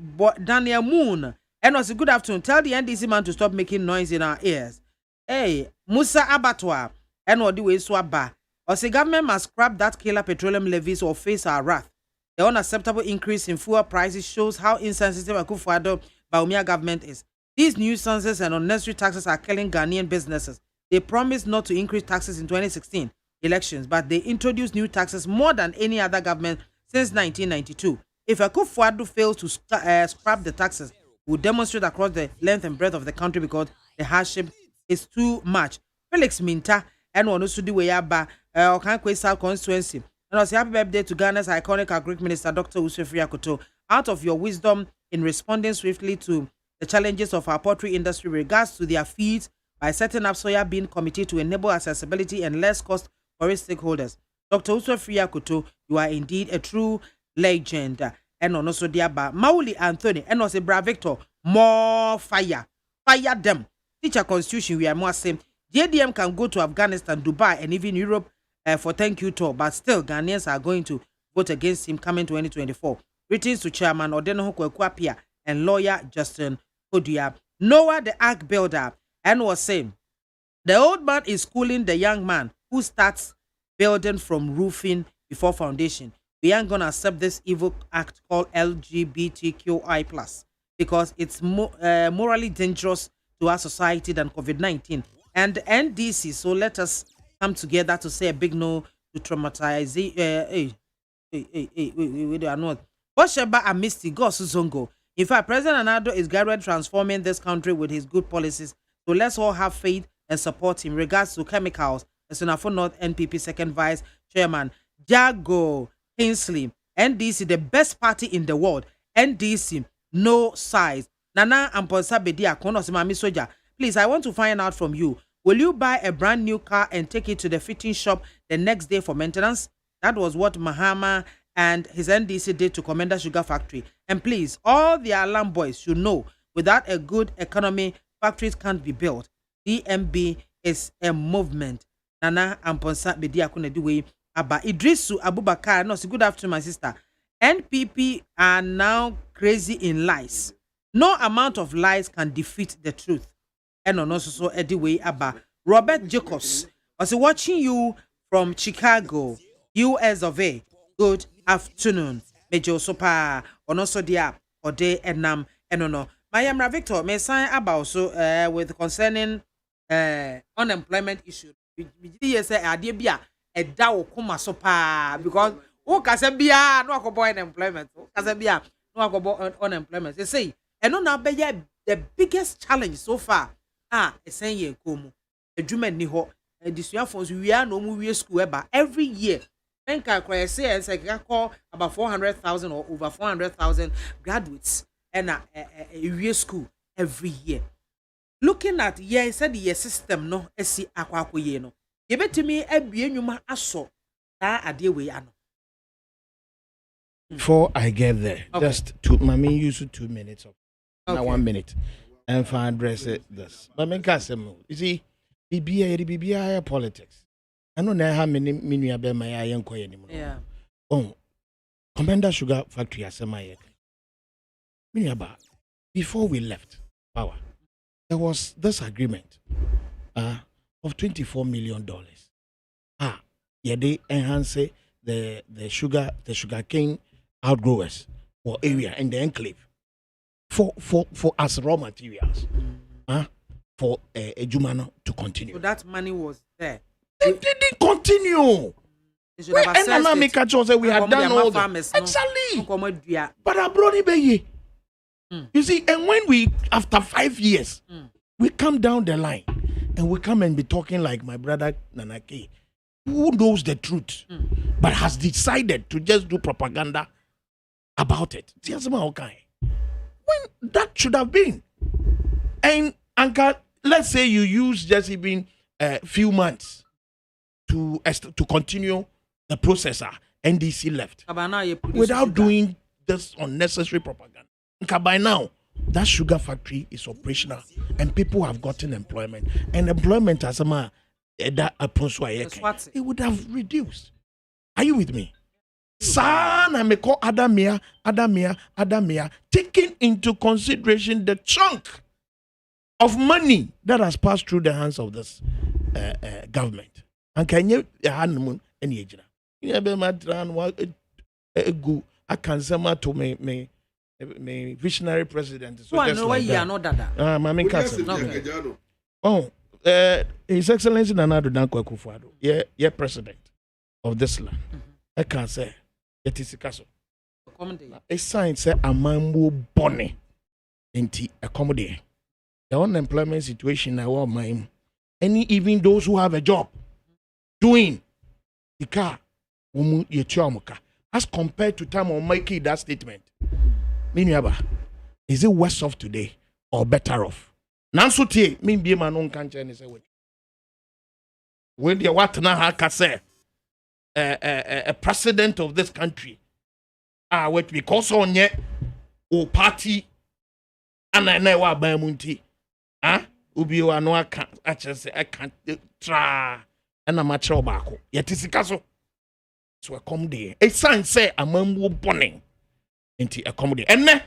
Daniel Moon. And also, good afternoon. Tell the NDC man to stop making noise in our ears. Hey, Musa Abattoir. And what do we swaba? Or say, government must scrap that killer petroleum levies or face our wrath. The unacceptable increase in fuel prices shows how insensitive Akufo-Addo Bawumia government is. These nuisances and unnecessary taxes are killing Ghanaian businesses. They promised not to increase taxes in 2016 elections, but they introduced new taxes more than any other government since 1992. If Akufo-Addo fails to scrap the taxes, we'll demonstrate across the length and breadth of the country because the hardship is too much. Felix Minta and Onosudi Weyaba, Okankwe South constituency. And I say happy birthday to Ghana's iconic Agric Minister, Dr. Usefri Akoto. Out of your wisdom in responding swiftly to the challenges of our poultry industry with regards to their feeds by setting up soya bean committee to enable accessibility and less cost for its stakeholders. Dr. Usefri Akoto, you are indeed a true legend. And also Diaba, Mauli Anthony, and also Bra Victor, more fire. Fire them. Teacher constitution, we are more same. JDM can go to Afghanistan, Dubai, and even Europe for thank you tour, but still Ghanaians are going to vote against him coming 2024. Greetings to Chairman Odeno Kwapia and lawyer Justin Kodia. Noah the Ark Builder, and was saying, the old man is schooling the young man who starts building from roofing before foundation. We aren't going to accept this evil act called LGBTQI+, because it's morally dangerous to our society than COVID-19 and the NDC. So let us come together to say a big no to traumatize. We are not. Bosheba Amisti, Gosu Zongo. In fact, President Anado is gradually transforming this country with his good policies. So let's all have faith and support him. Regards to chemicals, Sonafo North NPP second vice chairman Jago Kingsley. NDC, the best party in the world. NDC, no size. Nana Amponsa Bedia Kono Simami Soja. Please, I want to find out from you. Will you buy a brand new car and take it to the fitting shop the next day for maintenance? That was what Mahama and his NDC did to Commander Sugar Factory. And please, all the alarm boys should know, without a good economy, factories can't be built. DMB is a movement. Nana Amponsa Bedia Kuneduwe Aba Idrisu Abubakar. No, good afternoon, my sister. NPP are now crazy in lies. No amount of lies can defeat the truth. And on also anyway Aba Robert Jacobs was watching you from Chicago, US of A. Good afternoon. Major Sopa on also dia or day and nam and no Mayamra Victor, may sign about so with concerning unemployment issue. We say idea be a daw kuma so pa because o kasa bia no akobo unemployment. Kasa bia no akobo unemployment. They say and no na be the biggest challenge so far. Esen ye komu. Adwuma ni ho. Disuafons we are no mu we school eba every year. Menka kwaya say and say call about 400,000 or over 400,000 graduates and a school every year. Looking at said the system no esi akwako ye no. You bet to me ebie nyuma aso that ade we ano. Before I get there, just Maame use 2 minutes of now 1 minute and for address this. But you see, BBI politics. I don't know how many be my young coy anymore. Yeah. Oh, Commander Sugar Factory as my before we left power, there was this agreement of $24 million. They enhance the sugar cane outgrowers or area in the enclave for as raw materials. For a Jumano to continue. So that money was there. It didn't continue. We had done all that. Exactly. But I brought it back. You see, and when we, after 5 years, we come down the line and we come and be talking like my brother Nanake, who knows the truth, but has decided to just do propaganda about it. See, when that should have been. And Anka, let's say you use just even a few months to continue the processor. NDC left without doing this unnecessary propaganda. Anka, by now, that sugar factory is operational and people have gotten employment. And employment as a it would have reduced. Are you with me? Sana me call Adamia, taking into consideration the chunk of money that has passed through the hands of this government. And can you hand any age? You be madran go I can say to me visionary president. So just like that. Maame Kasa. Oh, His Excellency Nana Addo Dankwa Akufo-Addo, yeah, president of this land. I can say it is Kaso. A sign say amambo bonne into accommodate. The unemployment situation I want my any even those who have a job doing the car as compared to time on making that statement. Is it worse off today or better off? Nanso tie me bie ma no nka nche ne se we the what na ha say a president of this country what because onye o party ana na wa ban mu nti obi wa no aka ache se aka tra na ma kire obako yeti sika so come there a sign say amambu bone nti accommodate enne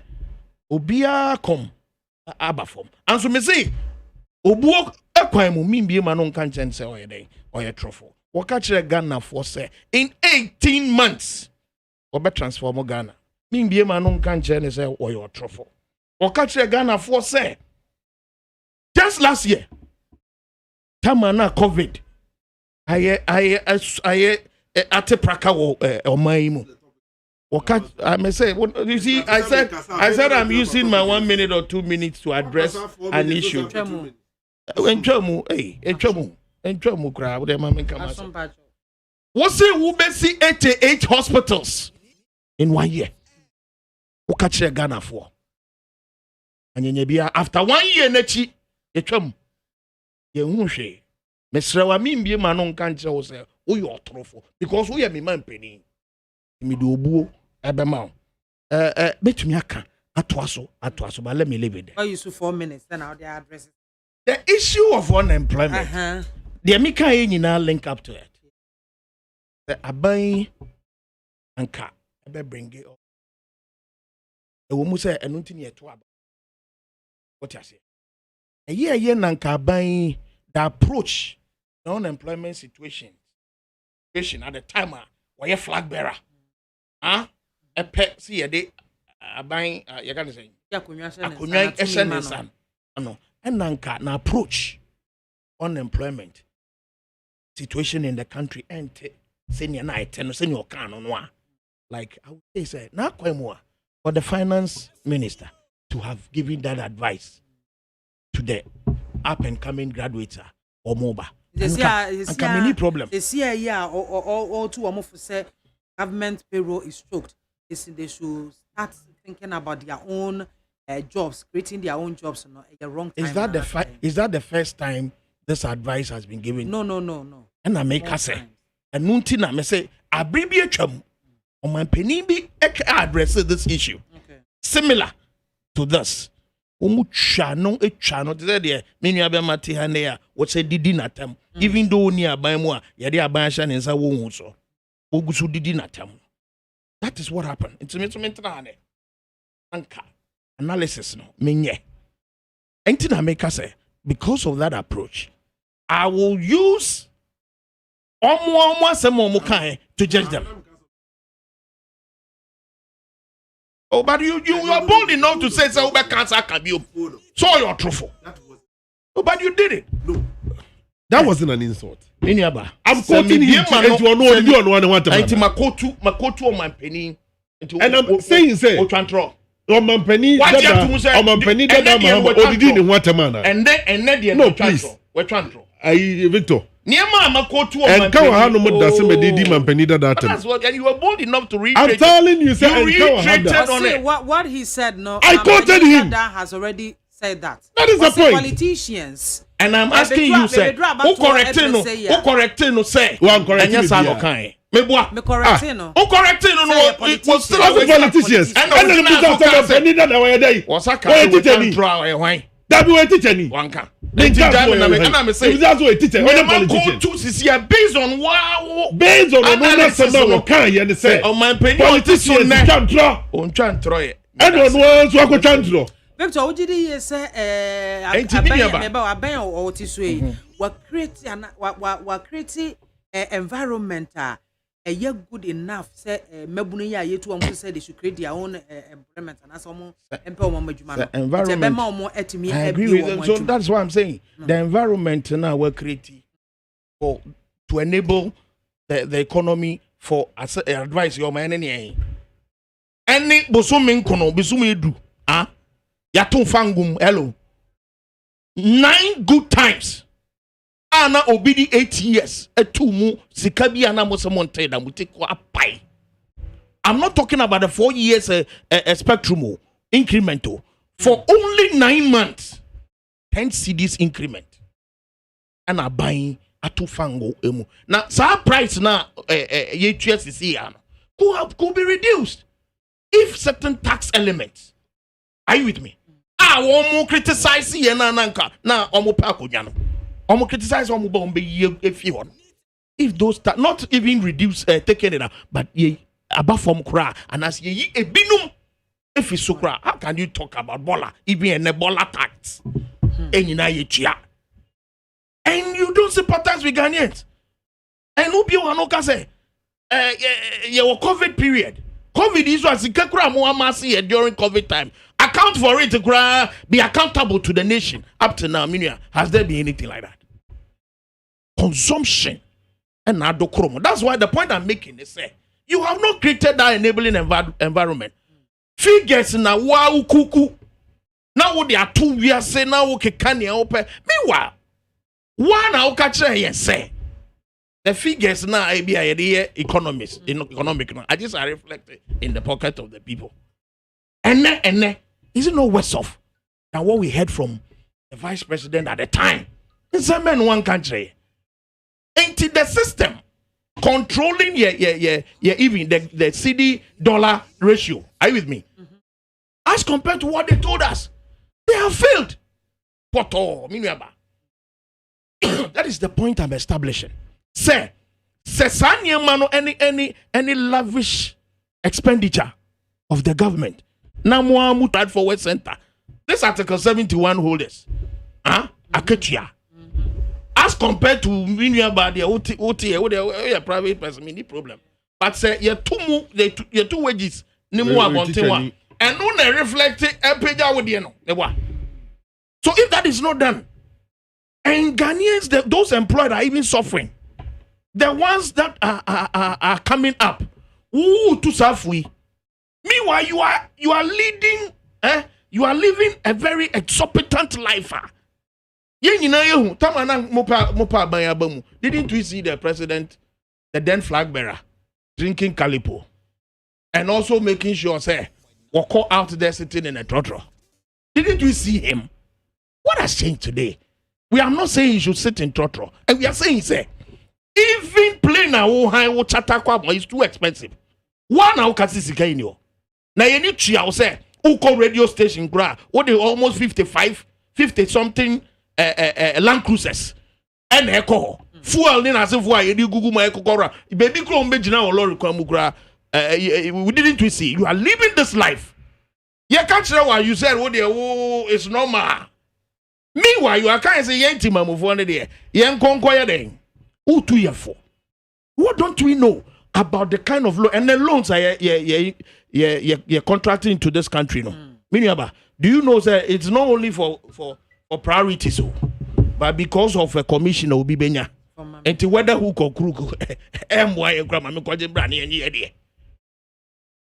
obia come abafom anso me say obuo ekwan mu mimbie ma no nka nchen say oyeden oye trofo waka kire Ghana for say in 18 months obe transform Ghana mimbie ma no nka nchen say oye trofo waka kire Ghana for say just last year tamana COVID aye atepraka wo omaimu. I may say, you see, I said I'm using my 1 minute or 2 minutes to address an issue. What's it? We see 88 hospitals in 1 year. Who catch Ghana for? And after 1 year, nechi, Mr. Wamimbi Manon can't say, oh, you're trofo because we are me man penny. Me do obuo ebema betumi aka atoaso but let me leave it there. I use 4 minutes then I'll address it. The issue of unemployment the Amika nyina link up to it. The aban anka ebe bring it up e wo mu say enu ntini eto aba what you say a year nanka aban the approach the unemployment situation at the time were a flag bearer a pet see a day a buying you can say akonya essence no enanka na approach unemployment situation in the country and senior night and senior can no like I would say na kwemu for the finance minister to have given that advice to the up and coming graduates or mobile. There's many problem. This year, all two almost say government payroll is choked. They should start thinking about their own jobs, creating their own jobs. No, at the wrong time. Is that the first time this advice has been given? No. And I make her say, and Nuntina me say, I bring a chum on my penny be address this issue. Okay. Similar to this. Chano there many abemati hanea what say didi natam even though near by moi yadi abanshan and sa won so ogusu didi natam. That is what happened. It's me anka analysis no menye entina make us say because of that approach I will use omo kan to judge them. Oh, but you are bold enough to say so cancer can be so you're truthful. Oh, but you did it. No. That wasn't an insult. I'm quoting him to Makotu on my penny. And I'm saying say on my penny no please. Victor. And you were bold enough to read. I'm telling you, sir. What he said. No, I quoted him. That has already said that. That is the point. Politicians. And I'm asking you, sir. Who corrected no? Say. Who I'm correcting? Yes, I'm okay. Me correcting no. Who corrected no? It was still politicians. And the what's that kind? That be a teacher ni. Wanka. Based on wow. Based on what can you say? On my penny politicians can't draw. On can't draw it. And on ones who can't draw. Victor, what did you say? What create environment a good enough say mebunu ya yetu am say they should create their own employment and as omo empe omo adwuma no I agree with them. So that's why I'm saying the environment now we're creating for to enable the economy for advice your man any bosumi nkono bisumi edu ya ton fangum hello 9 good times ana obidi 8 years etumu sikabi ana mosemonte da mutiko apai. I'm not talking about the 4 years spectrum incremental for only 9 months 10 cedis increment and are buying atu fango emu now sa price na ye TSC could be reduced if certain tax elements. Are you with me? One more criticize ye na nanka na omo pa akonya no omo criticize omo bombe ye efi if those not even reduce taking it out but ye above from kra and as ye ebinum if it's so kra how can you talk about bola even an ebola tax enyina ye chia and you don't sympathize with Ghanaians and who be one no can say your COVID period COVID is was kekura mo amasi during COVID time. Account for it, be accountable to the nation. Up to now, has there been anything like that? Consumption and adokromo. That's why the point I'm making is say you have not created that enabling environment. Figures na wow kuku. Now they are 2 years say now okay can you open. Meanwhile, one I catch say the figures now be economists economic. I just are reflected in the pocket of the people. And is it no worse off than what we heard from the vice president at the time? It's a man one country. Ain't it the system controlling even the CD dollar ratio? Are you with me? Mm-hmm. As compared to what they told us, they have failed. That is the point I'm establishing. Say any lavish expenditure of the government. Now, Forward Center. This Article 71 holders. Aketia. As compared to the private person, any problem. But say, you're two wages. And no a reflect page with you know. So if that is not done, and Ghanaians, those employed are even suffering. The ones that are coming up, ooh, to serve we. Meanwhile, you are leading, you are living a very exorbitant life. Didn't we see the president, the then flag bearer, drinking calipo, and also making sure say walk out there sitting in a trotro? Didn't we see him? What has changed today? We are not saying he should sit in trotro, and we are saying say even plain a chatakwa is too expensive. One now can see Sikanio. Now you need to say Uko radio station gra what they almost 50 something Land Cruisers and echo fuel in as if why you Google my echo cora baby clone bejina or lorry gra we didn't we see you are living this life. You can't say why you said what it's normal. Meanwhile you are kind of say yanti mamu for there yan konkoya then. Who 2 years for? What don't we know about the kind of loan and the loans are contracting to this country? No, do you know that it's not only for priorities, but because of a commission will be benya. And to whether who could crook MY grandma brandy.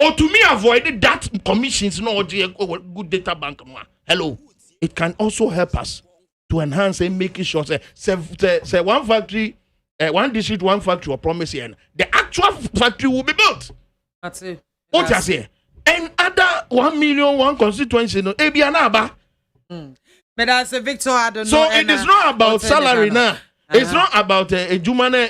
Or to me avoid that commissions no good data bank. Hello, it can also help us to enhance and making sure say one factory. One district, one factory, or promise here. The actual factory will be built. That's it. What I say? And other 1 million, one constituency, no, Ebianaba. But as a Victor, I don't know. So it is not about salary now. It's not about a Jumana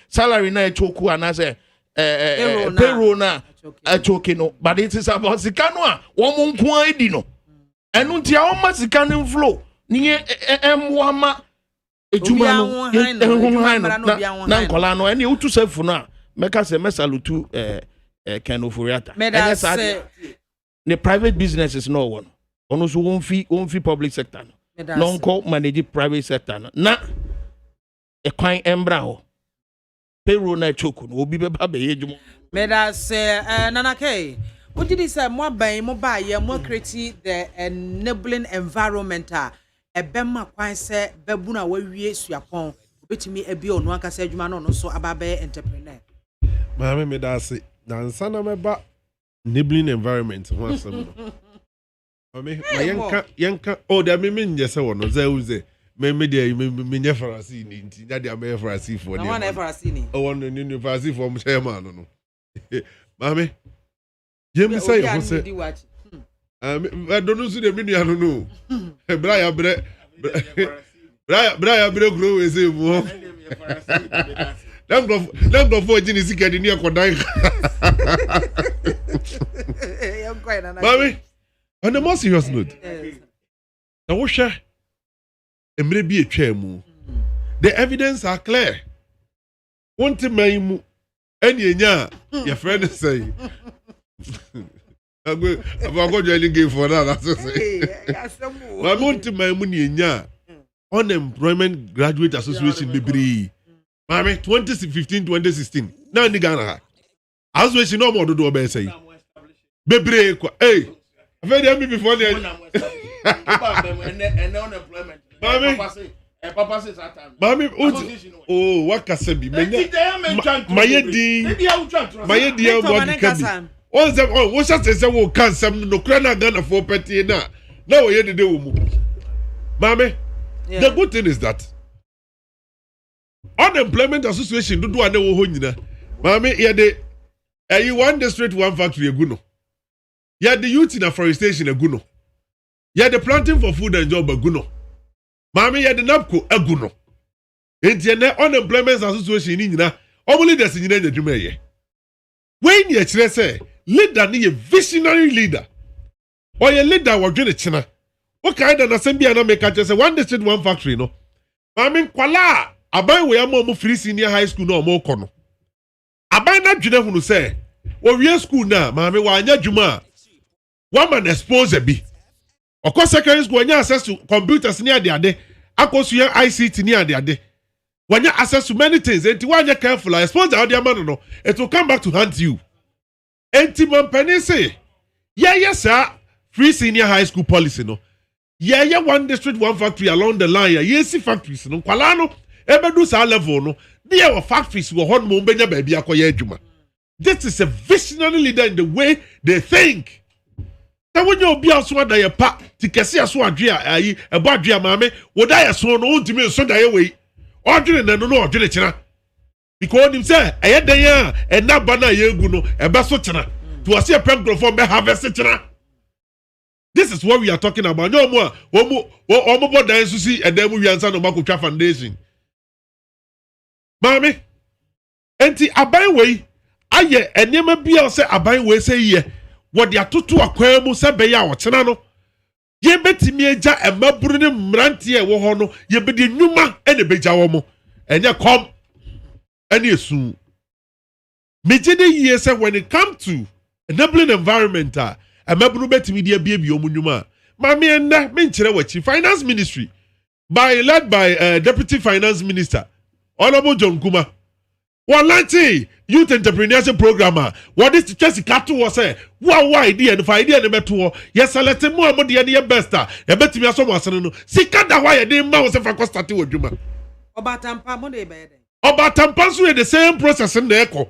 salary na choku and as a payroll na a chokino. But it is about Sikanoa, one dino. And until almost Sikanin flow near M1. Ejuma na nkola no ene utu sefu na meka se mesalutu Ken Oforiatta. The private business is no one. Ono so won fi public sector no. Non ko manage private sector no. Na e kwan embra ho. Payroll na choku no obi beba be ejuma. Meda se Nana K. What did he say mo ban mo ba ye mo create the enabling environment ebema kwan se bebu na wawie suapon obetimi ebi onu aka se adwuma no so ababe entrepreneur. Maame me da se dansa na meba enabling environment ho asem. Maame yenka oh da me nje se wono zeuze me de me nya farasi ni nti da de me farasi for na wana farasi ni oh won ni farasi for mo chairman no. Maame yem say ho se I don't know si de menu anu no. Braya bre grow we say mo. Dem go for jini sika de ni akodan. Mami, on the more serious note. Na wo hwe emre bi etwa mu. The evidence are clear. Won't man mu eni enya your friend say. I'm going to give for that. I want to my money in unemployment graduate association bebree. Mami 2015-2016. Now in Ghana. Association no more do obey say. Bebree kwa. Hey. I've heard me before the unemployment. Papa says Mami, oh, what can say be? Mayedi what can be? What's that say we can some no crana Ghana for petty na. Now we the day we Mami, the good thing is that unemployment association do ane wo ho nyina. Mami, ye de you one district one factory eguno. Ye the youth in afforestation eguno. Ye the planting for food and job eguno. Mami, ye the napco eguno. Enti na unemployment association ni nyina. Omuli des nyina nyadwuma ye. When ye kire say leader ni a visionary leader. Or a leader wa dwene china. What kind of assembly na make say one district one factory no. Mami kwala aban we am free senior high school no mo kono. Aban na dwene hunu say wo wie school na mami wa anya dwuma. One man expose bi. Of secondary school anya access to computers ni ade. Akosu ya ICT ni ade. When you access to many things, and when you're careful, I suppose the other man no, it will come back to haunt you. And Timon Penny say, Yes, sir. Free senior high school policy, no. Yeah, one district, one factory along the line. Yes, factories, no. Kwalano, ebedu sa level, no. There were factories who hon mumbenya baby akoye juma. This is a visionary leader in the way they think. Now when you be also that your pa, tikesi aso adria ayi, ebo adria maame, woda ya so no untimi so da ye we. Odwene na no odwene kina. Because him say, eye dan ya, e na ba na ye gu no, e be so kina. To see a pengrofo be harvest kina. This is what we are talking about. No more. Omo bodan susi e dem wi ansa no makotwa foundation. Maame, enti aban wei aye enema bia se aban wei se ye. What ya tutu akwan mu se be ya wokyena no. Ye betimi agya emaburu ne mrante e wo ho no, ye be de nwuma ene begya wo mo. Enye kom ene esu. Mejide ye say when it come to enabling environment emaburu betimi de abia bi omunwuma. Mami enne me nkire wachi finance ministry led by deputy finance minister Honorable John Kuma. Walanti youth entrepreneurship programmer. What is Chelsea Katu was say? Wow idea and idea and beto. Yes, I let him more money and the best. A bet me so much no. Sikanda why name mouse if I cost at you Juma. Obatampa money bed. Obatampa so the same process in the echo.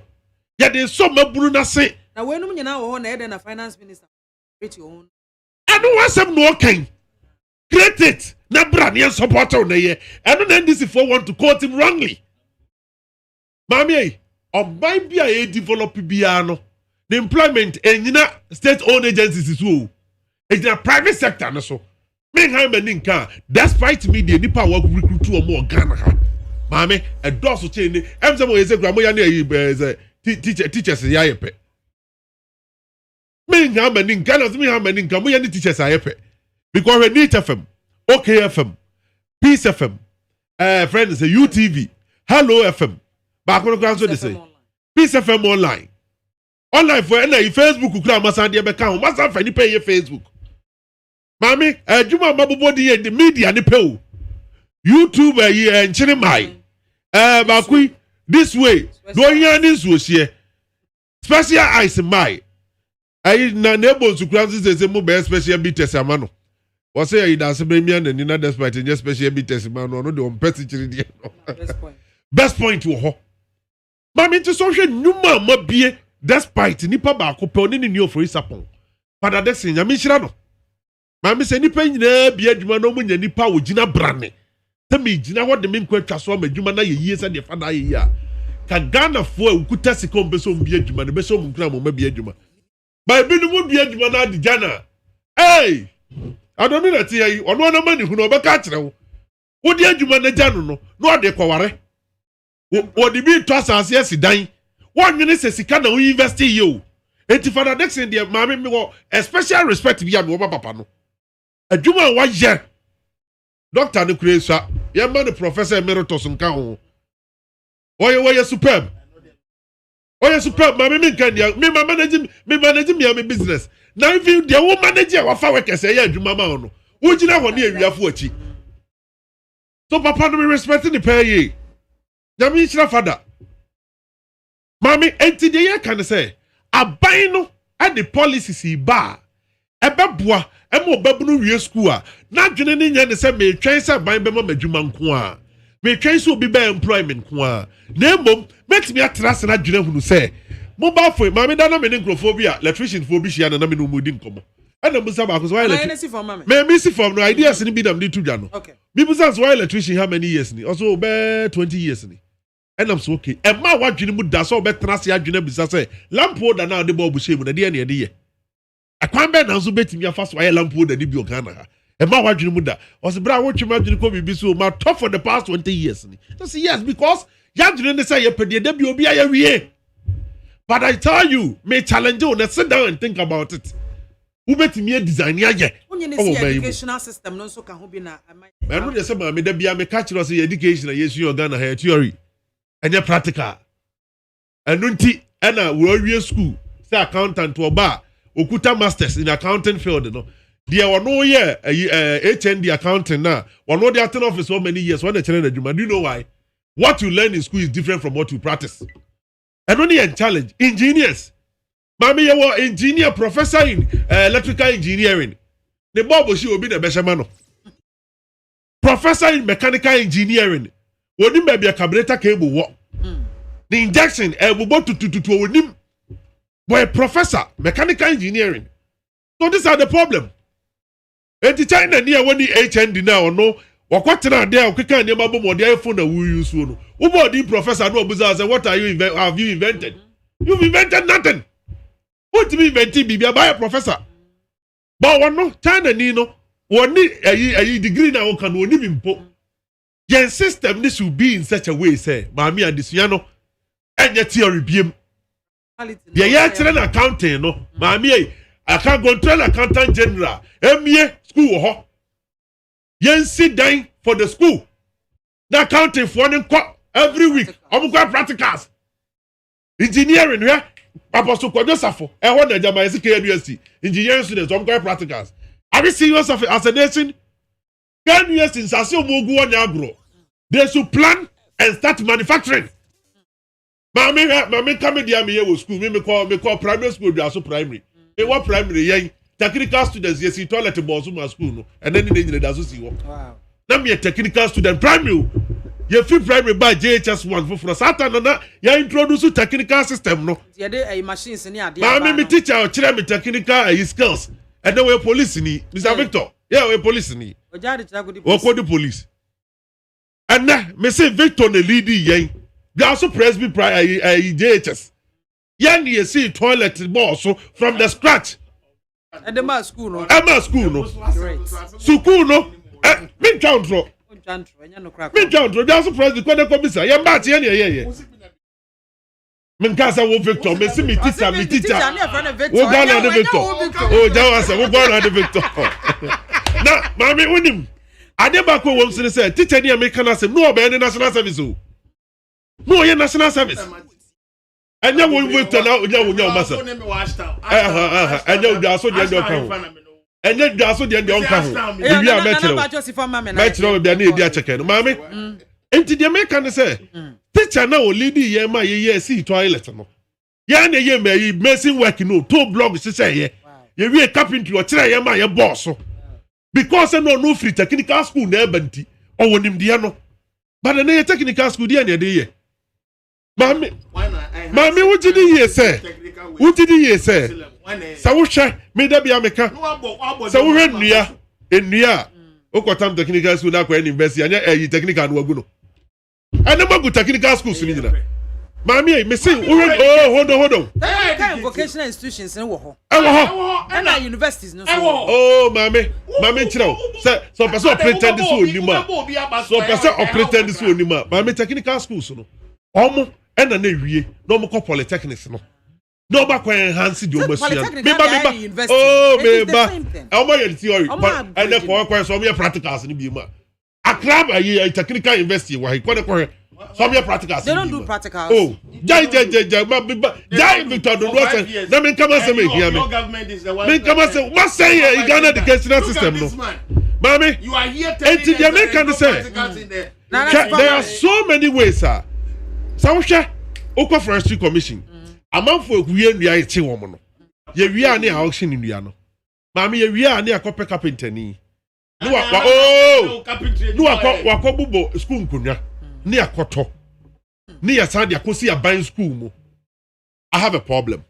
Yet there's so much Bruna say. Now when you now on head and a finance minister. Own. I don't want some no king. Create it. Na brand support on the year. I don't end this if I want to quote him wrongly. Mami, obai bia e develop bia no. The employment enyina state owned agencies is wo. Ejina private sector no so. Me ha mani nka despite me the nipa work recruit to mo Ghana ha. Mami, e do so che ni. Em se mo yese gra mo ya na teachers ya yepe. Me ha mani nka no me ha mani nka mo ya ni teachers ya yepe. Because we need FM, OKFM, Peace FM, friends, UTV, Hello FM. Back on the ground, so they say. Peace FM online. Online for any Facebook, who claim Masan Dia Beckham, Masan Fanny pay your Facebook. Mami, Juma Mabubodi and the media and the pay. YouTube and Chinimai. Bakui, this way. Doyan this was here. Special eyes in my. I na neighbors to class is a mobile special bit amano. Was say that's a baby and in other despite in just special bit testimony no the petty. Best point to her. Mami to social numa mabie despite nipa ba ko pe oni ni ofori sapon. Pada de sin nyame hira no. Mami se nipa nyina bia adwuma no mu nya nipa wo gina brane. Se me gina wo de me nkwa so ma adwuma na ye yie se de fa na ye ya. Ka Ghana fo ukuta sikom be so mbia adwuma ne be so mu nkra mo ma bia adwuma. Ba bi no mu bia adwuma na de Ghana. Hey! I don't know that here on one money who no be catch now. Wo de adwuma na Ghana no no de kwaware. Wo de bi to asase asidan. One nwene se sika na wo invest you. Enti Father Dixon de maame me wo special respect bi am wo papa no. Adwuma wa ye. Doctor no kure ye man the professor emeritus nka ho. Oye superb. Oye superb maame me nka dia me manage me business. Now if you the woman manager wa fa work say ye adwuma ma no. Wo gina ho na ewiafo achi. So papa no me respecting the pay ye. Nyame nhyira Father. Mami enti de ye kan say aban no at the policies ba ebeboa emo babunu wie school a na dwene ne nya ne say me twen say aban be ma madwuma nko a me twen so obi be employment nko a na emom metimi atrase na dwene hunu say mobile phone mami da na me ne nkrofobia electrician fo bi hia na me no mudi nkomo ana musa ba ko so why me me see from no ideas ni bi dam ni to dwa no okay bi musa so why electrician how many years ni also be 20 years ni. And I'm so okay. And my what you would so better as you have say lamp holder now the bulb shame the dear. I can't bear now so bet me a fast wire lamp holder the Biogana. And my what you would that was a brown what you imagine could be so my tough for the past 20 years. Just yes, because you didn't say you pay the debut be a year. But I tell you, may challenge you and sit down and think about it. Who bet me a design ya? Educational system no so can be na. I know the same me there be a catch us education yes you Ghana here theory. And your practical. And nunti ena we school say accountant to oba okuta masters in accounting field no. There were no year HND accounting now. One know they attend office so many years when they train the Juma. Do you know why? What you learn in school is different from what you practice. And only a challenge. Engineers. Maame ye wo engineer professor in electrical engineering. The Bobo she obi na beshamano. Professor in mechanical engineering. Woni me bia carburetor cable wo. The injection bubo to wonim. Boy professor mechanical engineering. So these are the problem. Enti China near woni HND now no. Wakwatena there okeka ne mabo mo dey phone na we use no. Ubo di professor no obuza say what have you invented? You've invented nothing. What me invented bibia by a professor. But one no China ni no one a degree na kan woni bimpo. Your system this should be in such a way say Maame adesua no enye theory biem. Ye ya tire na accounting no Maame I can control accountant general. Emie school ho. Yen sit down for the school. That accounting for every week. I'm going practicals. Engineering, yeah. Apostle Kodosafo. I want to jama USC. Engineering students, I'm going practicals. Are we serious of it as a nation? Can US in Sasio Mogu and Agro? They should plan and start manufacturing. Mami come here me school. Me call primary school. They are so primary. Me what primary? Yeah. Technical students, yes, toilet boss in my school, no, and then they need to see what. Wow. Now me a technical student, primary. You feel primary by JHS1 for Satan, no, you introduce a technical system, no. Yeah, there are machines in here. But me teacher, or children me technical skills, and then we police in it, Mr. Victor. Yeah, we police in it. We call the police. And now me say Victor the lady, yeah, they also press me prior JHS. Yeah, you see toilet boss so from the scratch. And the mass school, no. School, no. School, no. Me countro. Me countro. They also press the corner commissar. Yeah, but yeah. Me casa wo Victor. Me see me teacher. Wo gonna the Victor. Oh, Jawasa. Wo gonna the Victor. Now, Maame unim. Adebako wo mse say teacher ni American say no be national service o. No, ye national service. Anya wo Victor na onya masa. Anya wo aso de ndo kan. Anya wo aso de ndo kan. Bibi a metro bia na ebi a cheke no. Maame. Enti de American say teacher na o lead ye ma ye see toilet no. Ya na ye me messing work no to blog say ye. Ye wi carpentry o kire ye ma ye boss. Because no free technical school na ebanti. O wonim de no. But na ye technical school de na de ye. Maame, what did he say? What did he say? Sawusha, me da bia meka. Sawuhe nua, enua. Okotam technical school na kwa university, anya technical no agu no. Ana magu technical school so ni nyina. Maame, me say, hold on. Kind vocational institutions in wo ho. And universities no so. Oh, maame nchira. So person pretend this one ni ma. So person pretend this one ni ma. Maame technical schools no. Omo ena na ewie na omo ko polytechnics no no ba kwa enhance di omo sua meba oh meba omo ye theory and then kwa so omo practicals ni bi ma Accra ye technical university wa ko ne ko so omo practicals they don't do practicals oh jai Victor do say na me come say me here me come say what say ye Ghana educational system no Maame you are here telling the American say there are so many ways sir. Sawusha okwa forestry commission amanfo ekuye nua eche wo mo no ye wi ani auction nua no maame ye wi ani akope carpenter ni no wakọ bubo school nkonwa ni akoto ni ya sande akosi aban school mu I have a problem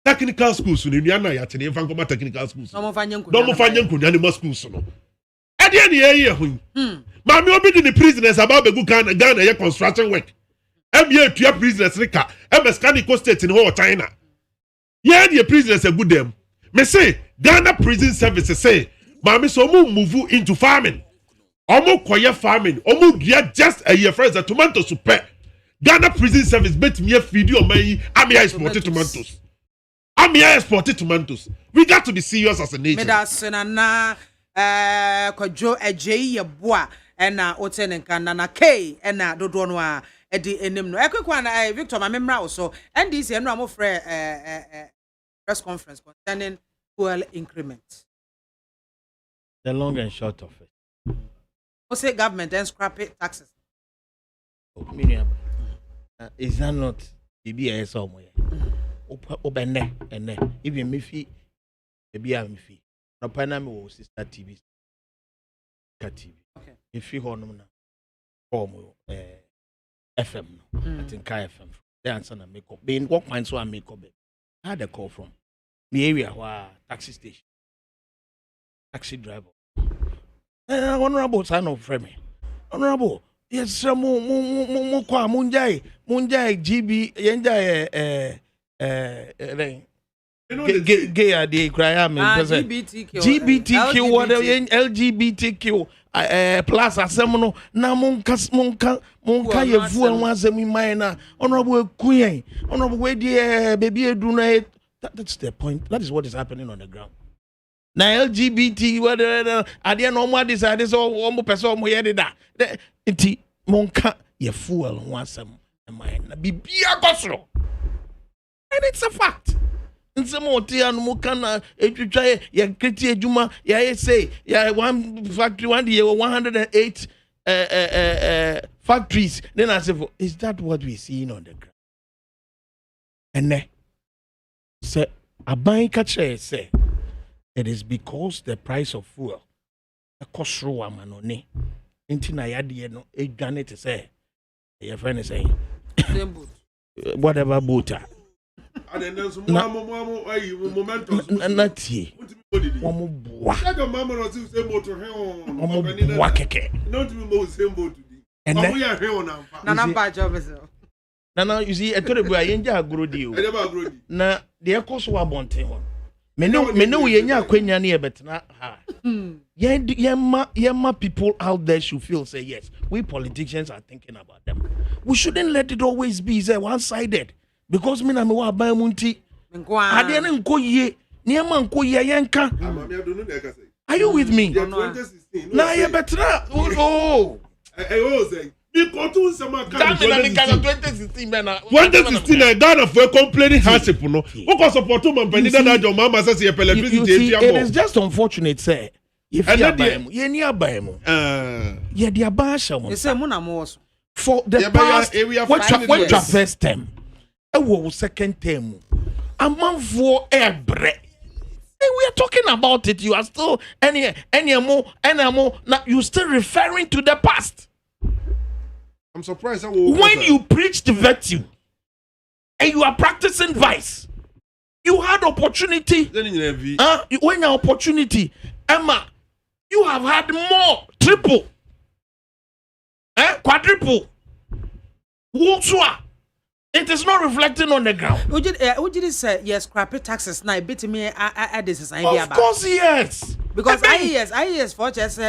technical schools ni nua na ya tene mfa technical schools no mo fanye nkonwa ni schools no ade ani ye ho maame obi di ni prisoners about begu Ghana ye construction work MBA to your prisoners rika Mechanical state in whole China. Yeah, the prisoners are good them. Me say Ghana prison services say, Maame so move into farming. Omo koye farming. Omo get just a year first the tomato soup. Ghana prison service bet me a video man. Amia exported tomatoes. We got to be serious as a nation. Me da senana kojo eje ye boa ena otenenka na K ena dodo no a edi enim no ekwekwa na Victor Mamemra also NDC enu amofre press conference concerning fuel increment. The long and short of it. Who say government then scrap it taxes? Is that not BBS or more? obenne ene even me fi ebi am fi no pana me wo sister TV TV okay if you honum na FM no I think FM the answer na make up being what point so I make up I had a call from the area where taxi station taxi driver honorable son of frame honorable yes mo kwa munjai GB yenjai gay ade cry am LGBTQ whatever LGBTQ plus asem no na monka yevu an asem mai na honorable ekuyen honorable we dey baby edu na that's the point. That is what is happening on the ground. Now LGBT whatever ade na omo decide so omo person omo hear that enti monka yefu an asem mai na bibia kosoro and it's a fact. Nsemo oti anu mo kana etwitwa ya kreti ejuma ya say ya one factory one day 108 factories then I say is that what we seeing on the ground and say aban catcher say it is because the price of fuel the cost ro amanone nti na yade no edwane te say your friend is saying whatever boat and then there's momentum. Natie. Omo boa. Second mama no say motor he on. Omo boa keke. Don't me mo say boat today. Omo ya he on am. Nana ba job so. Nana you see etorebu ayenja agrodi o. Edeba agrodi. Na de ekoso abonten ho. Me no we yenya akwanya na yebetena ha. Yema people out there should feel say yes. We politicians are thinking about them. We shouldn't let it always be say one-sided. Because me na me wa ban mu nti ade na nko yie niema nko yie yenka are you with me na ye betra oh say because to some can 2016 man 2016 Ghana for complaining hardship no who can support man pani that your mama says ye electricity it is just unfortunate say if you abam ye ni abam ye dia ba sha won say mo na mo for the past what first term ewo second term amanfo ebre we are talking about it you are still any more now you still referring to the past. I'm surprised when you preach the virtue and you are practicing vice you had opportunity when your opportunity Emma you have had more triple quadruple whatsoever. It is not reflecting on the ground. Would you say yes? Scrappy taxes now. Bit me. This is idea. Of course, yes. Because IES for just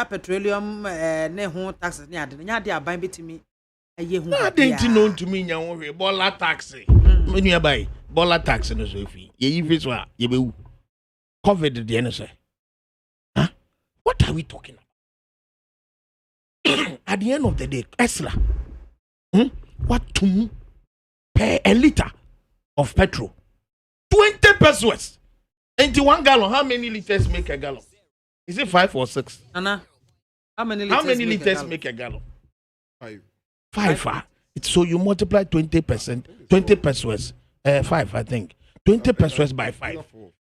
petroleum ne home taxes. Nya they are buying bit me. I didn't know to me. Nya bola tax. When you buy bola tax no so fi. Ye if so ye be COVID the NSA. Huh? What are we talking about? At the end of the day, Esla. What to me? A liter of petrol 20 pesos into 1 gallon. How many liters make a gallon? Is it 5 or 6? Anna, how many liters make a gallon? 5. It's so you multiply 20%, 20 pesos, 5 I think. 20 pesos by 5.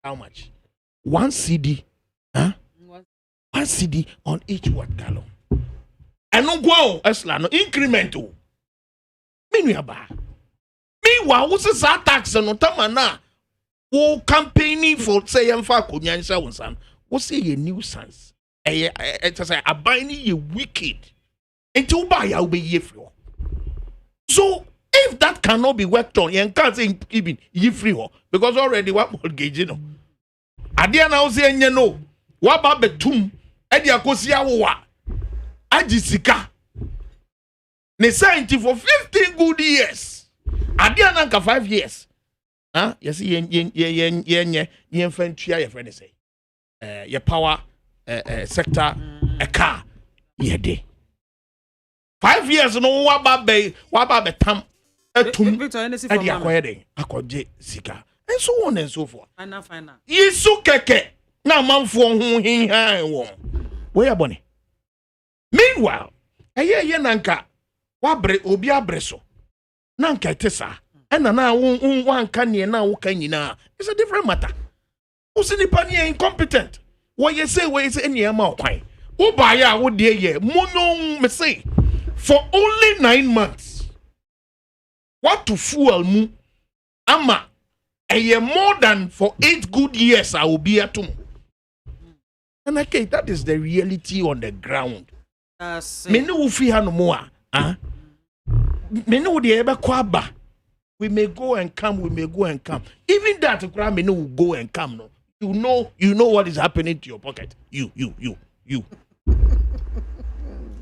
How much? 1 CD, huh? 1 CD on each 1 gallon. And no go, Esla, no incremental. Meanwhile, what's this tax on Tamana? Who campaigning for say Yamfa Kunyansa Wonsan? What's say a nuisance? A binding you wicked. And to buy I'll be yefro. So if that cannot be worked on, you can't say even yefro because already what mortgage you know. Adia now say no. What about betum? Edia Kosia wa Ajisika. Ne signed for 15 good years. Adia nanka 5 years. Huh? You see, yen friend tria your friend say. Your power sector a car. Ye day. 5 years no waba tam etum. Edi akoyede akoje sika. And so on and so forth. Fine. Yesu keke na manfo ho hinhan wo. Where boni. Meanwhile, ye nanka wabre obi abreso. Nanka tesa and na one can ye na nyina. It's a different matter. Who's in the panier incompetent? What you say any amount kwan. Who buy ya would dear ye mono me say for only 9 months. What to fool mu ama a year more than for 8 good years I will be at home. And okay, that is the reality on the ground. Me no ufi no more. Me no de ebe kwaba. We may go and come, we may go and come. Even that me no will go and come no. You know what is happening to your pocket. You.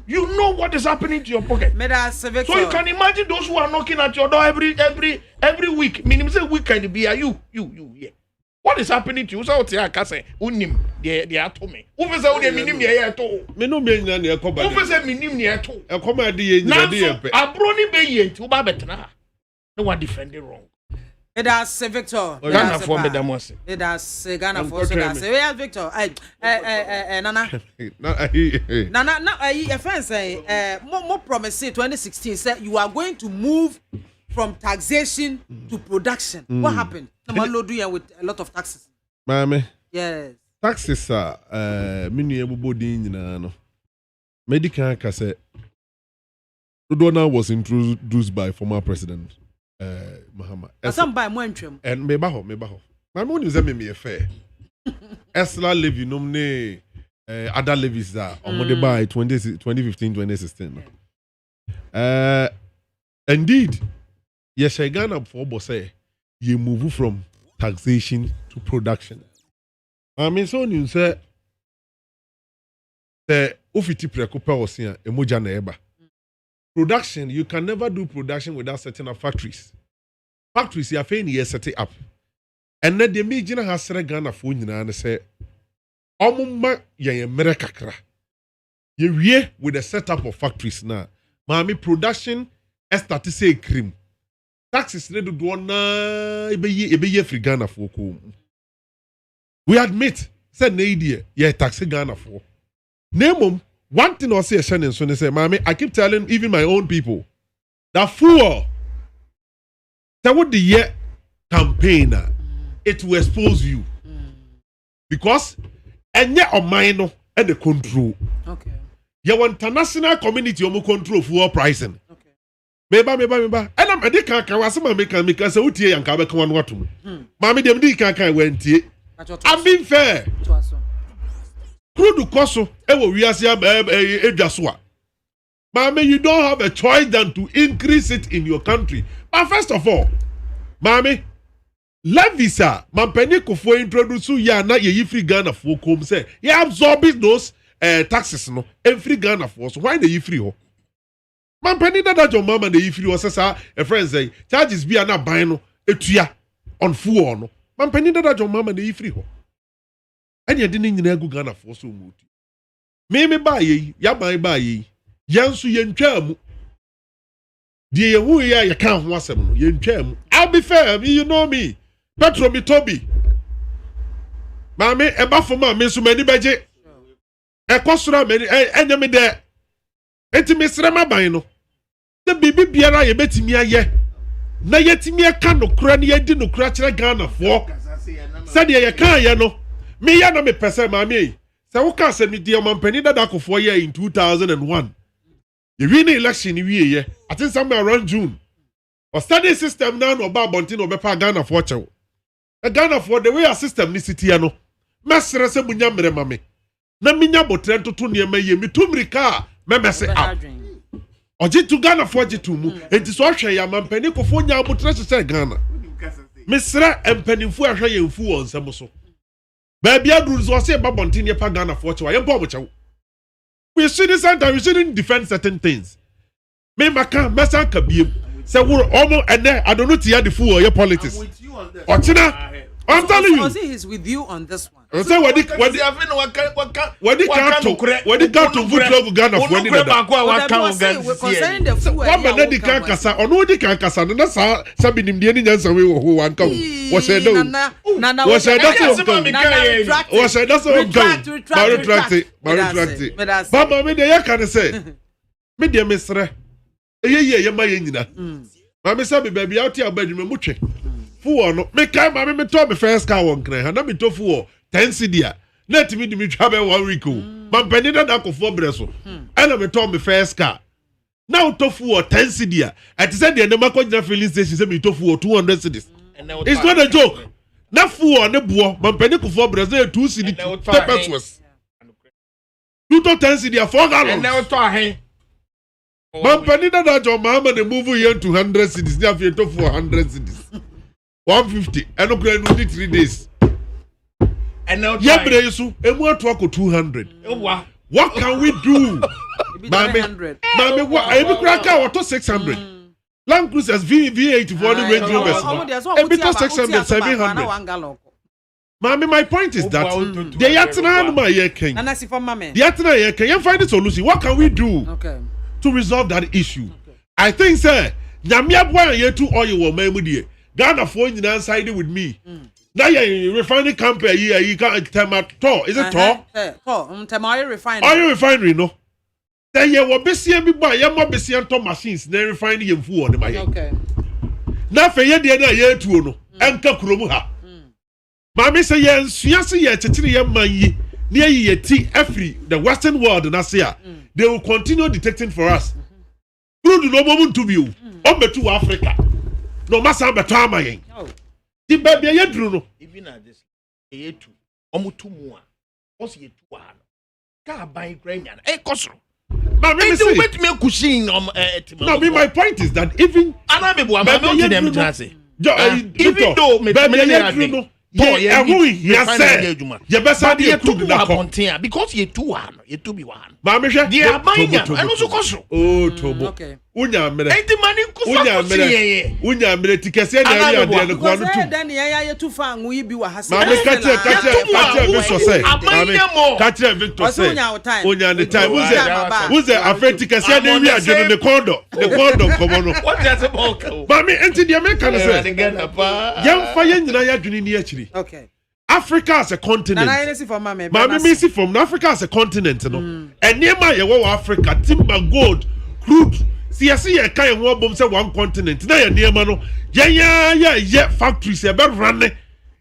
You know what is happening to your pocket. So you can imagine those who are knocking at your door every week. Meaning say weekend be you. Yeah. What is happening to you? So I can say unim they are to me. Who say unim minim they to? Me no me na e koba. Who say minim they to? E koba dey nyina dey pe. Abroni be ye nti oba betena. No one defending wrong. It has Victor. Ghana for me demos. It has Ghana for so that. Yeah, Victor. Nana. Your friend say more promise 2016 said you are going to move from taxation to production. What happened? Someone do you with a lot of taxes. Maame. Yes. Taxes are mini everybody nyina no. Medical kase Udona was introduced by former president Mahama. Some by more entry. And mebaho. My money is me fair. Esla levy nomne other levies that on by 2015 2016. Indeed, yes, I Ghana for bosse you move from taxation to production. I mean, so you say the ofiti preocupa osia emoja na eba. Production, you can never do production without setting up factories. Factories, you are failing here setting up. And then the Mijina has said Ghana for you and say, Omuma ye America. You with the setup of factories now. Maame production start to say cream. Taxes need to do on ebe free Ghana for. We admit, said no idea, yeah, tax Ghana for. Name one thing I say, Shannon, so they say, Maame, I keep telling even my own people, that fool, that what the year campaigner, it will expose you. Because, and yet on mine and the control. Okay. Your international community omo control fuel pricing. Okay. Meba. And I'm a dick I make us a utie and kabe come on what to. Mammy, them dick I went here. I'm being fair. Crude koso ewo wiase edwaswa. Maame, you don't have a choice than to increase it in your country. But first of all, Maame, Levisa, Mampeni Kofo introduce ya na ye free Ghana for come say, you absorb those taxes no, and free Ghana for so why the free ho? Mampeni that your mama the free was a friend say, charges be na buy no etua on full no. Mampeni that your mama the free ho. And you didn't go Ghana for so much. Me buy ye, ya buy ye, Yansu yen chamu. Dear who ya can't was yen cham. I'll be fair, you know me. Petro me Toby. Mame, a buffalo man, so many budget. A costra many enemy there. Etimisrama bino. The baby biara ye beti me ye. Na yet me a can no cranny, I didn't crash Ghana for. Said ye can ya no. Me ya na me pese mami. Say who can send me dear man penny that I 4 year in 2001. You win the election ye. I think somewhere around June. Or study system now no ba bontin no bepa Ghana for chow. A Ghana for the way a system ni city ano. Mesre se munya mere mame. Na minya botren to tu niema ye mi tumrika me mese out. Oji tu Ghana for jitu mu. Enti so hwe ya man penny ko fo nya botre se Ghana. Mesre empanimfu ahwe ye mfu won nsem so. Baby, I do so say Babontin Yapa Ghana for you. I am Bobo. We shouldn't defend certain things. Me Maka, Massa Kabim, say we're almost and then I don't know to hear the fool or your politics. I'm with you on this. I'm telling you. He's with you on this one. Say what the can't to vote logo Ghana for any concerning the fool. One man the can't cassa or no the can't cassa. And that's how somebody in the Indian answer who one come. Was said no. Was said that's Retract. Baba, me there can say. Me dear Mister. Yeah, my enina. Maame sabi baby out here badwuma mutwe. Fuo no me kai maame me to me first car won kran ha na me to fuo 10 cedi. Net me di me twa be 1 week o. Mampani da akofo bre so. Ana me to me first car. Now to fuo 10 cedi. At say the na makogina filling station say me to fuo 200 cedis. It's not a joke. Na fuo ne buo mampani kofo bre so 2 cedi pesos. 2 to 10 cedi 4 gallons. And now to ahen. Mampani da jo mama de move here to 100 cedis. Na fi to 400 cedis. 150 and okay no need 3 days. And now yebre yesu emu ato ako 200. What can we do? Mame what I be kraka wato 600. Land Cruisers V8 for the Range Rovers. And because 600 700. Mame, my point is that the yatna ma ye king. Nana si for mame. The yatna ye king. You find a solution. What can we do to resolve that issue? I think sir, nyamia boy ye too oil wo memudie. Ghana for nyina side with me. Now you refining company here, you can't tell me is it tall? Oil refinery. Oil refinery, no. Then you will be seeing me buy your more busy machines, then refining your food on my okay. Now for ye the year to no, and Kakromuha. Mammy say, yes, yet, 3 year man near ye tea every the Western world and Asia. They will continue detecting for us. Through the moment to view, on to Africa. No matter but time. The baby ye drew even at this ye two omutu mua what's ye two ka buy granian koso Mammy say wait me kushin no be my point is that even aname bo am not them jase even though baby ye drew no yeah you better be a two contain because ye two be one Mammy say they are buying and also koso oh tobo okay unya mere enti mani kufa unya mere tikese na area de no kwanu tu dan ya tu fa nwu yi bi wa hase Mammy kache Victor say Mammy kache Victor say unya the time uze afeti tikese na area de no kondo komo no what does about Mammy enti de America no say yam fa ye nyina ya dwuni ni akiri okay Africa as a continent. Nana see for Maame me see from Africa as a continent no. And near my Africa timber gold crude see ye kan ho bom say one continent na ye near no yeah factories e be run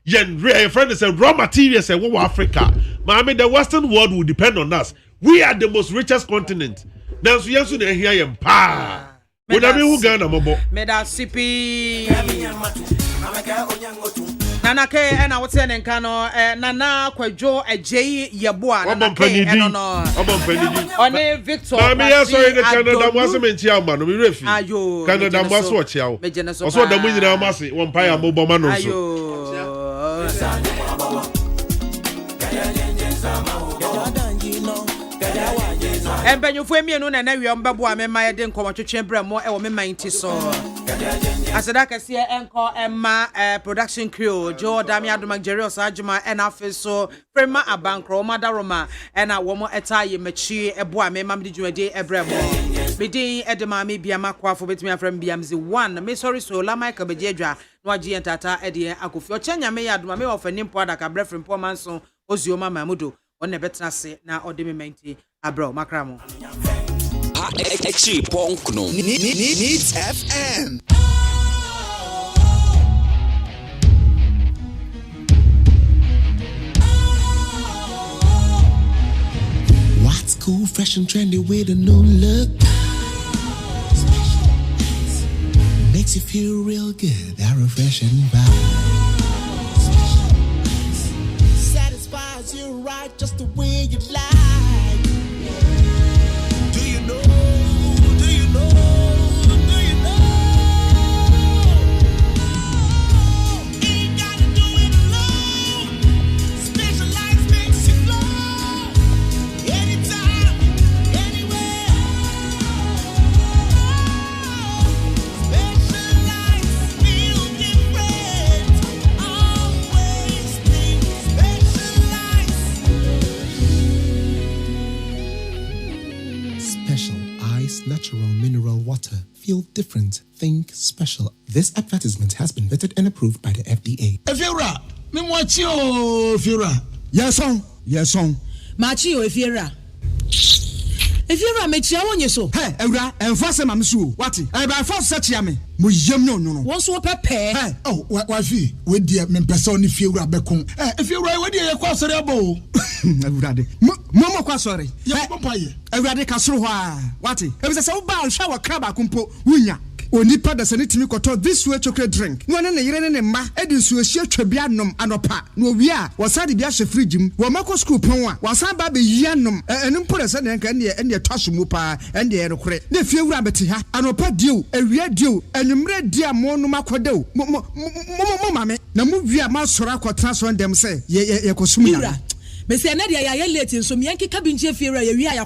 ye friend say raw materials e wo Africa Maame the western world will depend on us. We are the most richest continent. Now so yesu na here yem pa we na me hu Ghana mobo me da sipi Nana ke ena wote ne nka no nana kwadwo agye yeboa nana ke eno no one Victor Maame ya so in Canada mo ase menchi ama no me refi Canada mo so ochia wo so da mo nyina ma se won pa ya mo boma no so Empenyufo emienu na wi ombabo amema ye de nkomotwetwe bramo e wo me manti so aseda kase enko emma production crew Jo Dami Adoma Jerios Ajuma enafe so Prema Abankro Madaroma ena wo mo etaye machi ebo amema mdi dwuade ebramo medin edema me Biamah Akwafo betimi afram Biamzi 1 me sorry so la Michael Bejedwa no agi entata ede Akofi ochanya me yadoma me ofenimpo adaka brefrem po manso ozioma mamudo one betena se na ode me manti abro makramo Echi Ponkno Needs FM. What's cool, fresh and trendy with a new look? Makes you feel real good, that refreshing vibe. Satisfies you right just the way you like. Do you know? Do you know? Do you know? Ain't gotta do it alone. Specialized makes you glow. Anytime, anywhere. Specialized feel different. Always think Special Ice Natural Mineral Water. Feel different. Think special. This advertisement has been vetted and approved by the FDA. Efira, me mwachi o Efira. Yes on. Machi o Efira. If you are making your own so, hey, Eura, and Fossa Mamsu, what? I buy for such yammy. No. Once what pay? Oh, what fee? With the person if you grab a con. If you're right, what do you cross the bow? Mama, sorry. Every castle, what? It was a so bad shower crab, kumpo, winya. Onipa da sane timi koto this way chocolate drink no na yire ne ma edin so ahia twabianom anopa no wi a wasade bia hye fridge mu wo mako school pon a wasan ba be yianom enimpo da sane nka ene twasomu pa ene erekore na fie wura beti ha anopa dio awia dio enumre dia mo no makodew mo mame na mu wi a ma soro akotena so ndem se ye kosum ya me se na dia ya late nso me yankeka bi nche fie wura ye wi a